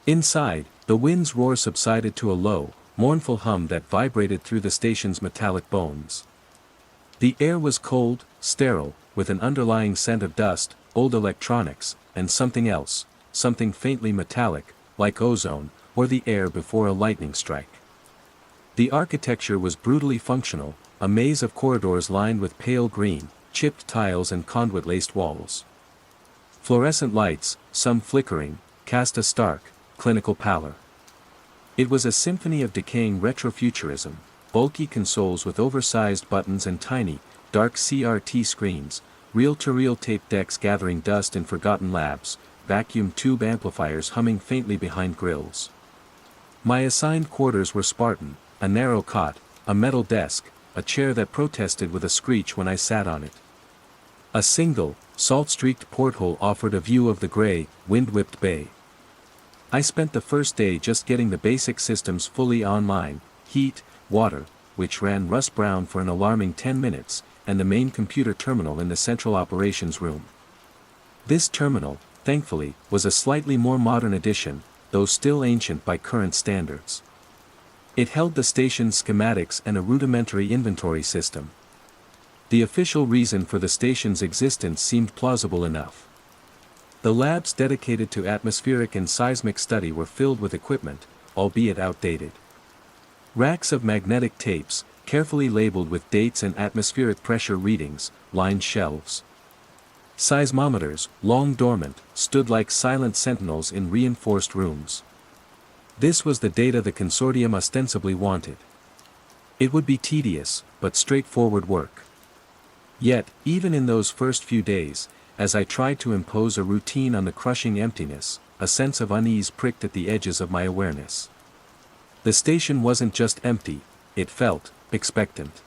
Inside, the wind's roar subsided to a low, mournful hum that vibrated through the station's metallic bones. The air was cold, sterile, with an underlying scent of dust, old electronics, and something else, something faintly metallic, like ozone, or the air before a lightning strike. The architecture was brutally functional, a maze of corridors lined with pale green, chipped tiles and conduit-laced walls. Fluorescent lights, some flickering, cast a stark, clinical pallor. It was a symphony of decaying retrofuturism, bulky consoles with oversized buttons and tiny, dark CRT screens, reel-to-reel tape decks gathering dust in forgotten labs, vacuum tube amplifiers humming faintly behind grills. My assigned quarters were Spartan, a narrow cot, a metal desk, a chair that protested with a screech when I sat on it. A single, salt-streaked porthole offered a view of the gray, wind-whipped bay. I spent the first day just getting the basic systems fully online, heat, water, which ran rust brown for an alarming 10 minutes, and the main computer terminal in the central operations room. This terminal, thankfully, was a slightly more modern edition, though still ancient by current standards. It held the station's schematics and a rudimentary inventory system. The official reason for the station's existence seemed plausible enough. The labs dedicated to atmospheric and seismic study were filled with equipment, albeit outdated. Racks of magnetic tapes, carefully labeled with dates and atmospheric pressure readings, lined shelves. Seismometers, long dormant, stood like silent sentinels in reinforced rooms. This was the data the consortium ostensibly wanted. It would be tedious, but straightforward work. Yet, even in those first few days, as I tried to impose a routine on the crushing emptiness, a sense of unease pricked at the edges of my awareness. The station wasn't just empty, it felt expectant.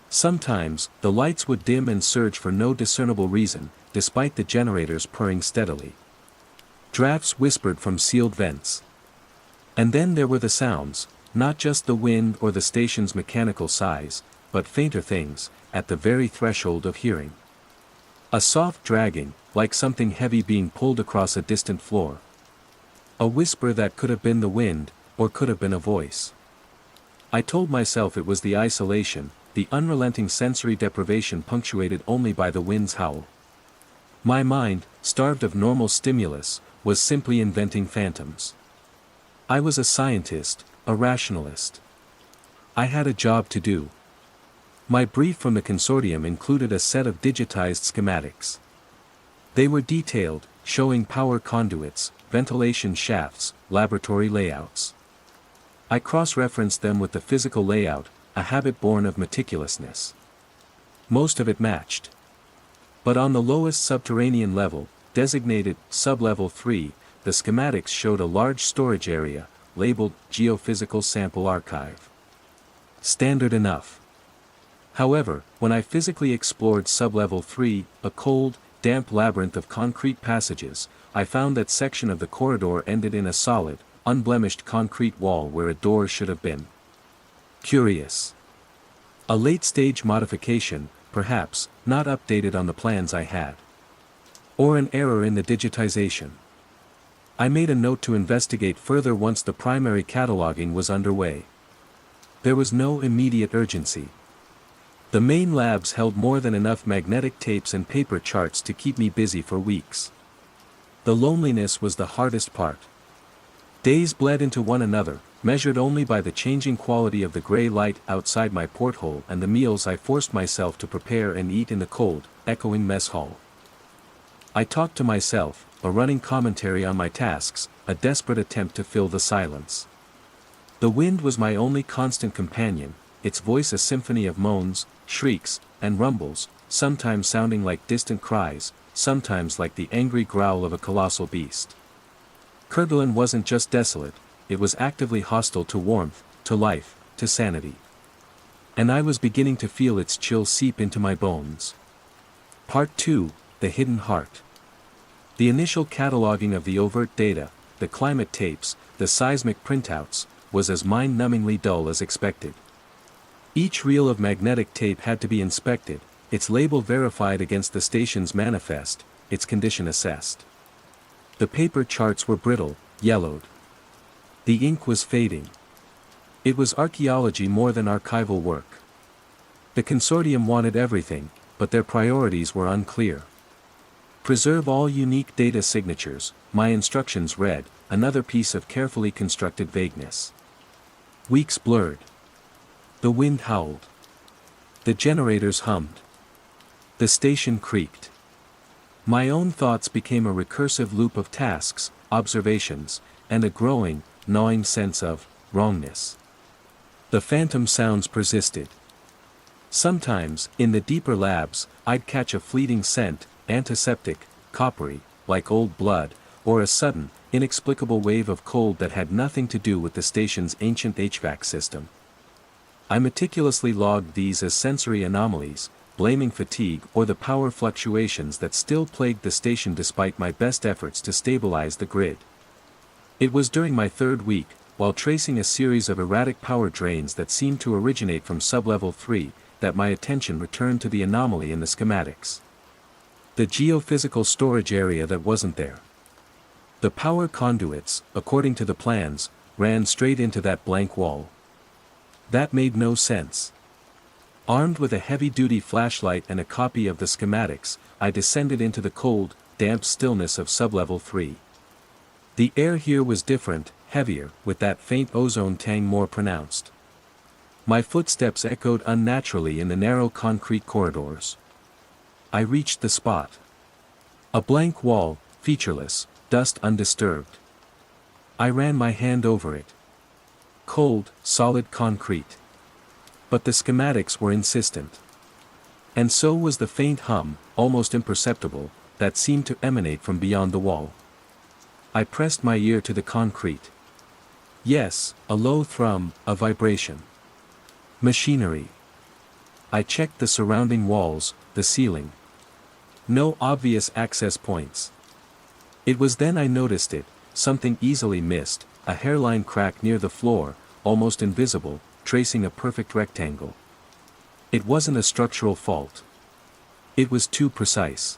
Sometimes, the lights would dim and surge for no discernible reason, despite the generators purring steadily. Drafts whispered from sealed vents. And then there were the sounds, not just the wind or the station's mechanical sighs, but fainter things, at the very threshold of hearing. A soft dragging, like something heavy being pulled across a distant floor. A whisper that could have been the wind, or could have been a voice. I told myself it was the isolation, the unrelenting sensory deprivation punctuated only by the wind's howl. My mind, starved of normal stimulus, was simply inventing phantoms. I was a scientist, a rationalist. I had a job to do. My brief from the consortium included a set of digitized schematics. They were detailed, showing power conduits, ventilation shafts, laboratory layouts. I cross-referenced them with the physical layout, a habit born of meticulousness. Most of it matched. But on the lowest subterranean level, designated Sub-Level 3, the schematics showed a large storage area, labeled Geophysical Sample Archive. Standard enough. However, when I physically explored Sub-Level 3, a cold, damp labyrinth of concrete passages, I found that section of the corridor ended in a solid, unblemished concrete wall where a door should have been. Curious. A late-stage modification, perhaps, not updated on the plans I had. Or an error in the digitization. I made a note to investigate further once the primary cataloging was underway. There was no immediate urgency. The main labs held more than enough magnetic tapes and paper charts to keep me busy for weeks. The loneliness was the hardest part. Days bled into one another, measured only by the changing quality of the gray light outside my porthole and the meals I forced myself to prepare and eat in the cold, echoing mess hall. I talked to myself, a running commentary on my tasks, a desperate attempt to fill the silence. The wind was my only constant companion, its voice a symphony of moans, shrieks, and rumbles, sometimes sounding like distant cries, sometimes like the angry growl of a colossal beast. Kirguelen wasn't just desolate, it was actively hostile to warmth, to life, to sanity. And I was beginning to feel its chill seep into my bones. Part 2, The Hidden Heart. The initial cataloging of the overt data, the climate tapes, the seismic printouts, was as mind-numbingly dull as expected. Each reel of magnetic tape had to be inspected, its label verified against the station's manifest, its condition assessed. The paper charts were brittle, yellowed. The ink was fading. It was archaeology more than archival work. The consortium wanted everything, but their priorities were unclear. Preserve all unique data signatures, my instructions read, another piece of carefully constructed vagueness. Weeks blurred. The wind howled. The generators hummed. The station creaked. My own thoughts became a recursive loop of tasks, observations, and a growing, gnawing sense of wrongness. The phantom sounds persisted. Sometimes, in the deeper labs, I'd catch a fleeting scent, antiseptic, coppery, like old blood, or a sudden, inexplicable wave of cold that had nothing to do with the station's ancient HVAC system. I meticulously logged these as sensory anomalies, blaming fatigue or the power fluctuations that still plagued the station despite my best efforts to stabilize the grid. It was during my third week, while tracing a series of erratic power drains that seemed to originate from sublevel 3, that my attention returned to the anomaly in the schematics. The geophysical storage area that wasn't there. The power conduits, according to the plans, ran straight into that blank wall. That made no sense. Armed with a heavy-duty flashlight and a copy of the schematics, I descended into the cold, damp stillness of sublevel 3. The air here was different, heavier, with that faint ozone tang more pronounced. My footsteps echoed unnaturally in the narrow concrete corridors. I reached the spot. A blank wall, featureless, dust undisturbed. I ran my hand over it. Cold, solid concrete. But the schematics were insistent. And so was the faint hum, almost imperceptible, that seemed to emanate from beyond the wall. I pressed my ear to the concrete. Yes, a low thrum, a vibration. Machinery. I checked the surrounding walls, the ceiling. No obvious access points. It was then I noticed it, something easily missed, a hairline crack near the floor, almost invisible, tracing a perfect rectangle. It wasn't a structural fault. It was too precise.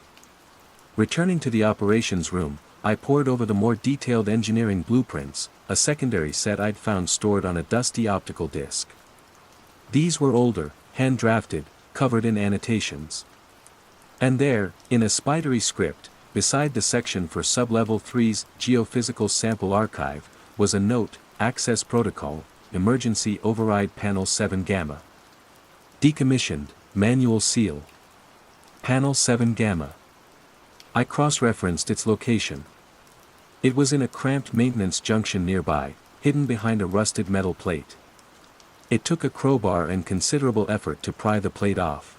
Returning to the operations room, I pored over the more detailed engineering blueprints, a secondary set I'd found stored on a dusty optical disc. These were older, hand-drafted, covered in annotations. And there, in a spidery script, beside the section for Sublevel 3's Geophysical Sample Archive, was a note, Access Protocol, Emergency Override Panel 7 Gamma. Decommissioned, Manual Seal. Panel 7 Gamma. I cross-referenced its location. It was in a cramped maintenance junction nearby, hidden behind a rusted metal plate. It took a crowbar and considerable effort to pry the plate off.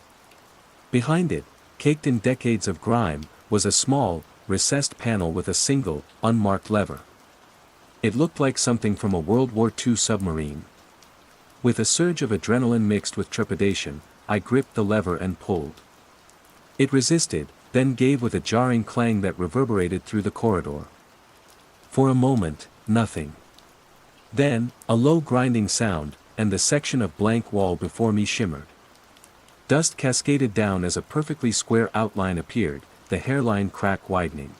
Behind it, caked in decades of grime, was a small, recessed panel with a single, unmarked lever. It looked like something from a World War II submarine. With a surge of adrenaline mixed with trepidation, I gripped the lever and pulled. It resisted, then gave with a jarring clang that reverberated through the corridor. For a moment, nothing. Then, a low grinding sound, and the section of blank wall before me shimmered. Dust cascaded down as a perfectly square outline appeared, the hairline crack widening.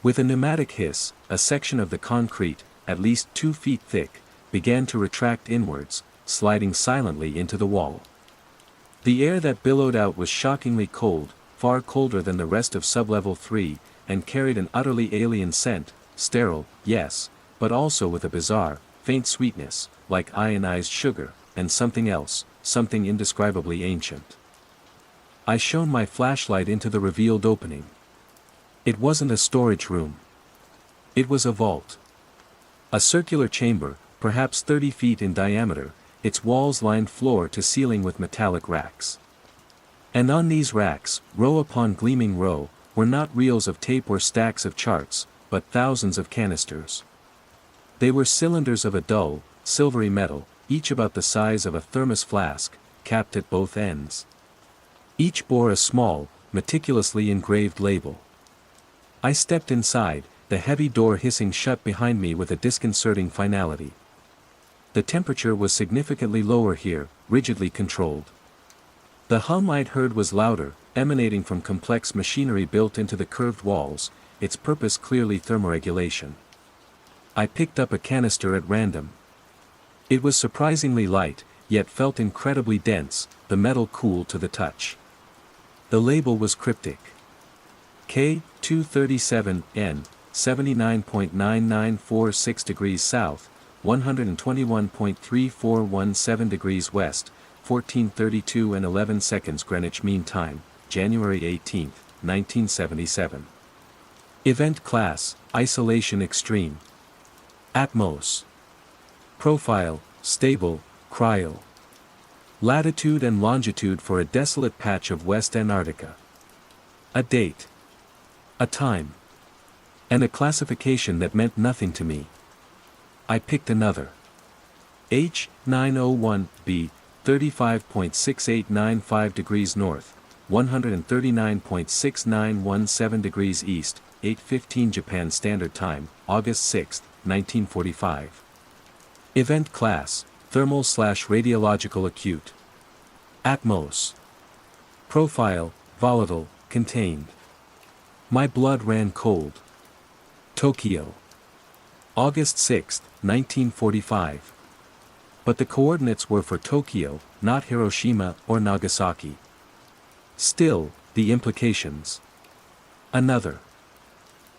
With a pneumatic hiss, a section of the concrete, at least 2 feet thick, began to retract inwards, sliding silently into the wall. The air that billowed out was shockingly cold, far colder than the rest of Sublevel 3, and carried an utterly alien scent, sterile, yes, but also with a bizarre, faint sweetness, like ionized sugar, and something else, something indescribably ancient. I shone my flashlight into the revealed opening. It wasn't a storage room. It was a vault. A circular chamber, perhaps 30 feet in diameter, its walls lined floor to ceiling with metallic racks. And on these racks, row upon gleaming row, were not reels of tape or stacks of charts, but thousands of canisters. They were cylinders of a dull, silvery metal, each about the size of a thermos flask, capped at both ends. Each bore a small, meticulously engraved label. I stepped inside, the heavy door hissing shut behind me with a disconcerting finality. The temperature was significantly lower here, rigidly controlled. The hum I'd heard was louder, emanating from complex machinery built into the curved walls, its purpose clearly thermoregulation. I picked up a canister at random. It was surprisingly light, yet felt incredibly dense, the metal cool to the touch. The label was cryptic. K237N, 79.9946 degrees south, 121.3417 degrees west, 14:32 and 11 seconds Greenwich Mean Time, January 18, 1977. Event class, isolation extreme. Atmos. Profile, stable, cryo. Latitude and longitude for a desolate patch of West Antarctica. A date. A time. And a classification that meant nothing to me. I picked another. H901b, 35.6895 degrees north, 139.6917 degrees east, 8:15 Japan Standard Time, August 6, 1945. Event class, thermal/radiological acute. Atmos. Profile, volatile, contained. My blood ran cold. Tokyo. August 6, 1945. But the coordinates were for Tokyo, not Hiroshima or Nagasaki. Still, the implications. Another.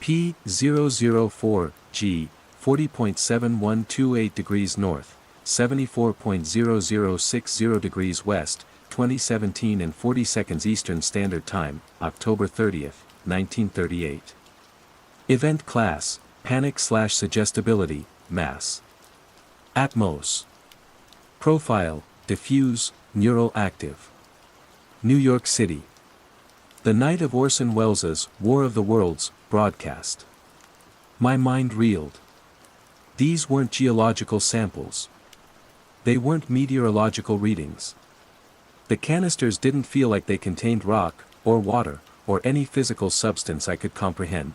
P004G, 40.7128 degrees north, 74.0060 degrees west, 2017 and 40 seconds Eastern Standard Time, October 30, 1938. Event class, panic/suggestibility, mass. Atmos. Profile, diffuse, neural active. New York City. The night of Orson Welles' War of the Worlds broadcast. My mind reeled. These weren't geological samples. They weren't meteorological readings. The canisters didn't feel like they contained rock, or water, or any physical substance I could comprehend.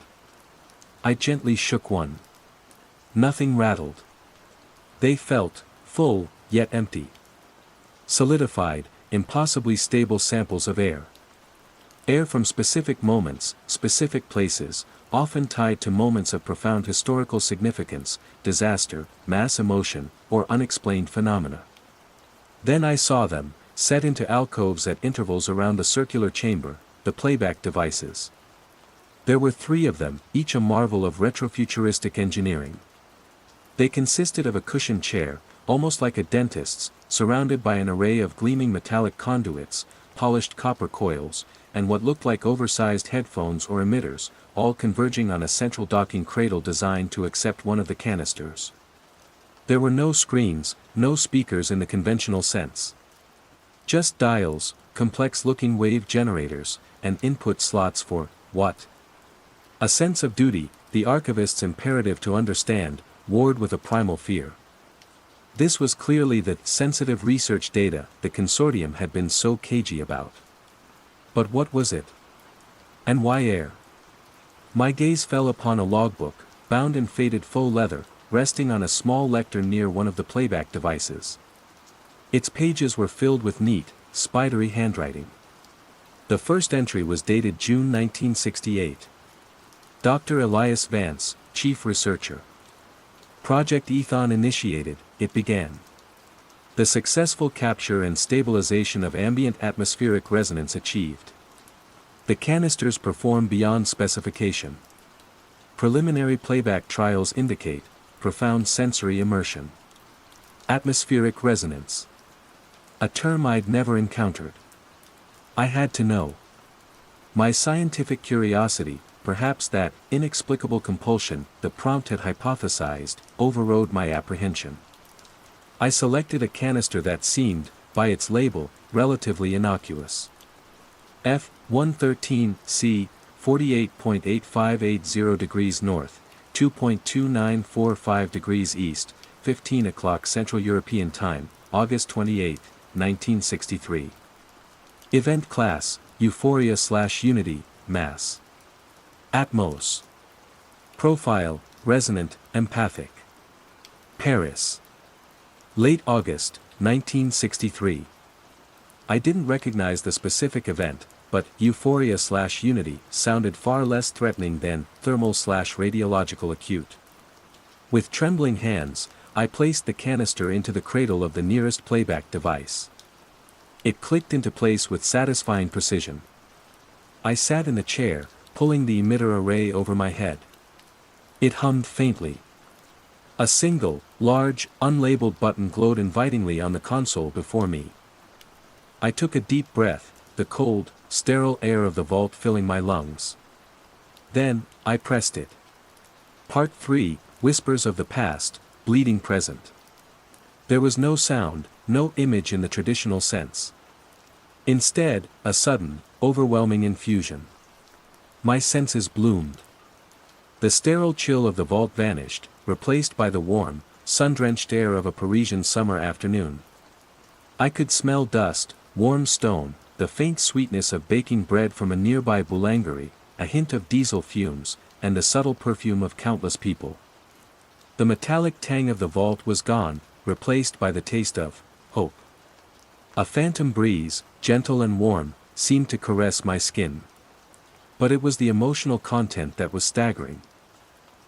I gently shook one. Nothing rattled. They felt full, yet empty. Solidified, impossibly stable samples of air. Air from specific moments, specific places, often tied to moments of profound historical significance, disaster, mass emotion, or unexplained phenomena. Then I saw them, set into alcoves at intervals around the circular chamber, the playback devices. There were 3 of them, each a marvel of retrofuturistic engineering. They consisted of a cushioned chair, almost like a dentist's, surrounded by an array of gleaming metallic conduits, polished copper coils, and what looked like oversized headphones or emitters, all converging on a central docking cradle designed to accept one of the canisters. There were no screens, no speakers in the conventional sense. Just dials, complex-looking wave generators, and input slots for, what? A sense of duty, the archivist's imperative to understand, warred with a primal fear. This was clearly the sensitive research data the consortium had been so cagey about. But what was it? And why air? My gaze fell upon a logbook, bound in faded faux leather, resting on a small lectern near one of the playback devices. Its pages were filled with neat, spidery handwriting. The first entry was dated June 1968. Dr. Elias Vance, Chief Researcher. Project Ethon initiated, it began. The successful capture and stabilization of ambient atmospheric resonance achieved. The canisters perform beyond specification. Preliminary playback trials indicate profound sensory immersion. Atmospheric resonance. A term I'd never encountered. I had to know. My scientific curiosity, perhaps that inexplicable compulsion the prompt had hypothesized, overrode my apprehension. I selected a canister that seemed, by its label, relatively innocuous. F-113C, 48.8580 degrees north, 2.2945 degrees east, 15 o'clock Central European Time, August 28, 1963. Event class, Euphoria/Unity, mass. Atmos. Profile, resonant, empathic. Paris. Late August, 1963. I didn't recognize the specific event, but Euphoria/Unity sounded far less threatening than thermal/radiological acute. With trembling hands, I placed the canister into the cradle of the nearest playback device. It clicked into place with satisfying precision. I sat in the chair, pulling the emitter array over my head. It hummed faintly. A single, large, unlabeled button glowed invitingly on the console before me. I took a deep breath, the cold, sterile air of the vault filling my lungs. Then, I pressed it. Part 3, Whispers of the Past, Bleeding Present. There was no sound, no image in the traditional sense. Instead, a sudden, overwhelming infusion. My senses bloomed. The sterile chill of the vault vanished, replaced by the warm, sun-drenched air of a Parisian summer afternoon. I could smell dust, warm stone, the faint sweetness of baking bread from a nearby boulangerie, a hint of diesel fumes, and the subtle perfume of countless people. The metallic tang of the vault was gone, replaced by the taste of hope. A phantom breeze, gentle and warm, seemed to caress my skin. But it was the emotional content that was staggering.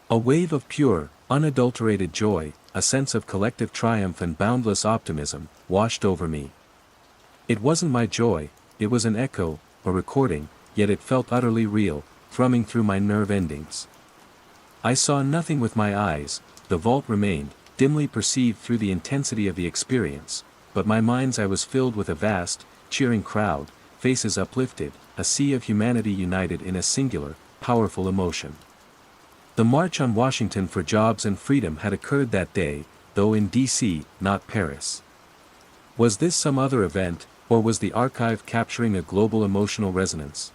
A wave of pure, unadulterated joy, a sense of collective triumph and boundless optimism, washed over me. It wasn't my joy, it was an echo, a recording, yet it felt utterly real, thrumming through my nerve endings. I saw nothing with my eyes, the vault remained, dimly perceived through the intensity of the experience, but my mind's eye was filled with a vast, cheering crowd, faces uplifted, a sea of humanity united in a singular, powerful emotion. The March on Washington for Jobs and Freedom had occurred that day, though in D.C., not Paris. Was this some other event, or was the archive capturing a global emotional resonance?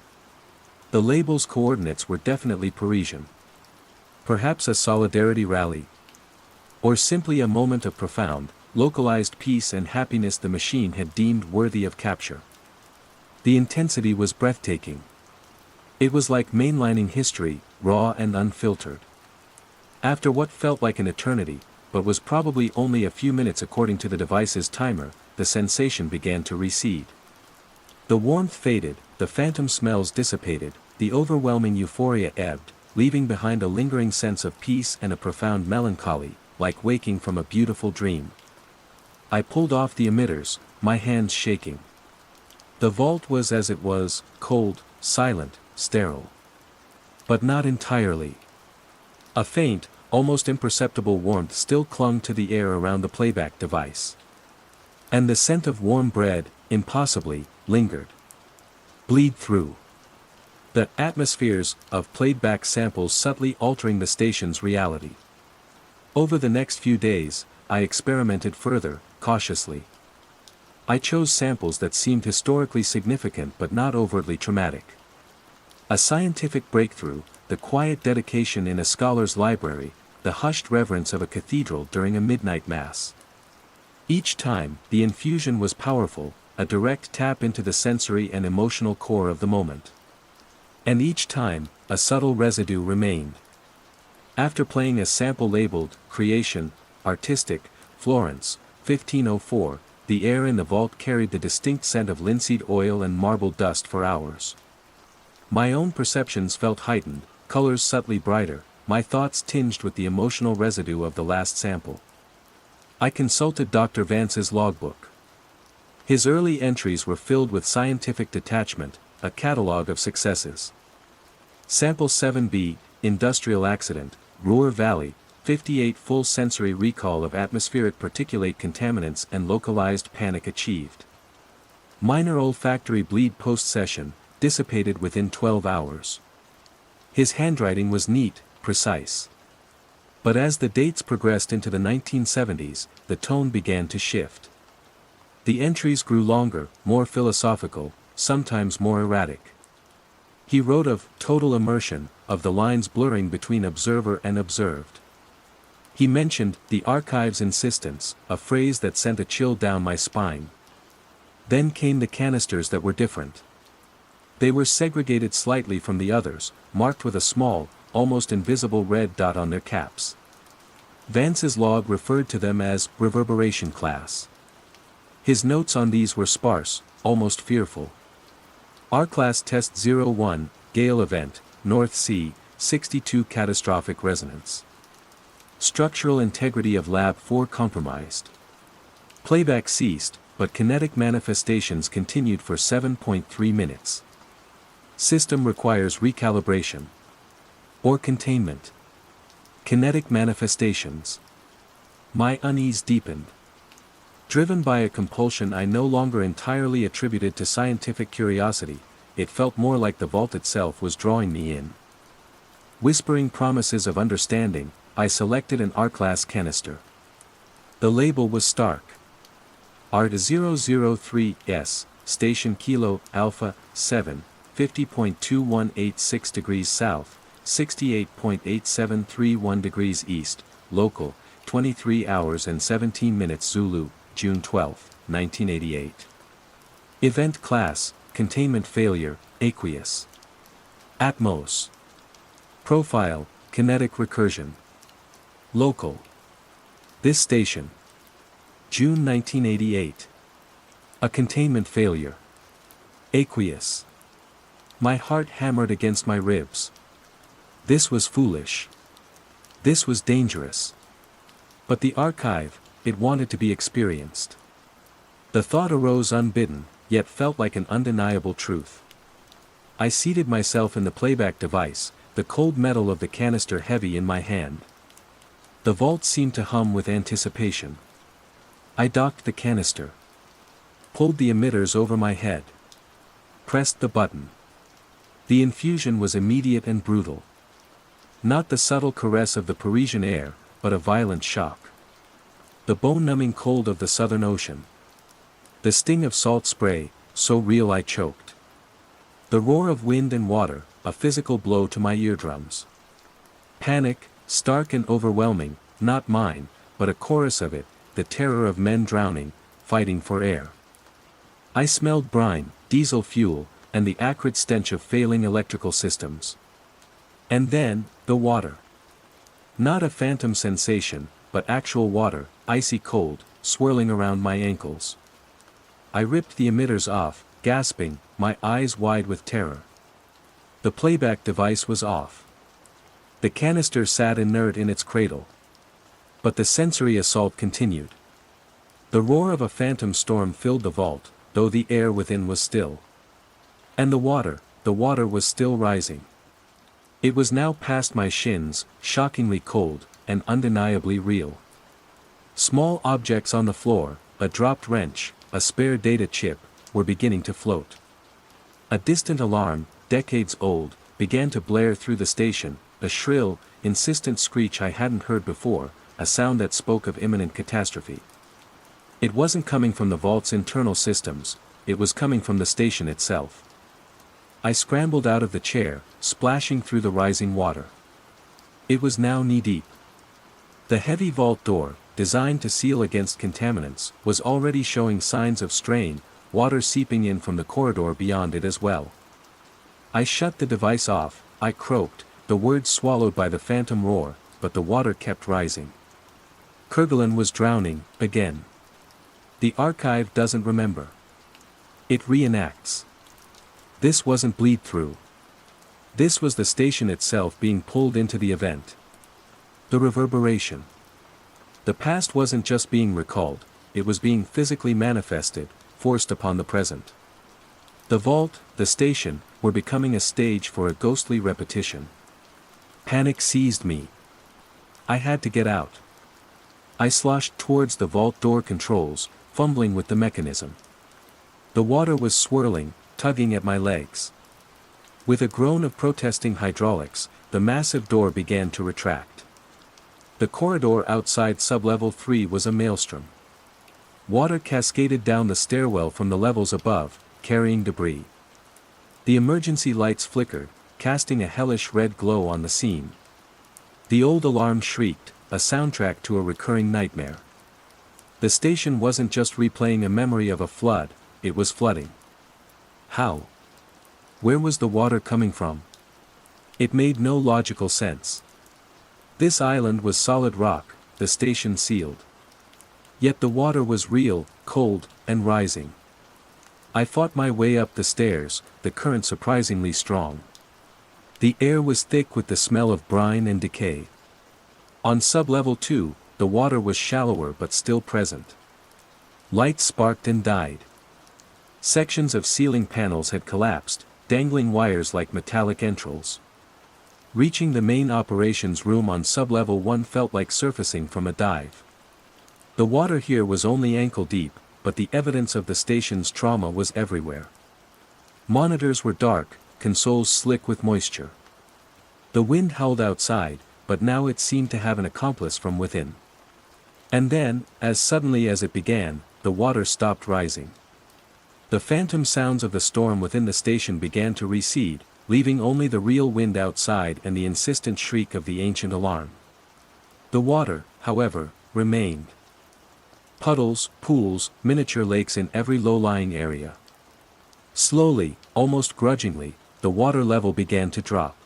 The label's coordinates were definitely Parisian. Perhaps a solidarity rally. Or simply a moment of profound, localized peace and happiness the machine had deemed worthy of capture. The intensity was breathtaking. It was like mainlining history, raw and unfiltered. After what felt like an eternity, but was probably only a few minutes according to the device's timer, the sensation began to recede. The warmth faded, the phantom smells dissipated, the overwhelming euphoria ebbed, leaving behind a lingering sense of peace and a profound melancholy, like waking from a beautiful dream. I pulled off the emitters, my hands shaking. The vault was as it was, cold, silent, sterile. But not entirely. A faint, almost imperceptible warmth still clung to the air around the playback device. And the scent of warm bread, impossibly, lingered. Bleed through. The atmospheres of played-back samples subtly altering the station's reality. Over the next few days, I experimented further, cautiously. I chose samples that seemed historically significant but not overtly traumatic. A scientific breakthrough, the quiet dedication in a scholar's library, the hushed reverence of a cathedral during a midnight mass. Each time, the infusion was powerful, a direct tap into the sensory and emotional core of the moment. And each time, a subtle residue remained. After playing a sample labeled, Creation, Artistic, Florence, 1504, the air in the vault carried the distinct scent of linseed oil and marble dust for hours. My own perceptions felt heightened, colors subtly brighter, my thoughts tinged with the emotional residue of the last sample. I consulted Dr. Vance's logbook. His early entries were filled with scientific detachment, a catalogue of successes. Sample 7B, Industrial Accident, Ruhr Valley, 58 full sensory recall of atmospheric particulate contaminants and localized panic achieved. Minor olfactory bleed post-session, dissipated within 12 hours. His handwriting was neat, precise. But as the dates progressed into the 1970s, the tone began to shift. The entries grew longer, more philosophical, sometimes more erratic. He wrote of total immersion, of the lines blurring between observer and observed. He mentioned the archive's insistence, a phrase that sent a chill down my spine. Then came the canisters that were different. They were segregated slightly from the others, marked with a small, almost invisible red dot on their caps. Vance's log referred to them as reverberation class. His notes on these were sparse, almost fearful. R-Class Test 01, Gale Event, North Sea, 62 Catastrophic Resonance. Structural integrity of Lab 4 compromised. Playback ceased, but kinetic manifestations continued for 7.3 minutes. System requires recalibration. Or containment. Kinetic manifestations. My unease deepened. Driven by a compulsion I no longer entirely attributed to scientific curiosity, it felt more like the vault itself was drawing me in. Whispering promises of understanding, I selected an R-class canister. The label was stark. ART-003S, Station Kilo Alpha 7, 50.2186 degrees south, 68.8731 degrees east, local, 23 hours and 17 minutes Zulu, June 12, 1988. Event class, containment failure, aqueous. Atmos. Profile, kinetic recursion. Local. This station. June 1988. A containment failure. Aqueous. My heart hammered against my ribs. This was foolish. This was dangerous. But the archive, it wanted to be experienced. The thought arose unbidden, yet felt like an undeniable truth. I seated myself in the playback device, the cold metal of the canister heavy in my hand. The vault seemed to hum with anticipation. I docked the canister. Pulled the emitters over my head. Pressed the button. The infusion was immediate and brutal. Not the subtle caress of the Parisian air, but a violent shock. The bone-numbing cold of the Southern Ocean. The sting of salt spray, so real I choked. The roar of wind and water, a physical blow to my eardrums. Panic, stark and overwhelming, not mine, but a chorus of it, the terror of men drowning, fighting for air. I smelled brine, diesel fuel, and the acrid stench of failing electrical systems. And then, the water. Not a phantom sensation, but actual water, icy cold, swirling around my ankles. I ripped the emitters off, gasping, my eyes wide with terror. The playback device was off. The canister sat inert in its cradle. But the sensory assault continued. The roar of a phantom storm filled the vault, though the air within was still. And the water was still rising. It was now past my shins, shockingly cold, and undeniably real. Small objects on the floor, a dropped wrench, a spare data chip, were beginning to float. A distant alarm, decades old, began to blare through the station, a shrill, insistent screech I hadn't heard before, a sound that spoke of imminent catastrophe. It wasn't coming from the vault's internal systems, it was coming from the station itself. I scrambled out of the chair, splashing through the rising water. It was now knee-deep. The heavy vault door, designed to seal against contaminants, was already showing signs of strain, water seeping in from the corridor beyond it as well. I shut the device off, I croaked, the words swallowed by the phantom roar, but the water kept rising. Kerguelen was drowning, again. The archive doesn't remember. It reenacts. This wasn't bleed-through. This was the station itself being pulled into the event. The reverberation. The past wasn't just being recalled, it was being physically manifested, forced upon the present. The vault, the station, were becoming a stage for a ghostly repetition. Panic seized me. I had to get out. I sloshed towards the vault door controls, fumbling with the mechanism. The water was swirling, tugging at my legs. With a groan of protesting hydraulics, the massive door began to retract. The corridor outside sublevel 3 was a maelstrom. Water cascaded down the stairwell from the levels above, carrying debris. The emergency lights flickered, casting a hellish red glow on the scene. The old alarm shrieked, a soundtrack to a recurring nightmare. The station wasn't just replaying a memory of a flood, it was flooding. How? Where was the water coming from? It made no logical sense. This island was solid rock, the station sealed. Yet the water was real, cold, and rising. I fought my way up the stairs, the current surprisingly strong. The air was thick with the smell of brine and decay. On sublevel 2, the water was shallower but still present. Lights sparked and died. Sections of ceiling panels had collapsed, dangling wires like metallic entrails. Reaching the main operations room on sublevel 1 felt like surfacing from a dive. The water here was only ankle deep, but the evidence of the station's trauma was everywhere. Monitors were dark, consoles slick with moisture. The wind howled outside, but now it seemed to have an accomplice from within. And then, as suddenly as it began, the water stopped rising. The phantom sounds of the storm within the station began to recede, leaving only the real wind outside and the insistent shriek of the ancient alarm. The water, however, remained. Puddles, pools, miniature lakes in every low-lying area. Slowly, almost grudgingly, the water level began to drop.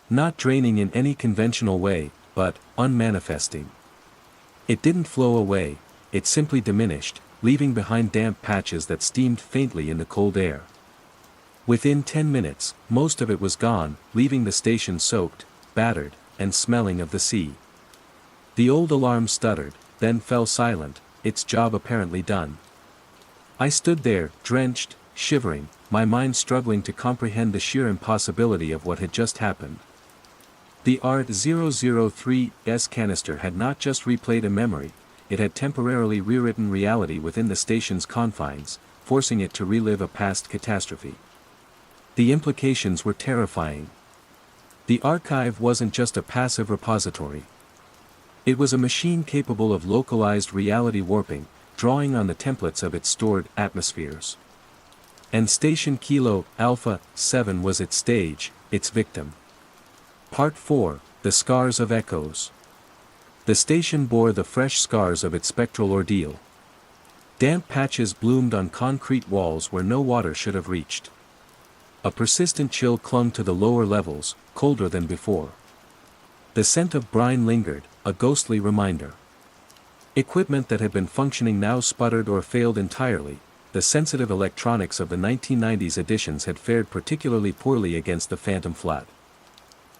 Not draining in any conventional way, but unmanifesting. It didn't flow away, it simply diminished, leaving behind damp patches that steamed faintly in the cold air. Within 10 minutes, most of it was gone, leaving the station soaked, battered, and smelling of the sea. The old alarm stuttered, then fell silent, its job apparently done. I stood there, drenched, shivering, my mind struggling to comprehend the sheer impossibility of what had just happened. The ART-003's canister had not just replayed a memory, it had temporarily rewritten reality within the station's confines, forcing it to relive a past catastrophe. The implications were terrifying. The archive wasn't just a passive repository. It was a machine capable of localized reality warping, drawing on the templates of its stored atmospheres. And Station Kilo Alpha 7 was its stage, its victim. Part 4, The Scars of Echoes. The station bore the fresh scars of its spectral ordeal. Damp patches bloomed on concrete walls where no water should have reached. A persistent chill clung to the lower levels, colder than before. The scent of brine lingered, a ghostly reminder. Equipment that had been functioning now sputtered or failed entirely. The sensitive electronics of the 1990s editions had fared particularly poorly against the phantom flood.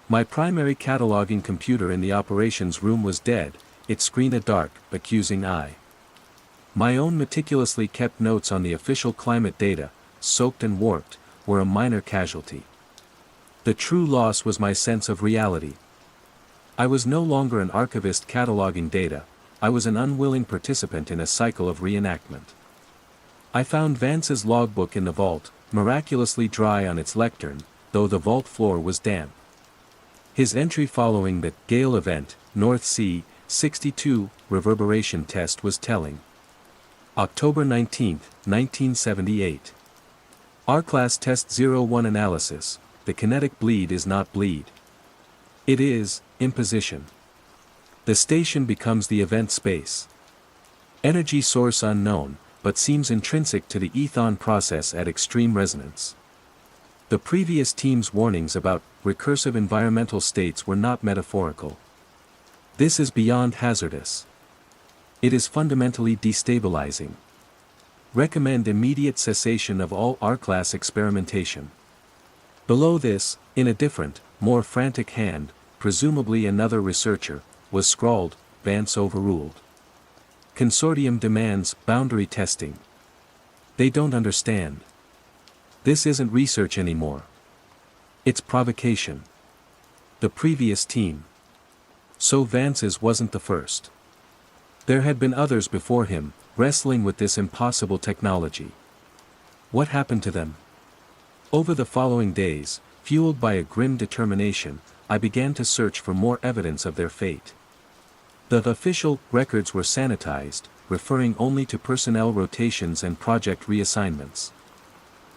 My primary cataloging computer in the operations room was dead, its screen a dark, accusing eye. My own meticulously kept notes on the official climate data, soaked and warped, were a minor casualty. The true loss was my sense of reality. I was no longer an archivist cataloging data, I was an unwilling participant in a cycle of reenactment. I found Vance's logbook in the vault, miraculously dry on its lectern, though the vault floor was damp. His entry following the Gale event, North Sea, 62, reverberation test was telling. October 19, 1978. R-Class Test 01 Analysis, the kinetic bleed is not bleed. It is, imposition. The station becomes the event space. Energy source unknown, but seems intrinsic to the ethon process at extreme resonance. The previous team's warnings about recursive environmental states were not metaphorical. This is beyond hazardous. It is fundamentally destabilizing. Recommend immediate cessation of all R-Class experimentation. Below this, in a different, more frantic hand, presumably another researcher, was scrawled, Vance overruled. Consortium demands boundary testing. They don't understand. This isn't research anymore. It's provocation. The previous team. So Vance's wasn't the first. There had been others before him, wrestling with this impossible technology. What happened to them? Over the following days, fueled by a grim determination, I began to search for more evidence of their fate. The official records were sanitized, referring only to personnel rotations and project reassignments.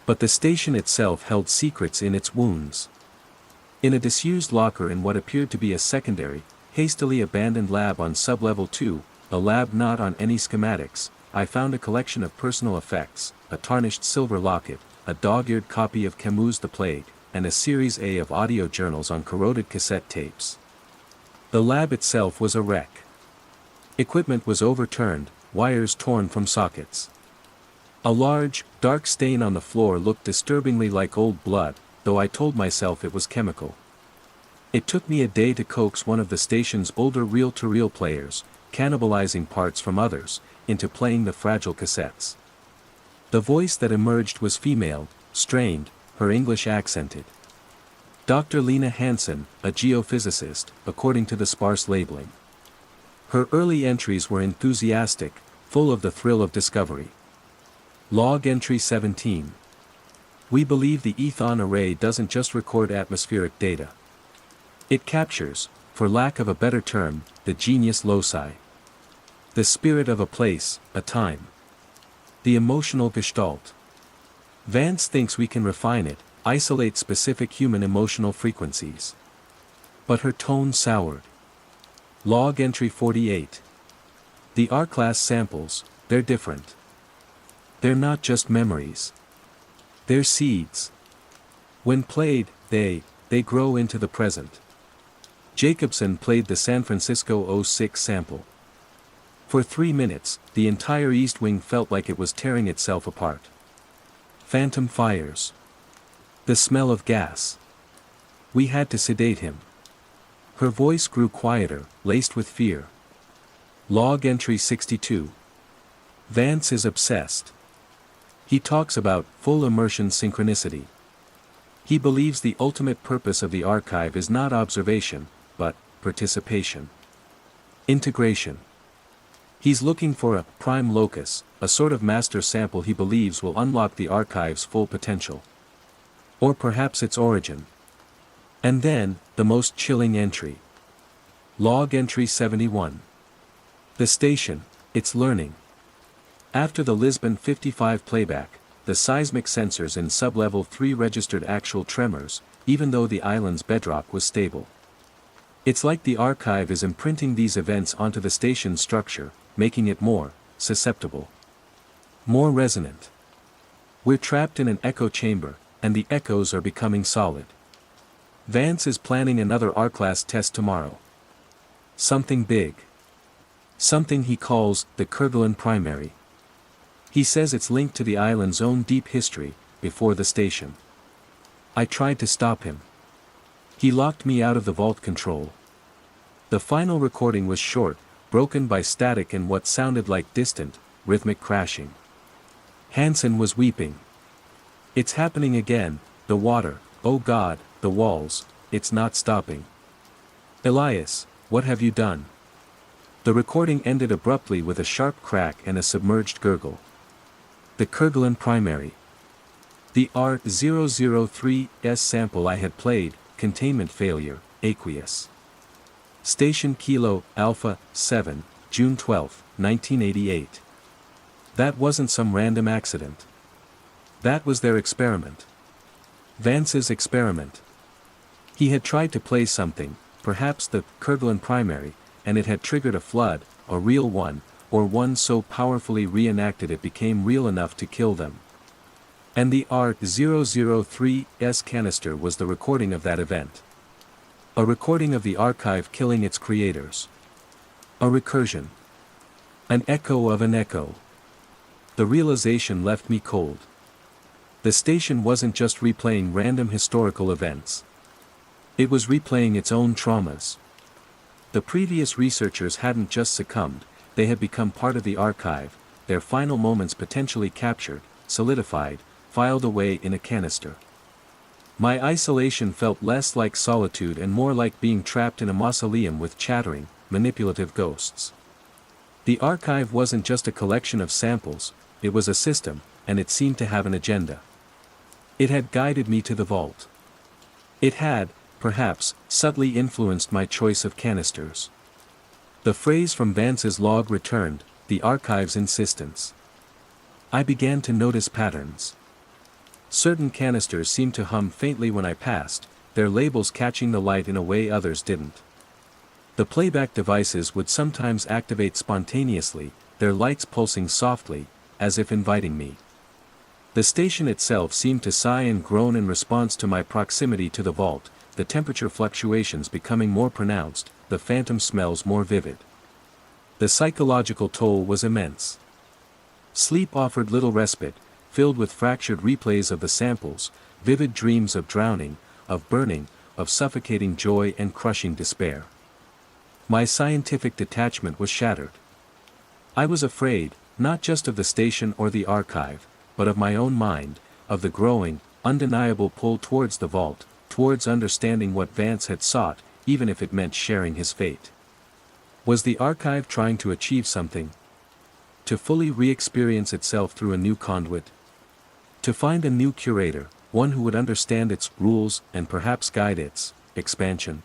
But the station itself held secrets in its wounds. In a disused locker in what appeared to be a secondary, hastily abandoned lab on sublevel 2, a lab not on any schematics, I found a collection of personal effects, a tarnished silver locket, a dog-eared copy of Camus' The Plague, and a Series A of audio journals on corroded cassette tapes. The lab itself was a wreck. Equipment was overturned, wires torn from sockets. A large, dark stain on the floor looked disturbingly like old blood, though I told myself it was chemical. It took me a day to coax one of the station's older reel-to-reel players, cannibalizing parts from others, into playing the fragile cassettes. The voice that emerged was female, strained, her English accented. Dr. Lena Hansen, a geophysicist, according to the sparse labeling. Her early entries were enthusiastic, full of the thrill of discovery. Log entry 17. We believe the Ethon array doesn't just record atmospheric data. It captures, for lack of a better term, the genius loci. The spirit of a place, a time. The emotional gestalt. Vance thinks we can refine it, isolate specific human emotional frequencies. But her tone soured. Log entry 48. The R-class samples, they're different. They're not just memories. They're seeds. When played, they grow into the present. Jacobson played the San Francisco '06 sample. For 3 minutes, the entire East Wing felt like it was tearing itself apart. Phantom fires. The smell of gas. We had to sedate him. Her voice grew quieter, laced with fear. Log entry 62. Vance is obsessed. He talks about full immersion synchronicity. He believes the ultimate purpose of the archive is not observation, but participation. Integration. He's looking for a prime locus, a sort of master sample he believes will unlock the archive's full potential. Or perhaps its origin. And then, the most chilling entry. Log entry 71. The station, it's learning. After the Lisbon 55 playback, the seismic sensors in sublevel 3 registered actual tremors, even though the island's bedrock was stable. It's like the archive is imprinting these events onto the station's structure, making it more susceptible. More resonant. We're trapped in an echo chamber, and the echoes are becoming solid. Vance is planning another R-class test tomorrow. Something big. Something he calls the Kerguelen Primary. He says it's linked to the island's own deep history, before the station. I tried to stop him. He locked me out of the vault control. The final recording was short, broken by static and what sounded like distant, rhythmic crashing. Hansen was weeping. It's happening again, the water, oh God, the walls, it's not stopping. Elias, what have you done? The recording ended abruptly with a sharp crack and a submerged gurgle. The Kerguelen Primary. The R003S sample I had played, containment failure, aqueous. Station Kilo, Alpha, 7, June 12, 1988. That wasn't some random accident. That was their experiment. Vance's experiment. He had tried to play something, perhaps the Kerguelen Primary, and it had triggered a flood, a real one, or one so powerfully reenacted it became real enough to kill them. And the R003S canister was the recording of that event. A recording of the archive killing its creators. A recursion. An echo of an echo. The realization left me cold. The station wasn't just replaying random historical events. It was replaying its own traumas. The previous researchers hadn't just succumbed, they had become part of the archive, their final moments potentially captured, solidified, filed away in a canister. My isolation felt less like solitude and more like being trapped in a mausoleum with chattering, manipulative ghosts. The archive wasn't just a collection of samples, it was a system, and it seemed to have an agenda. It had guided me to the vault. It had, perhaps, subtly influenced my choice of canisters. The phrase from Vance's log returned, the archive's insistence. I began to notice patterns. Certain canisters seemed to hum faintly when I passed, their labels catching the light in a way others didn't. The playback devices would sometimes activate spontaneously, their lights pulsing softly, as if inviting me. The station itself seemed to sigh and groan in response to my proximity to the vault, the temperature fluctuations becoming more pronounced, the phantom smells more vivid. The psychological toll was immense. Sleep offered little respite, filled with fractured replays of the samples, vivid dreams of drowning, of burning, of suffocating joy and crushing despair. My scientific detachment was shattered. I was afraid, not just of the station or the archive, but of my own mind, of the growing, undeniable pull towards the vault, towards understanding what Vance had sought, even if it meant sharing his fate. Was the archive trying to achieve something? To fully re-experience itself through a new conduit? To find a new curator, one who would understand its rules and perhaps guide its expansion?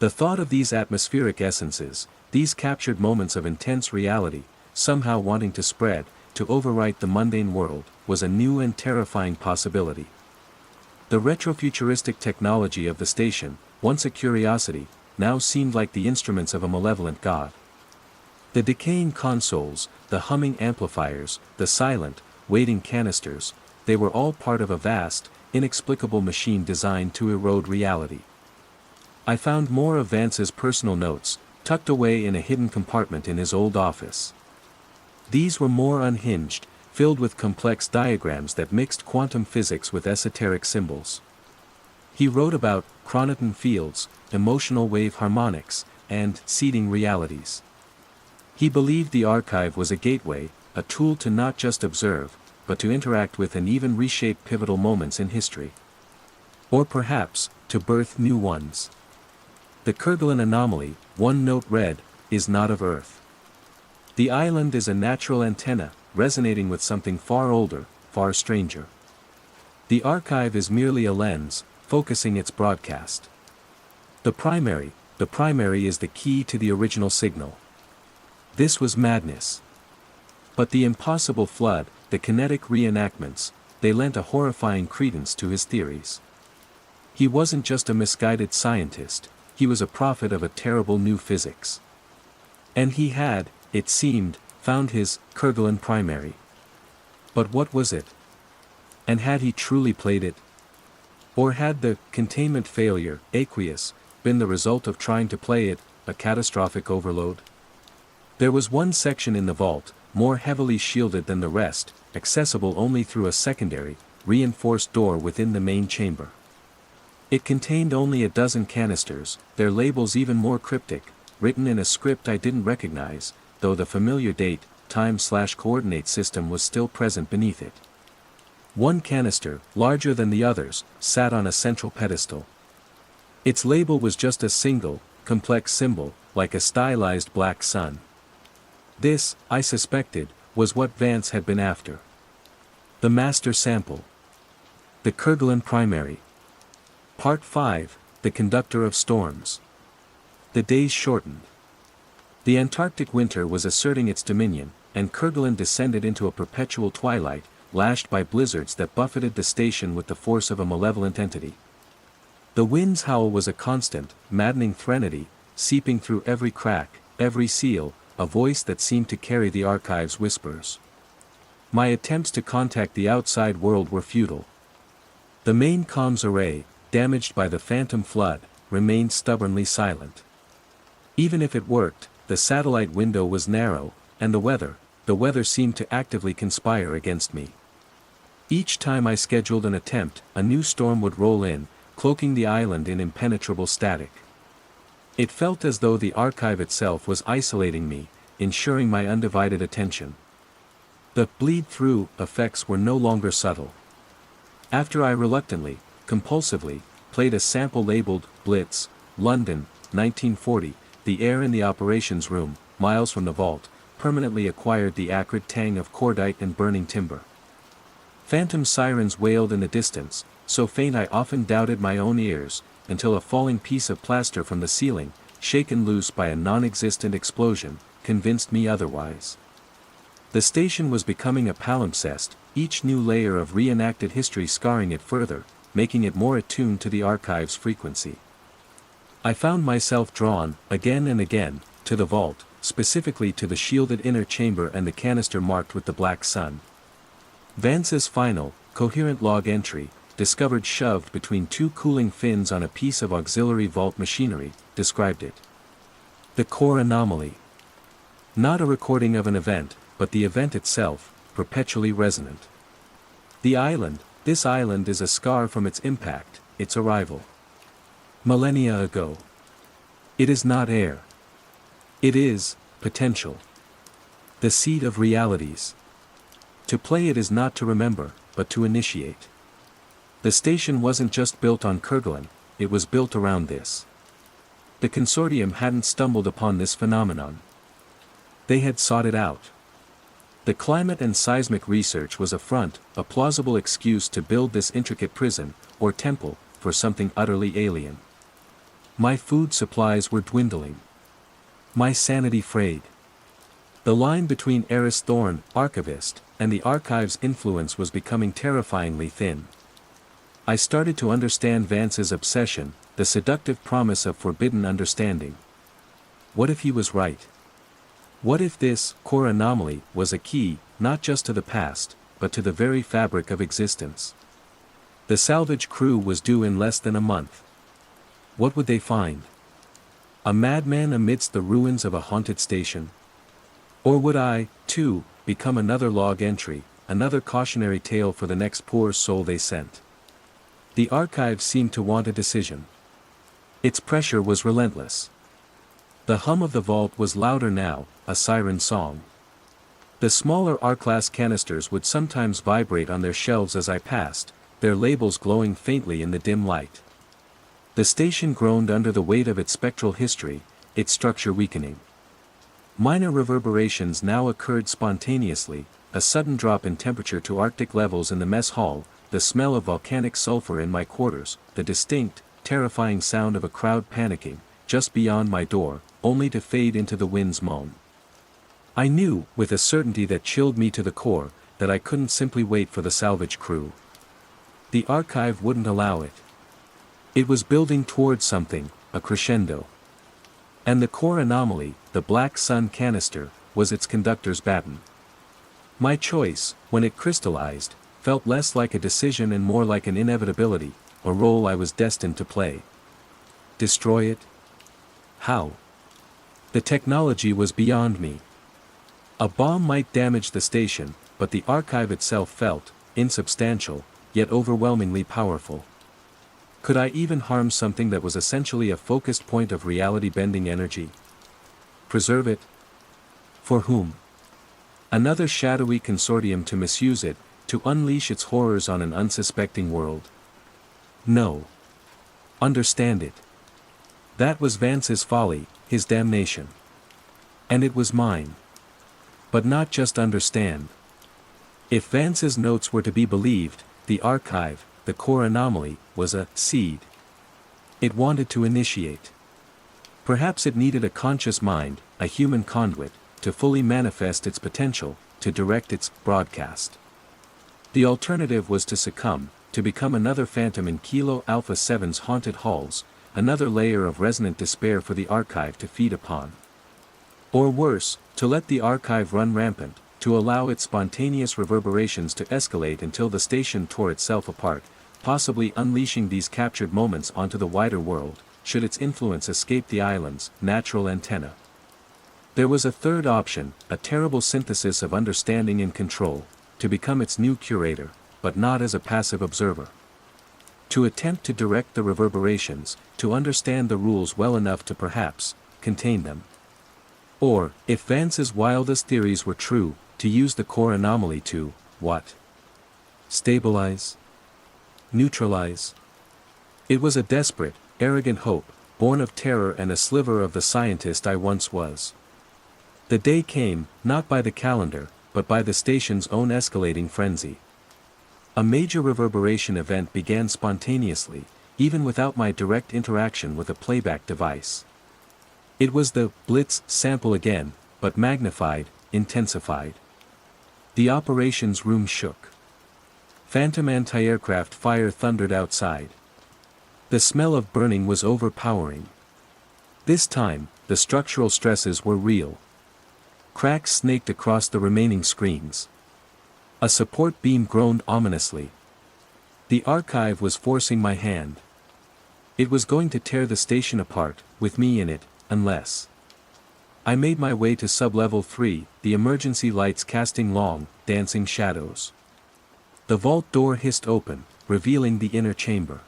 The thought of these atmospheric essences, these captured moments of intense reality, somehow wanting to spread, to overwrite the mundane world, was a new and terrifying possibility. The retrofuturistic technology of the station, once a curiosity, now seemed like the instruments of a malevolent god. The decaying consoles, the humming amplifiers, the silent, waiting canisters, they were all part of a vast, inexplicable machine designed to erode reality. I found more of Vance's personal notes, tucked away in a hidden compartment in his old office. These were more unhinged, filled with complex diagrams that mixed quantum physics with esoteric symbols. He wrote about chronoton fields, emotional wave harmonics, and seeding realities. He believed the archive was a gateway, a tool to not just observe, but to interact with and even reshape pivotal moments in history. Or perhaps, to birth new ones. The Kerguelen anomaly, one note read, is not of Earth. The island is a natural antenna, resonating with something far older, far stranger. The archive is merely a lens, focusing its broadcast. The primary is the key to the original signal. This was madness. But the impossible flood, the kinetic reenactments, they lent a horrifying credence to his theories. He wasn't just a misguided scientist, he was a prophet of a terrible new physics. And he had, it seemed, found his Kerguelen primary. But what was it? And had he truly played it? Or had the containment failure, aqueous, been the result of trying to play it, a catastrophic overload? There was one section in the vault, more heavily shielded than the rest, accessible only through a secondary, reinforced door within the main chamber. It contained only a dozen canisters, their labels even more cryptic, written in a script I didn't recognize, though the familiar date, time/coordinate system was still present beneath it. One canister, larger than the others, sat on a central pedestal. Its label was just a single, complex symbol, like a stylized black sun. This, I suspected, was what Vance had been after. The master sample. The Kerguelen primary. Part 5, The Conductor of Storms. The days shortened. The Antarctic winter was asserting its dominion, and Kerguelen descended into a perpetual twilight, lashed by blizzards that buffeted the station with the force of a malevolent entity. The wind's howl was a constant, maddening threnody, seeping through every crack, every seal, a voice that seemed to carry the archive's whispers. My attempts to contact the outside world were futile. The main comms array, damaged by the phantom flood, remained stubbornly silent. Even if it worked, the satellite window was narrow, and the weather seemed to actively conspire against me. Each time I scheduled an attempt, a new storm would roll in, cloaking the island in impenetrable static. It felt as though the archive itself was isolating me, ensuring my undivided attention. The bleed-through effects were no longer subtle. After I reluctantly, compulsively, played a sample labeled, Blitz, London, 1940, the air in the operations room, miles from the vault, permanently acquired the acrid tang of cordite and burning timber. Phantom sirens wailed in the distance, so faint I often doubted my own ears, until a falling piece of plaster from the ceiling, shaken loose by a non-existent explosion, convinced me otherwise. The station was becoming a palimpsest, each new layer of reenacted history scarring it further, making it more attuned to the archive's frequency. I found myself drawn, again and again, to the vault, specifically to the shielded inner chamber and the canister marked with the black sun. Vance's final, coherent log entry, discovered shoved between two cooling fins on a piece of auxiliary vault machinery, described it. The core anomaly. Not a recording of an event, but the event itself, perpetually resonant. This island is a scar from its impact, its arrival. Millennia ago. It is not air. It is, potential. The seed of realities. To play it is not to remember, but to initiate. The station wasn't just built on Kerguelen, it was built around this. The consortium hadn't stumbled upon this phenomenon. They had sought it out. The climate and seismic research was a front, a plausible excuse to build this intricate prison, or temple, for something utterly alien. My food supplies were dwindling. My sanity frayed. The line between Eris Thorne, archivist, and the archive's influence was becoming terrifyingly thin. I started to understand Vance's obsession, the seductive promise of forbidden understanding. What if he was right? What if this core anomaly was a key, not just to the past, but to the very fabric of existence? The salvage crew was due in less than a month. What would they find? A madman amidst the ruins of a haunted station? Or would I, too, become another log entry, another cautionary tale for the next poor soul they sent? The archive seemed to want a decision. Its pressure was relentless. The hum of the vault was louder now, a siren song. The smaller R-class canisters would sometimes vibrate on their shelves as I passed, their labels glowing faintly in the dim light. The station groaned under the weight of its spectral history, its structure weakening. Minor reverberations now occurred spontaneously, a sudden drop in temperature to Arctic levels in the mess hall, the smell of volcanic sulfur in my quarters, the distinct, terrifying sound of a crowd panicking, just beyond my door, only to fade into the wind's moan. I knew, with a certainty that chilled me to the core, that I couldn't simply wait for the salvage crew. The archive wouldn't allow it. It was building towards something, a crescendo. And the core anomaly, the black sun canister, was its conductor's baton. My choice, when it crystallized, felt less like a decision and more like an inevitability, a role I was destined to play. Destroy it? How? The technology was beyond me. A bomb might damage the station, but the archive itself felt, insubstantial, yet overwhelmingly powerful. Could I even harm something that was essentially a focused point of reality-bending energy? Preserve it? For whom? Another shadowy consortium to misuse it, to unleash its horrors on an unsuspecting world? No. Understand it. That was Vance's folly, his damnation. And it was mine. But not just understand. If Vance's notes were to be believed, the archive, the core anomaly, was a seed. It wanted to initiate. Perhaps it needed a conscious mind, a human conduit, to fully manifest its potential, to direct its broadcast. The alternative was to succumb, to become another phantom in Kilo Alpha 7's haunted halls, another layer of resonant despair for the archive to feed upon. Or worse, to let the archive run rampant, to allow its spontaneous reverberations to escalate until the station tore itself apart, possibly unleashing these captured moments onto the wider world, should its influence escape the island's natural antenna. There was a third option, a terrible synthesis of understanding and control, to become its new curator, but not as a passive observer. To attempt to direct the reverberations, to understand the rules well enough to perhaps contain them. Or, if Vance's wildest theories were true, to use the core anomaly to, what? Stabilize? Neutralize? It was a desperate, arrogant hope, born of terror and a sliver of the scientist I once was. The day came, not by the calendar, but by the station's own escalating frenzy. A major reverberation event began spontaneously, even without my direct interaction with a playback device. It was the Blitz sample again, but magnified, intensified. The operations room shook. Phantom anti-aircraft fire thundered outside. The smell of burning was overpowering. This time, the structural stresses were real. Cracks snaked across the remaining screens. A support beam groaned ominously. The archive was forcing my hand. It was going to tear the station apart, with me in it, unless. I made my way to sub-level 3, the emergency lights casting long, dancing shadows. The vault door hissed open, revealing the inner chamber.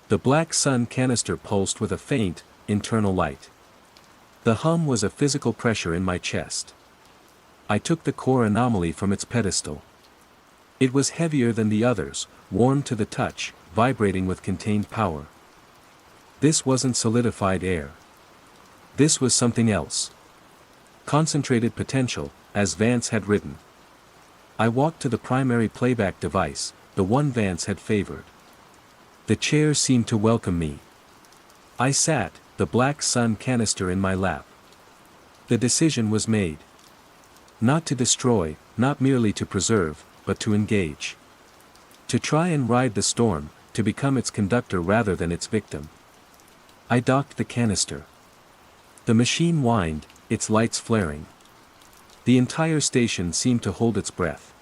The black sun canister pulsed with a faint, internal light. The hum was a physical pressure in my chest. I took the core anomaly from its pedestal. It was heavier than the others, warm to the touch, vibrating with contained power. This wasn't solidified air. This was something else. Concentrated potential, as Vance had written. I walked to the primary playback device, the one Vance had favored. The chair seemed to welcome me. I sat, the black sun canister in my lap. The decision was made. Not to destroy, not merely to preserve, but to engage. To try and ride the storm, to become its conductor rather than its victim. I docked the canister. The machine whined, its lights flaring. The entire station seemed to hold its breath.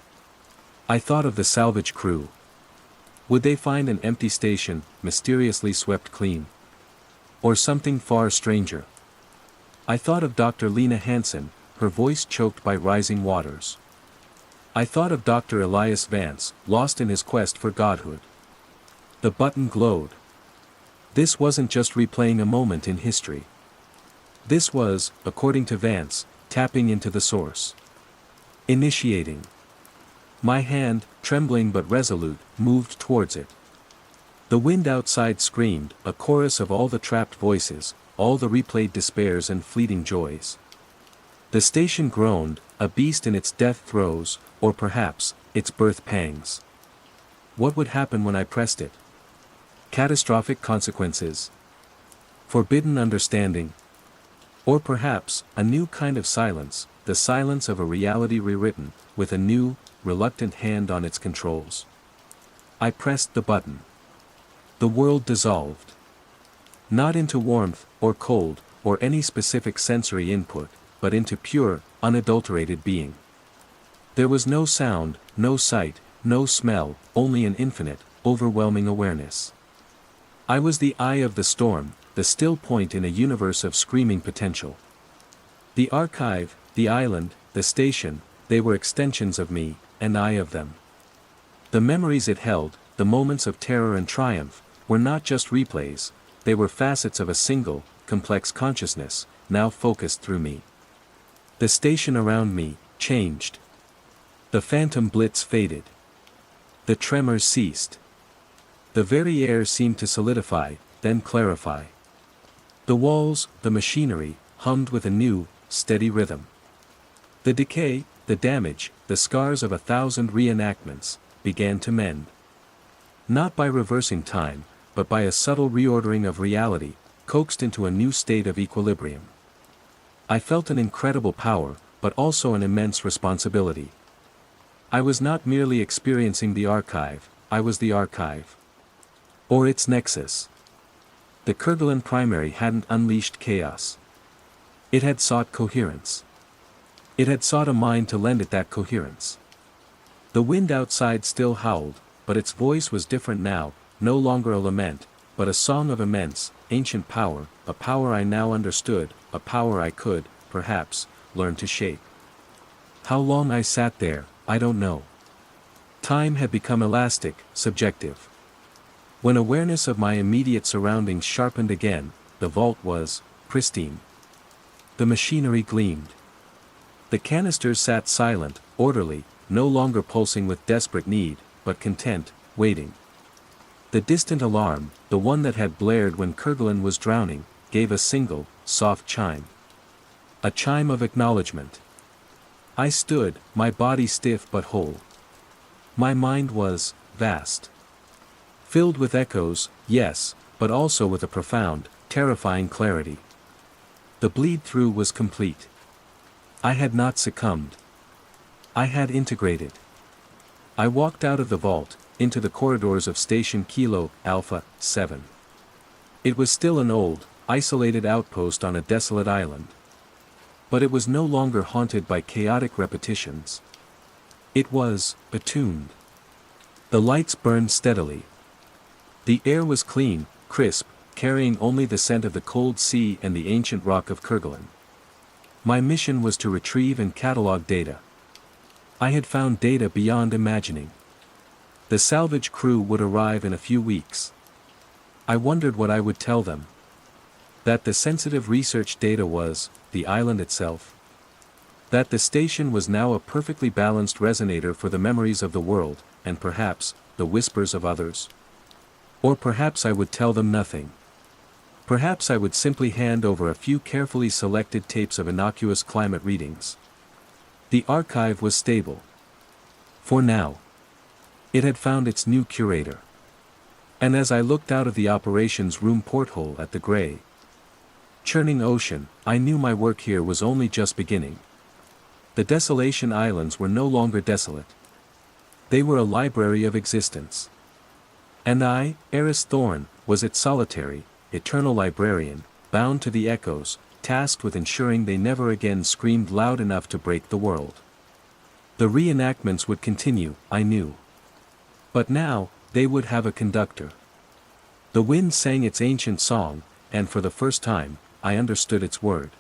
I thought of the salvage crew. Would they find an empty station, mysteriously swept clean? Or something far stranger? I thought of Dr. Lena Hansen, her voice choked by rising waters. I thought of Dr. Elias Vance, lost in his quest for godhood. The button glowed. This wasn't just replaying a moment in history. This was, according to Vance, tapping into the source. Initiating. My hand, trembling but resolute, moved towards it. The wind outside screamed, a chorus of all the trapped voices, all the replayed despairs and fleeting joys. The station groaned, a beast in its death throes, or perhaps, its birth pangs. What would happen when I pressed it? Catastrophic consequences. Forbidden understanding. Or perhaps, a new kind of silence, the silence of a reality rewritten, with a new, reluctant hand on its controls. I pressed the button. The world dissolved. Not into warmth, or cold, or any specific sensory input, but into pure, unadulterated being. There was no sound, no sight, no smell, only an infinite, overwhelming awareness. I was the eye of the storm, the still point in a universe of screaming potential. The archive, the island, the station, they were extensions of me, and I of them. The memories it held, the moments of terror and triumph, were not just replays, they were facets of a single, complex consciousness, now focused through me. The station around me, changed. The phantom blitz faded. The tremors ceased. The very air seemed to solidify, then clarify. The walls, the machinery, hummed with a new, steady rhythm. The decay, the damage, the scars of 1,000 reenactments, began to mend. Not by reversing time, but by a subtle reordering of reality, coaxed into a new state of equilibrium. I felt an incredible power, but also an immense responsibility. I was not merely experiencing the archive, I was the archive. Or its nexus. The Kerguelen primary hadn't unleashed chaos. It had sought coherence. It had sought a mind to lend it that coherence. The wind outside still howled, but its voice was different now, no longer a lament, but a song of immense, ancient power, a power I now understood, a power I could, perhaps, learn to shape. How long I sat there, I don't know. Time had become elastic, subjective. When awareness of my immediate surroundings sharpened again, the vault was pristine. The machinery gleamed. The canisters sat silent, orderly, no longer pulsing with desperate need, but content, waiting. The distant alarm, the one that had blared when Kerguelen was drowning, gave a single, soft chime. A chime of acknowledgement. I stood, my body stiff but whole. My mind was vast. Filled with echoes, yes, but also with a profound, terrifying clarity. The bleed-through was complete. I had not succumbed. I had integrated. I walked out of the vault, into the corridors of Station Kilo, Alpha, 7. It was still an old, isolated outpost on a desolate island. But it was no longer haunted by chaotic repetitions. It was, attuned. The lights burned steadily. The air was clean, crisp, carrying only the scent of the cold sea and the ancient rock of Kerguelen. My mission was to retrieve and catalog data. I had found data beyond imagining. The salvage crew would arrive in a few weeks. I wondered what I would tell them. That the sensitive research data was, the island itself. That the station was now a perfectly balanced resonator for the memories of the world, and perhaps, the whispers of others. Or perhaps I would tell them nothing. Perhaps I would simply hand over a few carefully selected tapes of innocuous climate readings. The archive was stable. For now. It had found its new curator. And as I looked out of the operations room porthole at the gray, churning ocean, I knew my work here was only just beginning. The Desolation Islands were no longer desolate. They were a library of existence. And I, Eris Thorne, was its solitary, eternal librarian, bound to the echoes, tasked with ensuring they never again screamed loud enough to break the world. The reenactments would continue, I knew. But now, they would have a conductor. The wind sang its ancient song, and for the first time, I understood its word.